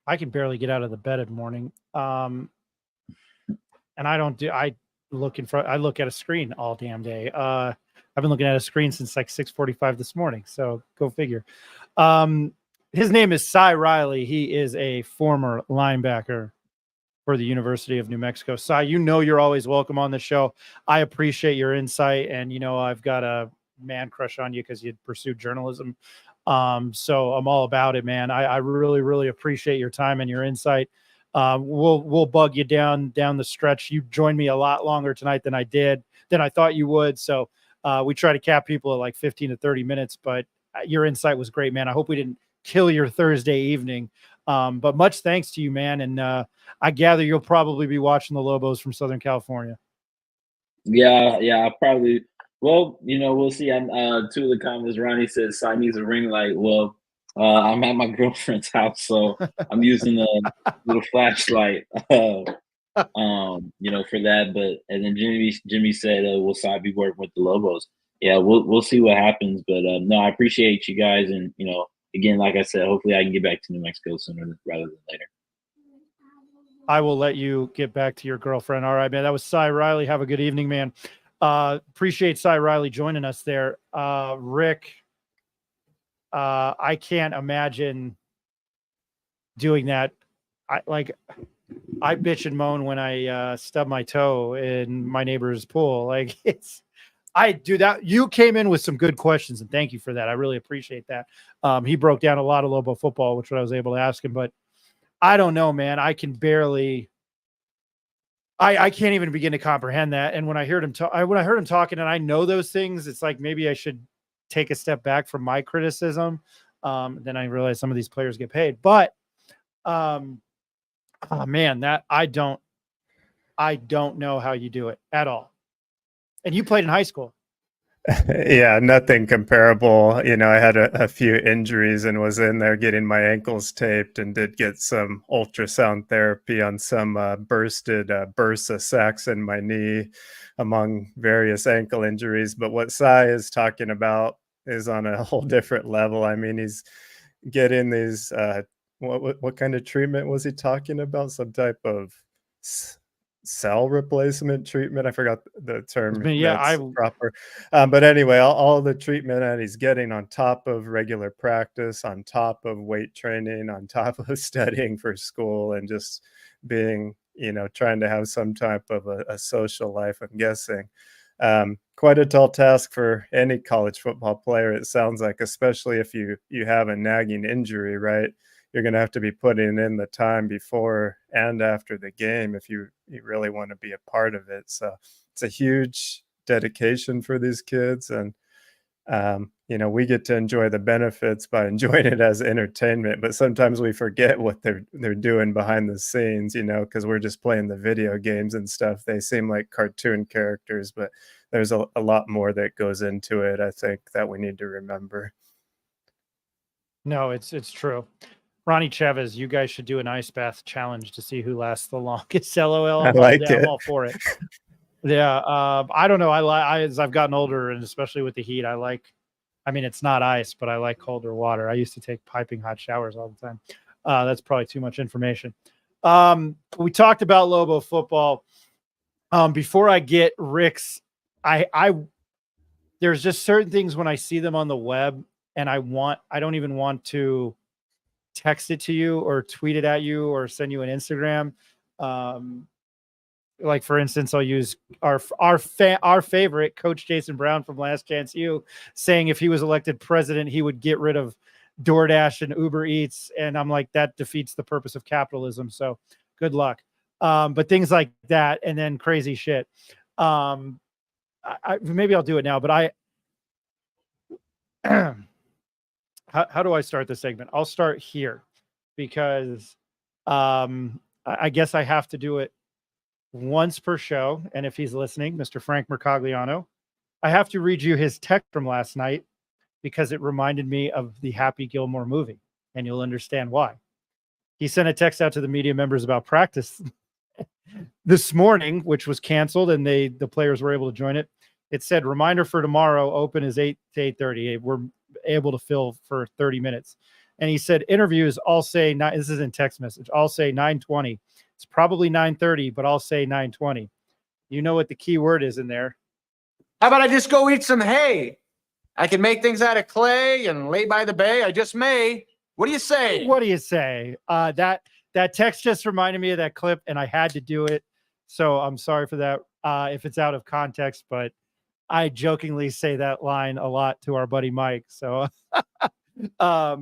I can barely get out of the bed in the morning. And I look at a screen all damn day. I've been looking at a screen since like 6:45 this morning. So go figure. His name is Sy Riley. He is a former linebacker for the University of New Mexico. Sy, you're always welcome on the show. I appreciate your insight, and I've got a man crush on you because you pursued journalism. So I'm all about it, man. I really, really appreciate your time and your insight. We'll bug you down the stretch. You joined me a lot longer tonight than I thought you would. So we try to cap people at like 15 to 30 minutes, but your insight was great, man. I hope we didn't kill your Thursday evening. But much thanks to you, man. And I gather you'll probably be watching the Lobos from Southern California. Yeah, I'll probably. Well, we'll see. Two of the comments, Ronnie says, Sy needs a ring light. Well, I'm at my girlfriend's house, so I'm using a little flashlight, for that. But and then Jimmy said, "Will Sy be working with the Lobos?" Yeah, we'll see what happens. But no, I appreciate you guys, and again, like I said, hopefully I can get back to New Mexico sooner rather than later. I will let you get back to your girlfriend. All right, man. That was Sy Riley. Have a good evening, man. Appreciate Sy Riley joining us there. Rick, I can't imagine doing that. I bitch and moan when I stub my toe in my neighbor's pool. Like I do that. You came in with some good questions, and thank you for that. I really appreciate that. He broke down a lot of Lobo football, which I was able to ask him, but I don't know, man. I can barely. I can't even begin to comprehend that. And when I heard him talking, and I know those things, it's like maybe I should take a step back from my criticism. Then I realized some of these players get paid, but man, that I don't know how you do it at all. And you played in high school. Yeah, nothing comparable. I had a few injuries and was in there getting my ankles taped and did get some ultrasound therapy on some bursted bursa sacs in my knee, among various ankle injuries. But what Sy is talking about is on a whole different level. I mean, he's getting these, what kind of treatment was he talking about? Some type of cell replacement treatment. I forgot the term. Yeah, proper. But anyway, all the treatment that he's getting on top of regular practice, on top of weight training, on top of studying for school, and just being, trying to have some type of a social life, I'm guessing. quite a tall task for any college football player, it sounds like, especially if you have a nagging injury, right? You're going to have to be putting in the time before and after the game if you really want to be a part of it. So it's a huge dedication for these kids. And, we get to enjoy the benefits by enjoying it as entertainment, but sometimes we forget what they're doing behind the scenes, because we're just playing the video games and stuff. They seem like cartoon characters, but there's a lot more that goes into it, I think, that we need to remember. No, it's true. Ronnie Chavez, you guys should do an ice bath challenge to see who lasts the longest. LOL. I like it. I'm all for it. Yeah. I don't know. As I've gotten older, and especially with the heat, it's not ice, but I like colder water. I used to take piping hot showers all the time. That's probably too much information. We talked about Lobo football. Before I get Rick's, there's just certain things when I see them on the web and I don't even want to text it to you or tweet it at you or send you an Instagram. Like, for instance, I'll use our favorite Coach Jason Brown from Last Chance U saying if he was elected president, he would get rid of DoorDash and Uber Eats. And I'm like, that defeats the purpose of capitalism. So good luck. But things like that, and then crazy shit. Maybe I'll do it now, but how do I start this segment? I'll start here because I guess I have to do it once per show. And if he's listening, Mr. Frank Mercogliano, I have to read you his text from last night because it reminded me of the Happy Gilmore movie, and you'll understand why. He sent a text out to the media members about practice this morning, which was canceled, and the players were able to join it. It said, reminder for tomorrow, open is 8 to 8:30. We're able to fill for 30 minutes. And he said, interviews, I'll say, this is in text message, I'll say 9:20. It's probably 9:30, but I'll say 9:20. You know what the key word is in there. How about I just go eat some hay? I can make things out of clay and lay by the bay. I just may. What do you say? What do you say? That text just reminded me of that clip, and I had to do it. So I'm sorry for that if it's out of context, but I jokingly say that line a lot to our buddy Mike. So I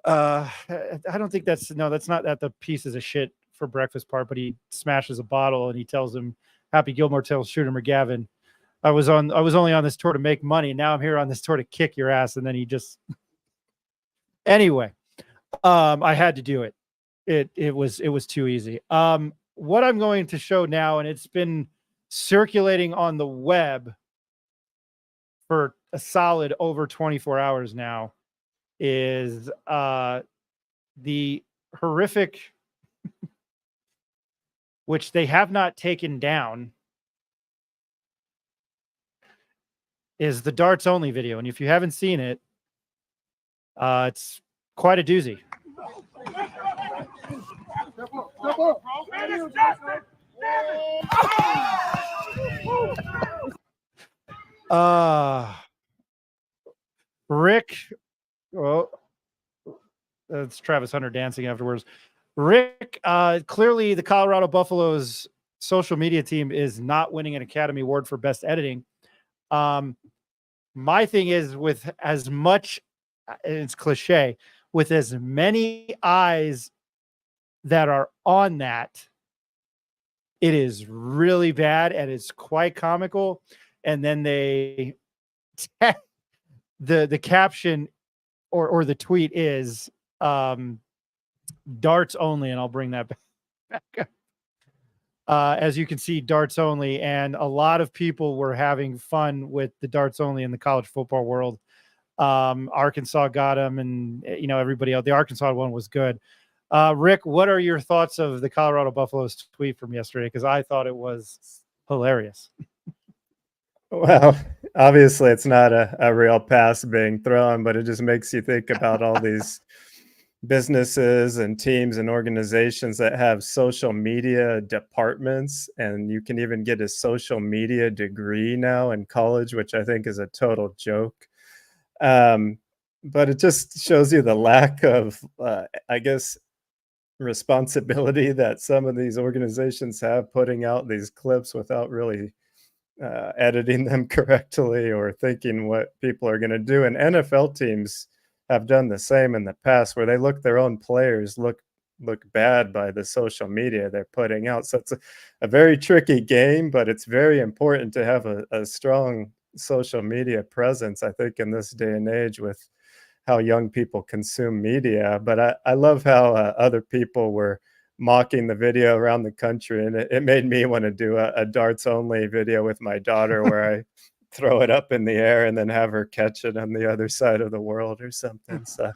don't think that's not at the pieces of shit for breakfast part, but he smashes a bottle and he tells him, Happy Gilmore tells Shooter McGavin, I was only on this tour to make money. Now I'm here on this tour to kick your ass. And then he just, anyway, I had to do it. It was too easy. What I'm going to show now, and it's been circulating on the web for a solid over 24 hours now, is the horrific, which they have not taken down, is the darts only video. And if you haven't seen it, it's quite a doozy. Rick, it's Travis Hunter dancing afterwards. Rick, clearly the Colorado Buffaloes social media team is not winning an Academy Award for best editing. My thing is, with as much, it's cliche, with as many eyes that are on that, it is really bad and it's quite comical. And then the caption or the tweet is darts only, and I'll bring that back up. As you can see, darts only, and a lot of people were having fun with the darts only in the college football world. Arkansas got them, and everybody else. The Arkansas one was good. Rick, what are your thoughts of the Colorado Buffaloes tweet from yesterday? Because I thought it was hilarious. Well, obviously it's not a real pass being thrown, but it just makes you think about all these businesses and teams and organizations that have social media departments, and you can even get a social media degree now in college, which I think is a total joke. But it just shows you the lack of, I guess, responsibility that some of these organizations have, putting out these clips without really editing them correctly or thinking what people are going to do. And NFL teams have done the same in the past, where they look their own players look bad by the social media they're putting out. So it's a very tricky game, but it's very important to have a strong social media presence, I think, in this day and age with how young people consume media. But I love how other people were mocking the video around the country, and it made me want to do a darts only video with my daughter where I throw it up in the air and then have her catch it on the other side of the world or something. So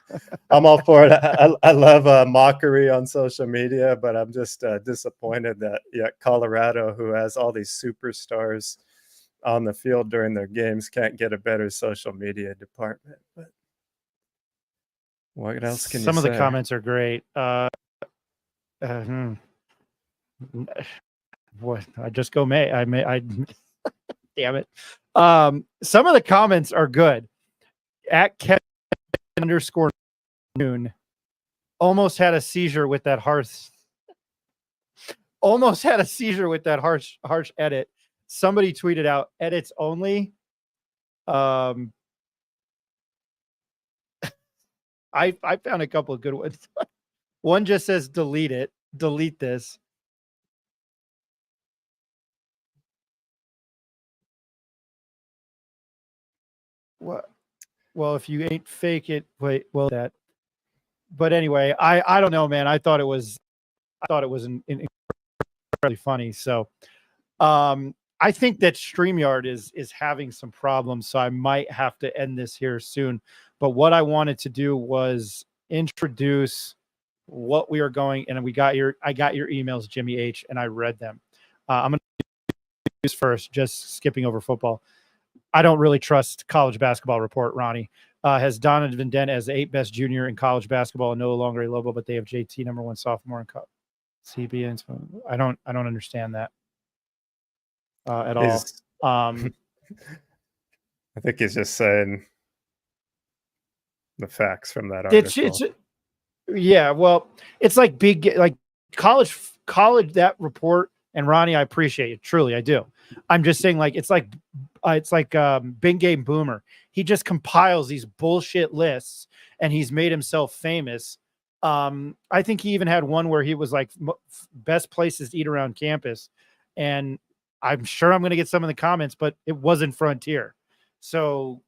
I'm all for it. I love mockery on social media, but I'm just disappointed that Colorado, who has all these superstars on the field during their games, can't get a better social media department. But what else can you say? Some of the comments are great. What I just go May. I damn it. Some of the comments are good. At Kevin _noon almost had a seizure with that harsh edit. Somebody tweeted out edits only. I found a couple of good ones. One just says delete it. Delete this. What? Well, if you ain't fake it, wait. Well, that. But anyway, I don't know, man. I thought it was incredibly funny. So, I think that StreamYard is having some problems. So I might have to end this here soon. But what I wanted to do was introduce what we are going, and I got your emails, Jimmy H, and I read them. I'm going to use first, just skipping over football. I don't really trust college basketball report, Ronnie. Has Donovan Dent as the 8th best junior in college basketball and no longer a Lobo, but they have JT #1 sophomore in CB. And I don't understand that at all. I think he's just saying the facts from that article. Yeah, well, it's like college that report. And Ronnie, I appreciate it. Truly, I do. I'm just saying, like, it's like Big Game Boomer. He just compiles these bullshit lists, and he's made himself famous. I think he even had one where he was like best places to eat around campus, and I'm sure I'm going to get some of the comments, but it wasn't Frontier. So,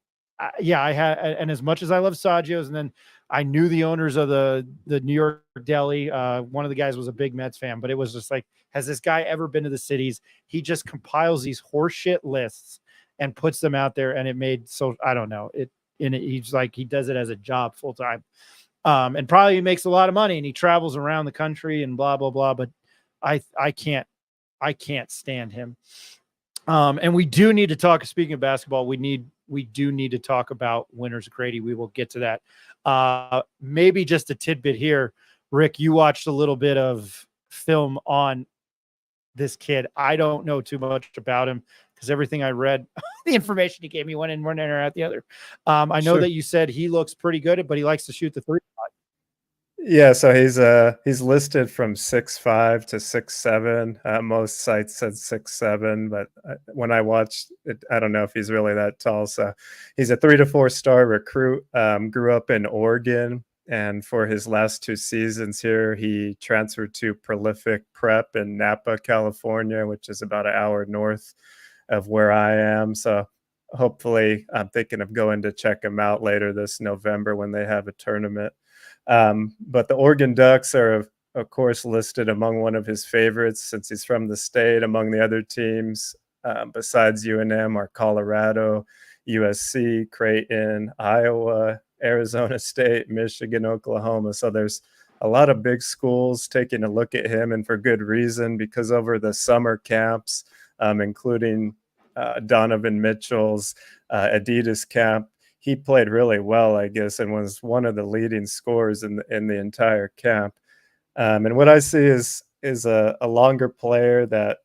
yeah, I had, and as much as I love Saggio's, and then I knew the owners of the New York Deli. One of the guys was a big Mets fan, but it was just like, has this guy ever been to the cities? He just compiles these horseshit lists and puts them out there, and it made I don't know it. And he's like, he does it as a job full time, and probably makes a lot of money, and he travels around the country and blah blah blah. But I can't stand him. And we do need to talk. Speaking of basketball, we do need to talk about winners of Grady. We will get to that. Maybe just a tidbit here. Rick, you watched a little bit of film on this kid. I don't know too much about him because everything I read, the information he gave me went in one end or out the other. I know that you said he looks pretty good, but he likes to shoot the three. Yeah, so he's listed from 6'5" to 6'7". Most sites said 6'7", but when I watched it, I don't know if he's really that tall. So he's a 3 to 4 star recruit. Grew up in Oregon, and for his last 2 seasons here, he transferred to Prolific Prep in Napa, California, which is about an hour north of where I am. So hopefully, I'm thinking of going to check him out later this November when they have a tournament. But the Oregon Ducks are, of course, listed among one of his favorites since he's from the state. Among the other teams, besides UNM, are Colorado, USC, Creighton, Iowa, Arizona State, Michigan, Oklahoma. So there's a lot of big schools taking a look at him, and for good reason, because over the summer camps, including Donovan Mitchell's Adidas camp, he played really well, I guess, and was one of the leading scorers in the entire camp. And what I see is a longer player that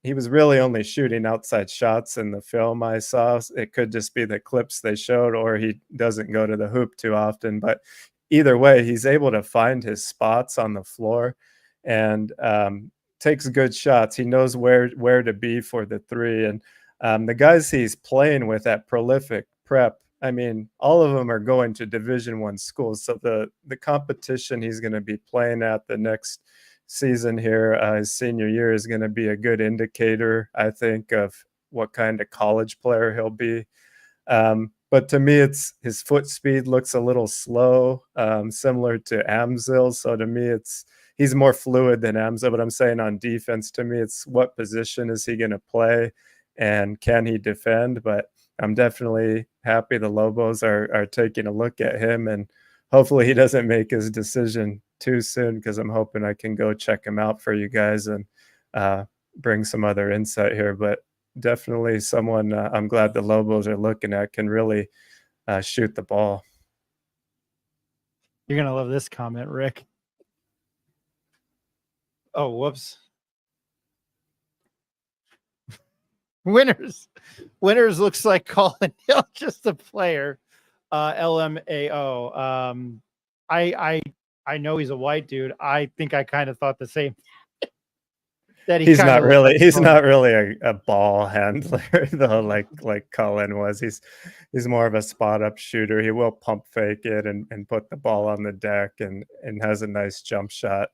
he was really only shooting outside shots in the film I saw. It could just be the clips they showed, or he doesn't go to the hoop too often. But either way, he's able to find his spots on the floor and takes good shots. He knows where to be for the three. And The guys he's playing with at Prolific Prep, I mean, all of them are going to Division I schools. So the competition he's going to be playing at the next season here, his senior year, is going to be a good indicator, I think, of what kind of college player he'll be. But to me, it's his foot speed looks a little slow, similar to Amzil. So to me, he's more fluid than Amzil. But I'm saying on defense, to me, it's what position is he going to play and can he defend? But I'm definitely happy the Lobos are taking a look at him, and hopefully he doesn't make his decision too soon, because I'm hoping I can go check him out for you guys and bring some other insight here. But definitely someone I'm glad the Lobos are looking at, can really shoot the ball. You're going to love this comment, Rick. Oh, whoops. Winners looks like Colin Hill, just a player. LMAO. I know he's a white dude. I think I kind of thought the same. That he's not really a ball handler though, like Colin was. He's more of a spot up shooter. He will pump fake it and put the ball on the deck and has a nice jump shot.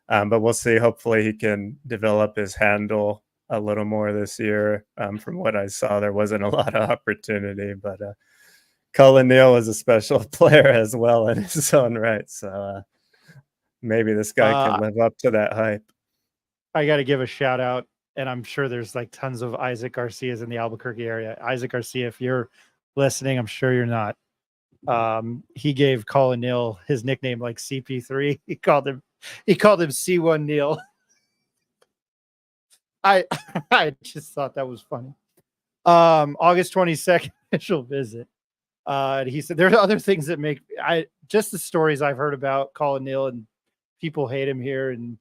But we'll see. Hopefully he can develop his handle a little more this year. From what I saw, there wasn't a lot of opportunity, but Colin Neal was a special player as well in his own right. So maybe this guy can live up to that hype. I got to give a shout out, and I'm sure there's like tons of Isaac Garcias in the Albuquerque area. Isaac Garcia, if you're listening, I'm sure you're not. He gave Colin Neal his nickname, like CP3. He called him C1 Neal. I just thought that was funny. August 22nd official visit. He said there are other things that make just the stories I've heard about Colin Neal, and people hate him here, and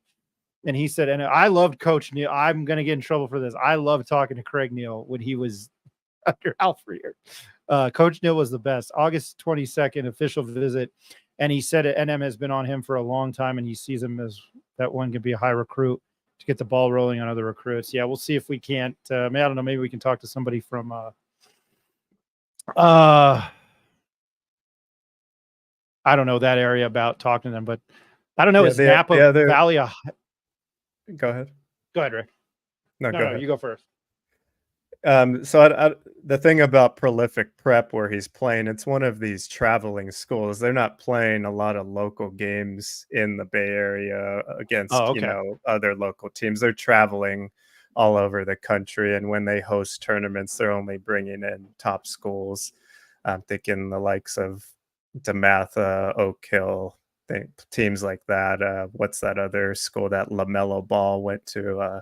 he said, and I loved Coach Neal. I'm gonna get in trouble for this. I loved talking to Craig Neal when he was under Alfred here. Coach Neal was the best. August 22nd official visit, and he said NM has been on him for a long time, and he sees him as that one could be a high recruit to get the ball rolling on other recruits. Yeah, we'll see if we can't. I don't know. Maybe we can talk to somebody from. I don't know that area about talking to them, but I don't know. Is Napa Valley a? Go ahead. Go ahead, Rick. No, go ahead. You go first. So the thing about Prolific Prep where he's playing, it's one of these traveling schools. They're not playing a lot of local games in the Bay Area against other local teams. They're traveling all over the country, and when they host tournaments, they're only bringing in top schools. I'm thinking the likes of DeMatha, Oak Hill, teams like that. What's that other school that LaMelo Ball went to?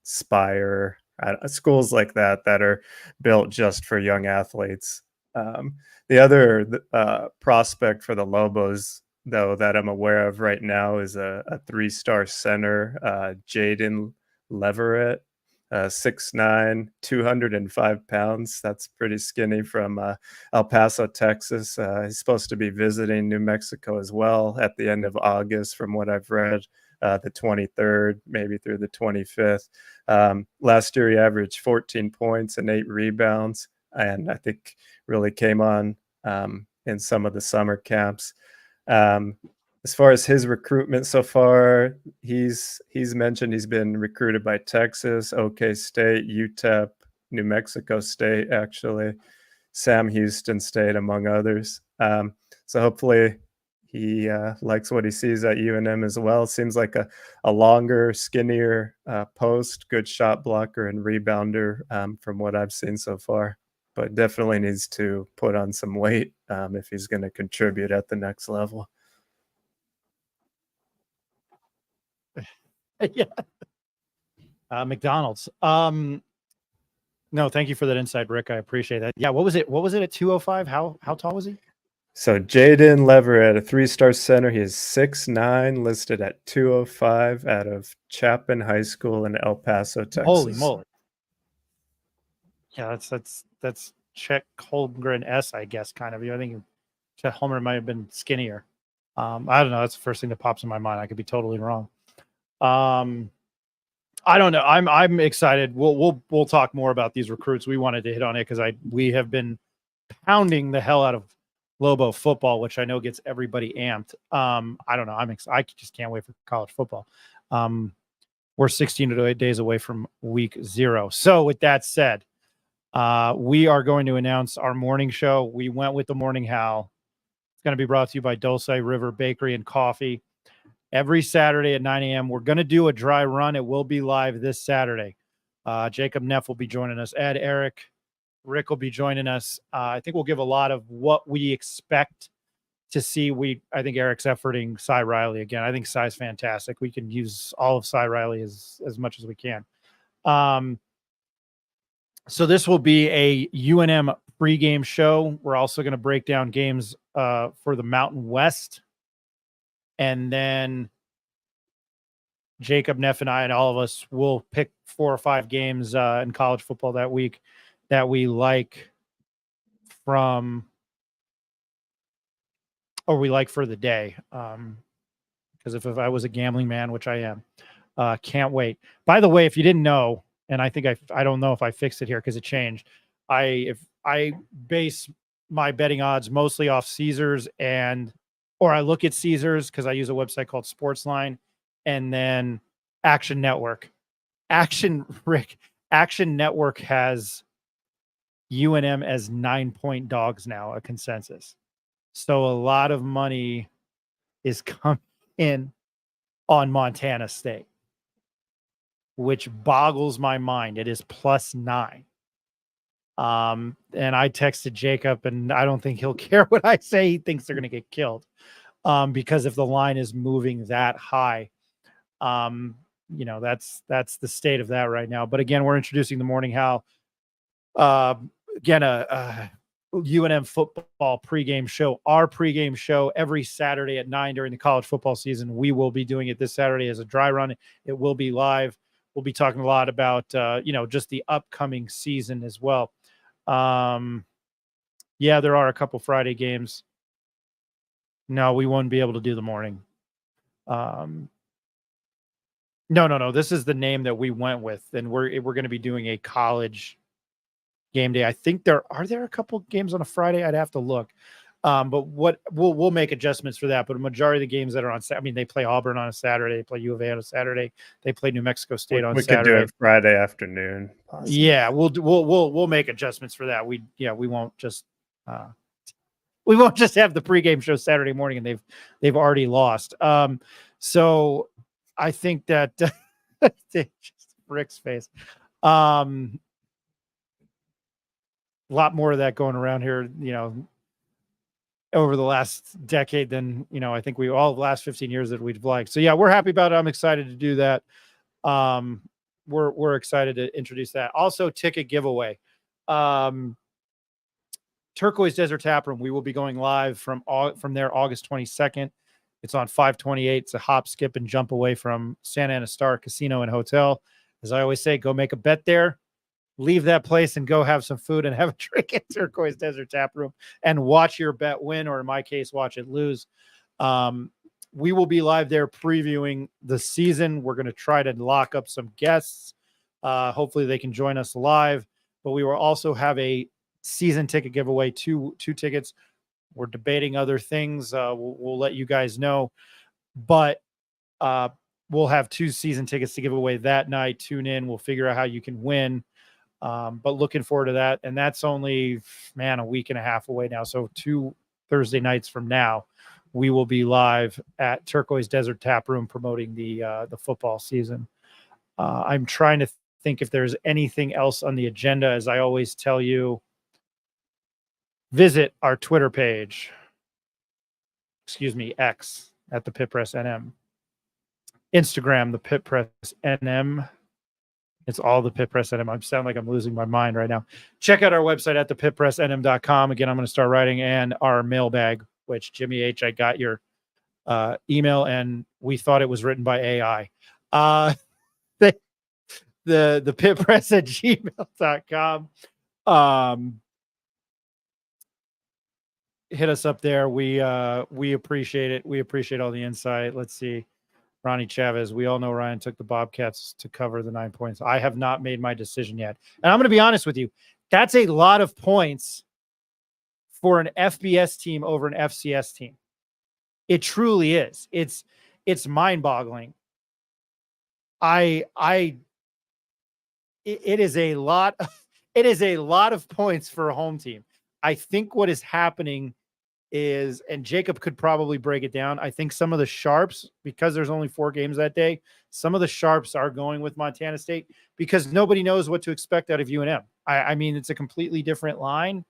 Spire. Schools like that are built just for young athletes. The other prospect for the Lobos, though, that I'm aware of right now is a 3-star center, Jaden Leverett, 6'9", 205 pounds. That's pretty skinny, from El Paso, Texas. He's supposed to be visiting New Mexico as well at the end of August, from what I've read. The 23rd, maybe through the 25th. Last year, he averaged 14 points and 8 rebounds, and I think really came on in some of the summer camps. As far as his recruitment so far, he's mentioned he's been recruited by Texas, OK State, UTEP, New Mexico State, actually, Sam Houston State, among others. So hopefully he likes what he sees at UNM as well. Seems like a longer, skinnier post, good shot blocker and rebounder from what I've seen so far. But definitely needs to put on some weight if he's going to contribute at the next level. Yeah. McDonald's. No, thank you for that insight, Rick. I appreciate that. Yeah, what was it? What was it at 205? How tall was he? So Jaden Leverett, a 3-star center. He is 6'9", listed at 205, out of Chapin High School in El Paso, Texas. Holy moly! Yeah, that's Chet Holmgren S, I guess, kind of. I think Chet Holmgren might have been skinnier. I don't know. That's the first thing that pops in my mind. I could be totally wrong. I don't know. I'm excited. We'll talk more about these recruits. We wanted to hit on it because we have been pounding the hell out of Lobo football, which I know gets everybody amped. I don't know. I just can't wait for college football. We're 16 days away from week 0. So with that said, we are going to announce our morning show. We went with the Morning Howl. It's going to be brought to you by Dulce River Bakery and Coffee. Every Saturday at 9 a.m. We're going to do a dry run. It will be live this Saturday. Jacob Neff will be joining us. Ed, Eric, Rick will be joining us. I think we'll give a lot of what we expect to see. I think Eric's efforting Sy Riley again. I think Sy's fantastic. We can use all of Sy Riley as much as we can. So this will be a UNM pregame show. We're also going to break down games for the Mountain West. And then Jacob, Neff, and I, and all of us will pick 4 or 5 games in college football that week that we like for the day. Because if I was a gambling man, which I am, can't wait. By the way, if you didn't know, and I think I don't know if I fixed it here because it changed. If I base my betting odds mostly off Caesars or I look at Caesars because I use a website called Sportsline, and then Action Network. Action Network has UNM as 9-point dogs now, a consensus. So a lot of money is coming in on Montana State, which boggles my mind. It is +9. And I texted Jacob, and I don't think he'll care what I say. He thinks they're going to get killed. Because if the line is moving that high, that's the state of that right now. But again, we're introducing the Morning Howl. Again, a UNM football pregame show. Our pregame show every Saturday at 9 during the college football season. We will be doing it this Saturday as a dry run. It will be live. We'll be talking a lot about just the upcoming season as well. There are a couple Friday games. No, we won't be able to do the morning. No. This is the name that we went with, and we're going to be doing a college game day. I think are there a couple games on a Friday? I'd have to look. But we'll make adjustments for that. But a majority of the games that are on, they play Auburn on a Saturday, they play U of A on a Saturday, they play New Mexico State on Saturday. We could do it Friday afternoon. Possibly. Yeah, we'll make adjustments for that. We won't just have the pregame show Saturday morning and they've already lost. So I think that just Rick's face. A lot more of that going around here, over the last decade than, I think the last 15 years that we've liked. So yeah, we're happy about it. I'm excited to do that. We're excited to introduce that. Also, ticket giveaway. Turquoise Desert Tap Room. We will be going live from there August 22nd. It's on 528. It's a hop, skip, and jump away from Santa Ana Star Casino and Hotel. As I always say, go make a bet there. Leave that place and go have some food and have a drink at Turquoise Desert Tap Room and watch your bet win, or in my case, watch it lose. We will be live there previewing the season. We're going to try to lock up some guests. Hopefully they can join us live, but we will also have a season ticket giveaway, two tickets. We're debating other things. We'll let you guys know, but we'll have 2 season tickets to give away that night. Tune in. We'll figure out how you can win. But looking forward to that. And that's only, a week and a half away now. So 2 Thursday nights from now, we will be live at Turquoise Desert Tap Room promoting the football season. I'm trying to think if there's anything else on the agenda. As I always tell you, visit our Twitter page. X at the Pit Press NM. Instagram, the Pit Press NM. It's all the Pit Press NM. I sound like I'm losing my mind right now. Check out our website at thepitpressnm.com. Again, I'm going to start writing, and our mailbag, which Jimmy H, I got your email, and we thought it was written by AI. The pitpress at gmail.com. Hit us up there. We appreciate it. We appreciate all the insight. Let's see. Ronnie Chavez. We all know Ryan took the Bobcats to cover the 9 points. I have not made my decision yet. And I'm going to be honest with you. That's a lot of points for an FBS team over an FCS team. It truly is. It's mind-boggling. It is a lot. It is a lot of points for a home team. I think what is happening is, and Jacob could probably break it down. I think some of the sharps, because there's only 4 games that day, some of the sharps are going with Montana State because nobody knows what to expect out of UNM. I mean, it's a completely different line.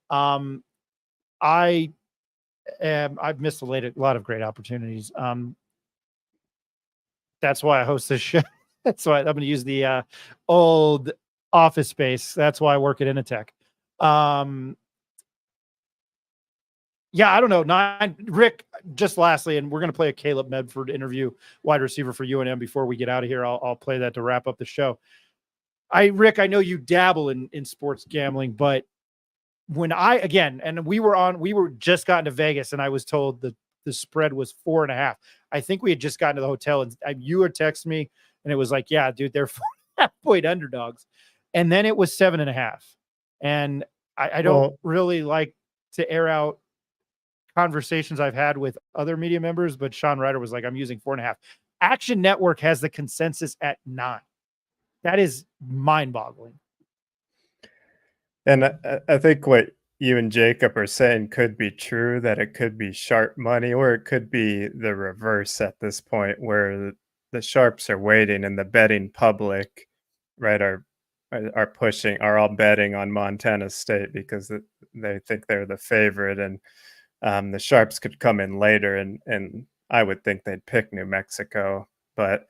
I've missed a lot of great opportunities. That's why I host this show. That's why I'm going to use the old office space. That's why I work at Initech. Yeah, I don't know. Rick, just lastly, and we're going to play a Caleb Medford interview, wide receiver for UNM, before we get out of here. I'll play that to wrap up the show. Rick, I know you dabble in sports gambling, but when we were just gotten to Vegas, and I was told that the spread was 4.5. I think we had just gotten to the hotel, and you had texted me, and it was like, yeah, dude, they're 4.5 point underdogs. And then it was 7.5. And I don't really like to air out conversations I've had with other media members, but Sean Ryder was like, I'm using 4.5. Action Network has the consensus at 9. That is mind-boggling. And I think what you and Jacob are saying could be true, that it could be sharp money, or it could be the reverse at this point, where the sharps are waiting and the betting public, right, are all betting on Montana State because they think they're the favorite, and the sharps could come in later, and I would think they'd pick New Mexico. But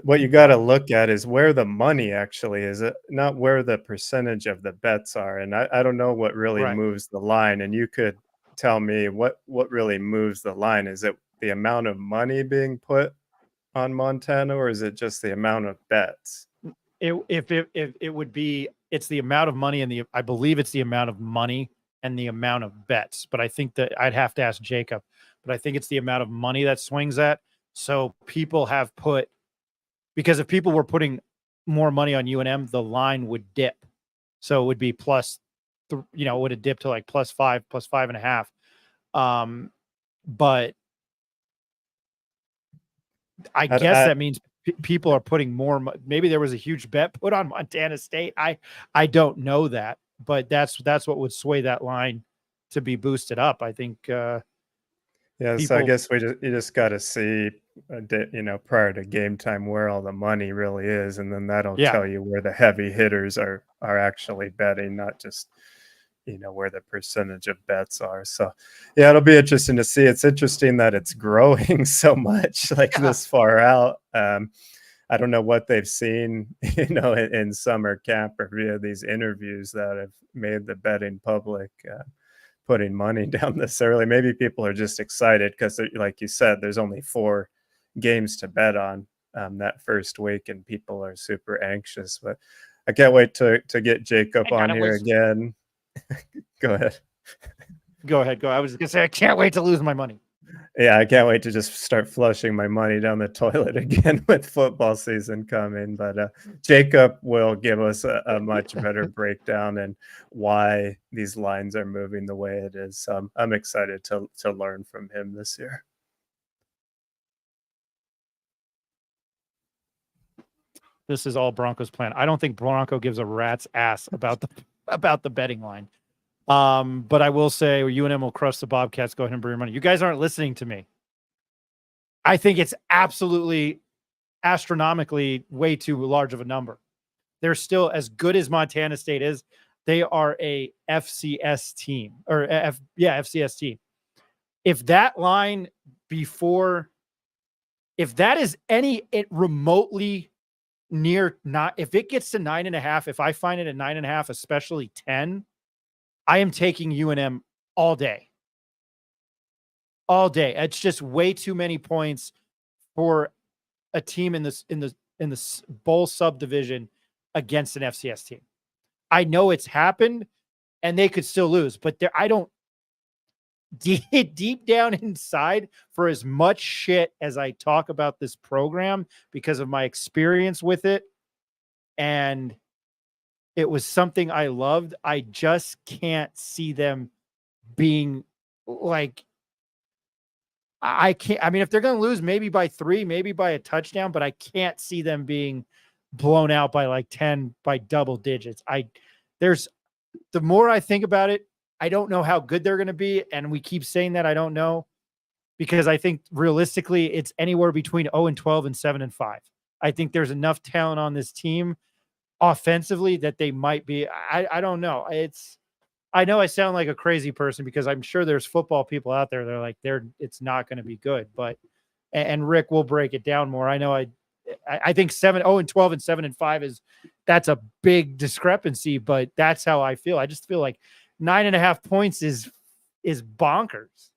what you got to look at is where the money actually is, not where the percentage of the bets are. And I don't know what really moves the line. And you could tell me what really moves the line. Is it the amount of money being put on Montana, or is it just the amount of bets? It would be, it's the amount of money, and I believe it's the amount of money and the amount of bets. But I think that I'd have to ask Jacob, but I think it's the amount of money that swings that. So people have put, because if people were putting more money on UNM, the line would dip. So it would be it would have dipped to like +5, +5.5. But I guess that means people are putting more. Maybe there was a huge bet put on Montana State. I don't know that, but that's what would sway that line to be boosted up. I think. So I guess you just got to see, prior to game time, where all the money really is, and then that'll tell you where the heavy hitters are actually betting, not just where the percentage of bets are. So yeah, it'll be interesting to see. It's interesting that it's growing so much this far out. I don't know what they've seen, in summer camp or via these interviews that have made the betting public putting money down this early. Maybe people are just excited because, like you said, there's only 4 games to bet on that first week, and people are super anxious. But I can't wait to get Jacob on here again. Go ahead. Go ahead. I was going to say, I can't wait to lose my money. Yeah, I can't wait to just start flushing my money down the toilet again with football season coming. But Jacob will give us a much better breakdown and why these lines are moving the way it is. I'm excited to learn from him this year. This is all Bronco's plan. I don't think Bronco gives a rat's ass about the betting line. But I will say UNM will crush the Bobcats. Go ahead and bring your money. You guys aren't listening to me. I think it's absolutely astronomically way too large of a number. They're still, as good as Montana State is, they are a FCS team, or FCS team. If that line if that is remotely near, if it gets to 9.5, if I find it at 9.5, especially 10, I am taking UNM all day. All day. It's just way too many points for a team in the bowl subdivision against an FCS team. I know it's happened and they could still lose, but deep down inside, for as much shit as I talk about this program because of my experience with it, and it was something I loved, I just can't see them being like, I can't. I mean, if they're going to lose, maybe by 3, maybe by a touchdown, but I can't see them being blown out by like 10 by double digits. The more I think about it, I don't know how good they're going to be. And we keep saying that I don't know, because I think realistically it's anywhere between 0-12 and 7-5. I think there's enough talent on this team offensively that they might be. I don't know. I know I sound like a crazy person because I'm sure there's football people out there that are like, it's not going to be good. But, and Rick will break it down more. I know I think 0-12 and 7-5 that's a big discrepancy, but that's how I feel. I just feel like 9.5 points is bonkers.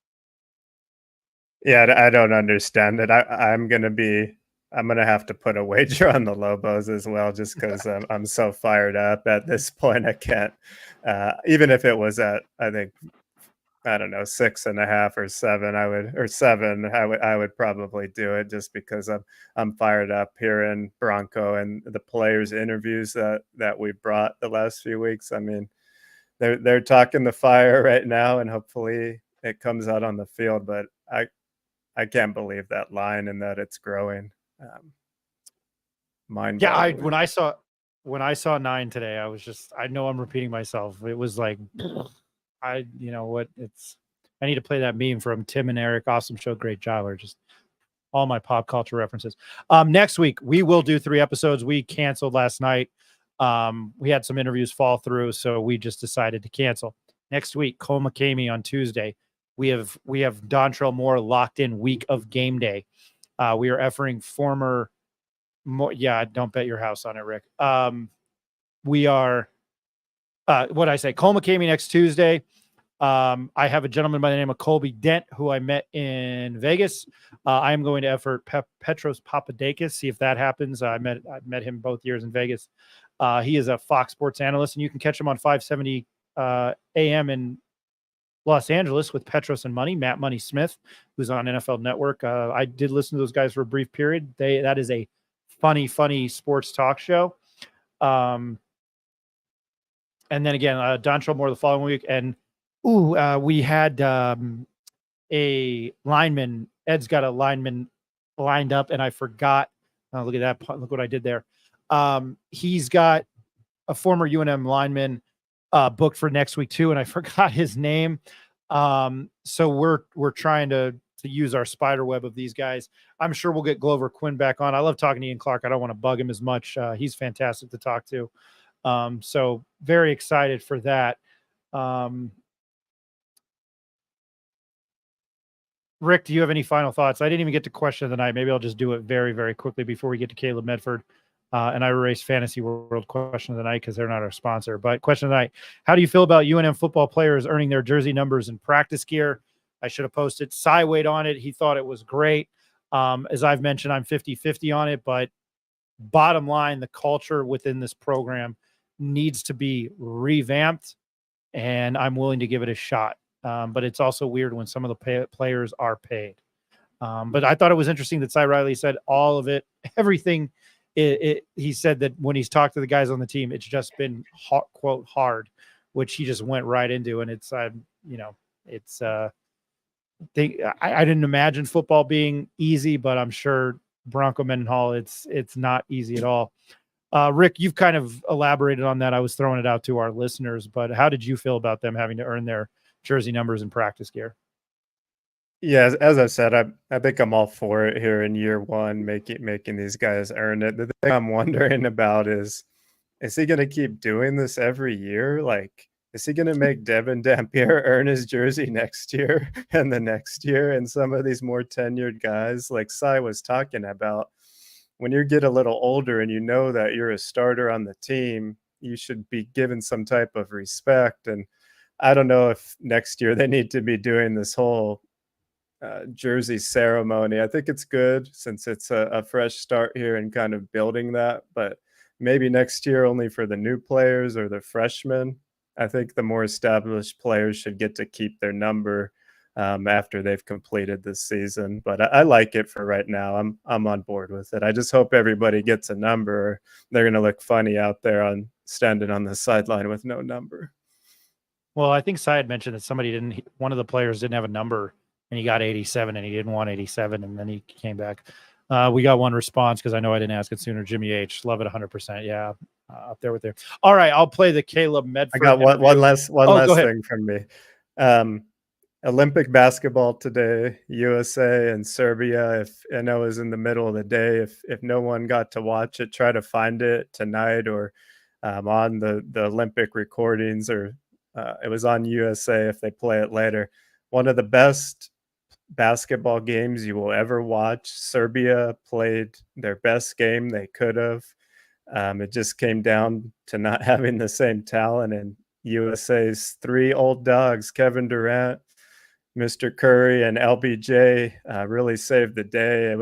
Yeah, I don't understand it. I'm gonna have to put a wager on the Lobos as well, just because I'm so fired up at this point. I can't, even if it was at, I think, I don't know, 6.5 or 7, or 7, I would probably do it, just because I'm fired up hearing Bronco and the players' interviews that we brought the last few weeks. I mean, they're talking the fire right now, and hopefully it comes out on the field. But I can't believe that line and that it's growing. Mind. Yeah, when I saw 9 today, I know I'm repeating myself. It was like, I need to play that meme from Tim and Eric. Awesome show, great job. Or just all my pop culture references. Next week we will do 3 episodes. We canceled last night. We had some interviews fall through, so we just decided to cancel. Next week, Cole McCamey on Tuesday. We have Dontrell Moore locked in week of game day. We are effering former. Don't bet your house on it, Rick. We are. What I say? Cole McCamey next Tuesday. I have a gentleman by the name of Colby Dent who I met in Vegas. I am going to effort Petros Papadakis, see if that happens. I met him both years in Vegas. He is a Fox Sports analyst, and you can catch him on 570 AM in Los Angeles with Petros and Matt Money Smith, who's on NFL Network. I did listen to those guys for a brief period. That is a funny sports talk show. And then again, Dontrell Moore the following week. And we had a lineman. Ed's got a lineman lined up, and I forgot. Oh, look at that. Look what I did there. He's got a former UNM lineman booked for next week too, and I forgot his name. So we're trying to use our spider web of these guys. I'm sure we'll get Glover Quinn back on. I love talking to Ian Clark. I don't want to bug him as much. He's fantastic to talk to. So very excited for that. Rick, do you have any final thoughts? I didn't even get to question of the night. Maybe I'll just do it very, very quickly before we get to Caleb Medford. And I erase Fantasy World question of the night because they're not our sponsor. But question of the night, how do you feel about UNM football players earning their jersey numbers in practice gear? I should have posted. Sy weighed on it. He thought it was great. As I've mentioned, I'm 50-50 on it. But bottom line, the culture within this program needs to be revamped, and I'm willing to give it a shot. But it's also weird when some of the players are paid. But I thought it was interesting that Sy Riley said all of it, everything. He said that when he's talked to the guys on the team, it's just been quote hard, which he just went right into. And it's, I didn't imagine football being easy, but I'm sure Bronco Mendenhall, it's not easy at all. Rick, you've kind of elaborated on that. I was throwing it out to our listeners, but how did you feel about them having to earn their jersey numbers in practice gear? Yeah, as I said, I think I'm all for it here in year one, making these guys earn it. The thing I'm wondering about is he going to keep doing this every year? Like, is he going to make Devin Dampier earn his jersey next year and the next year? And some of these more tenured guys, like Sy was talking about, when you get a little older and you know that you're a starter on the team, you should be given some type of respect. And I don't know if next year they need to be doing this whole jersey ceremony. I think it's good since it's a fresh start here and kind of building that, but maybe next year only for the new players or the freshmen. I think the more established players should get to keep their number after they've completed this season. But I like it for right now. I'm on board with it. I just hope everybody gets a number. They're going to look funny out there on standing on the sideline with no number. Well, I think Sy had mentioned that one of the players didn't have a number and he got 87 and he didn't want 87. And then he came back. We got one response because I know I didn't ask it sooner. Jimmy H, love it 100%. Yeah. Up there with there. All right. I'll play the Caleb Medford. I got one last thing from me. Olympic basketball today, USA and Serbia. If I know it was in the middle of the day, if no one got to watch it, try to find it tonight or on the Olympic recordings, or it was on USA if they play it later. One of the best basketball games you will ever watch. Serbia played their best game they could have. It just came down to not having the same talent, and USA's three old dogs, Kevin Durant, Mr. Curry, and LBJ, really saved the day.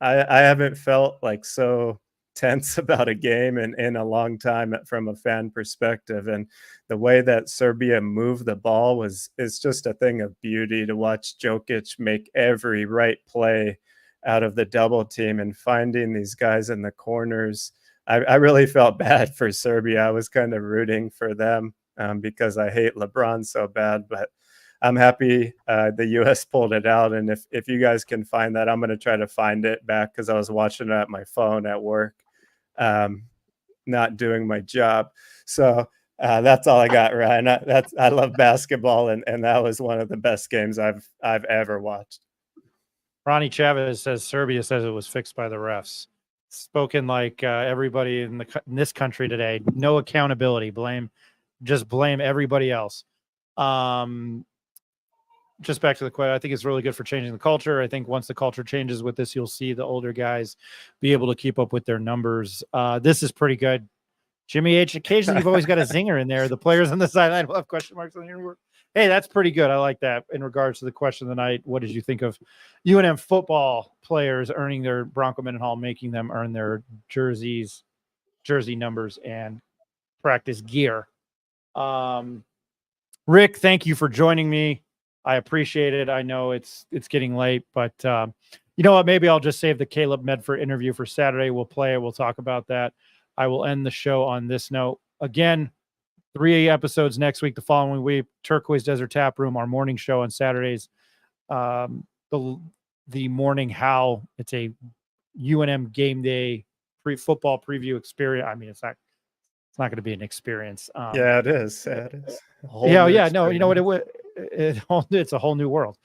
I haven't felt like so tense about a game in a long time from a fan perspective. And the way that Serbia moved the ball is just a thing of beauty to watch. Jokic make every right play out of the double team and finding these guys in the corners. I really felt bad for Serbia. I was kind of rooting for them because I hate LeBron so bad, but I'm happy the U.S. pulled it out. And if you guys can find that, I'm going to try to find it back because I was watching it at my phone at work, not doing my job. So that's all I got, Ryan. I love basketball, and that was one of the best games I've ever watched. Ronnie Chavez says Serbia says it was fixed by the refs. Spoken like everybody in this country today. No accountability. Just blame everybody else. Just back to the question, I think it's really good for changing the culture. I think once the culture changes with this, you'll see the older guys be able to keep up with their numbers. This is pretty good. Jimmy H, occasionally you've always got a zinger in there. The players on the sideline will have question marks on your work. Hey, that's pretty good. I like that. In regards to the question of the night, what did you think of UNM football players earning their Bronco Mendenhall, making them earn their jersey numbers and practice gear? Rick, thank you for joining me. I appreciate it. I know it's getting late, but you know what? Maybe I'll just save the Caleb Medford interview for Saturday. We'll play it. We'll talk about that. I will end the show on this note. Again, 3 episodes next week. The following week, Turquoise Desert Tap Room, our morning show on Saturdays. The morning howl. It's a UNM game day football preview experience. I mean, it's not going to be an experience. Yeah, it is. Yeah, it is. Yeah. No, you know what? It's a whole new world.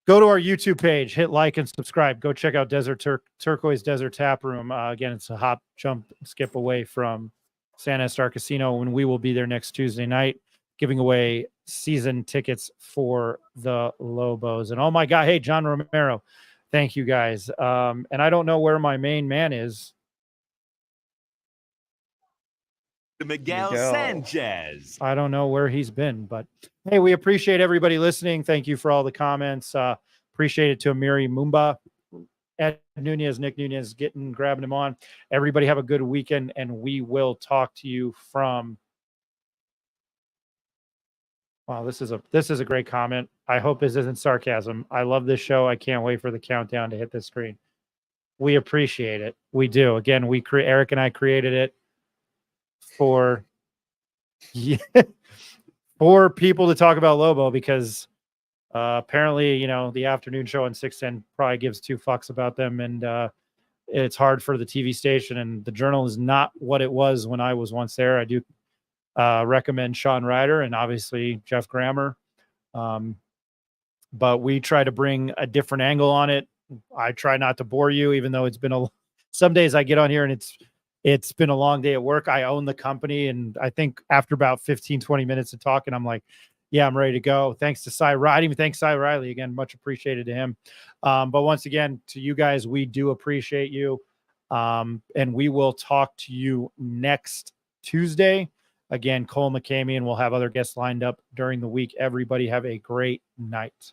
Go to our YouTube page, hit like and subscribe. Go check out Turquoise Desert Tap Room. Again, it's a hop, jump, skip away from Santa Star Casino, when we will be there next Tuesday night, giving away season tickets for the Lobos. And oh my God, hey, John Romero, thank you guys. And I don't know where my main man is. Miguel Sanchez. I don't know where he's been, but hey, we appreciate everybody listening. Thank you for all the comments. Appreciate it to Amiri Mumba, Ed Nunez, Nick Nunez, grabbing him on. Everybody have a good weekend, and we will talk to you from. Wow, this is a great comment. I hope this isn't sarcasm. I love this show. I can't wait for the countdown to hit the screen. We appreciate it. We do. Again, Eric and I created it for people to talk about Lobo because apparently, the afternoon show on 610 probably gives two fucks about them, and it's hard for the TV station, and the Journal is not what it was when I was once there. I do recommend Sean Ryder and obviously Jeff Grammer, but we try to bring a different angle on it. I try not to bore you, even though it's been some days I get on here and it's been a long day at work. I own the company. And I think after about 15, 20 minutes of talking, I'm like, yeah, I'm ready to go. Thanks to Sy Riley. Thanks, Sy Riley. Again, much appreciated to him. But once again, to you guys, we do appreciate you. And we will talk to you next Tuesday. Again, Cole McCamey, and we'll have other guests lined up during the week. Everybody have a great night.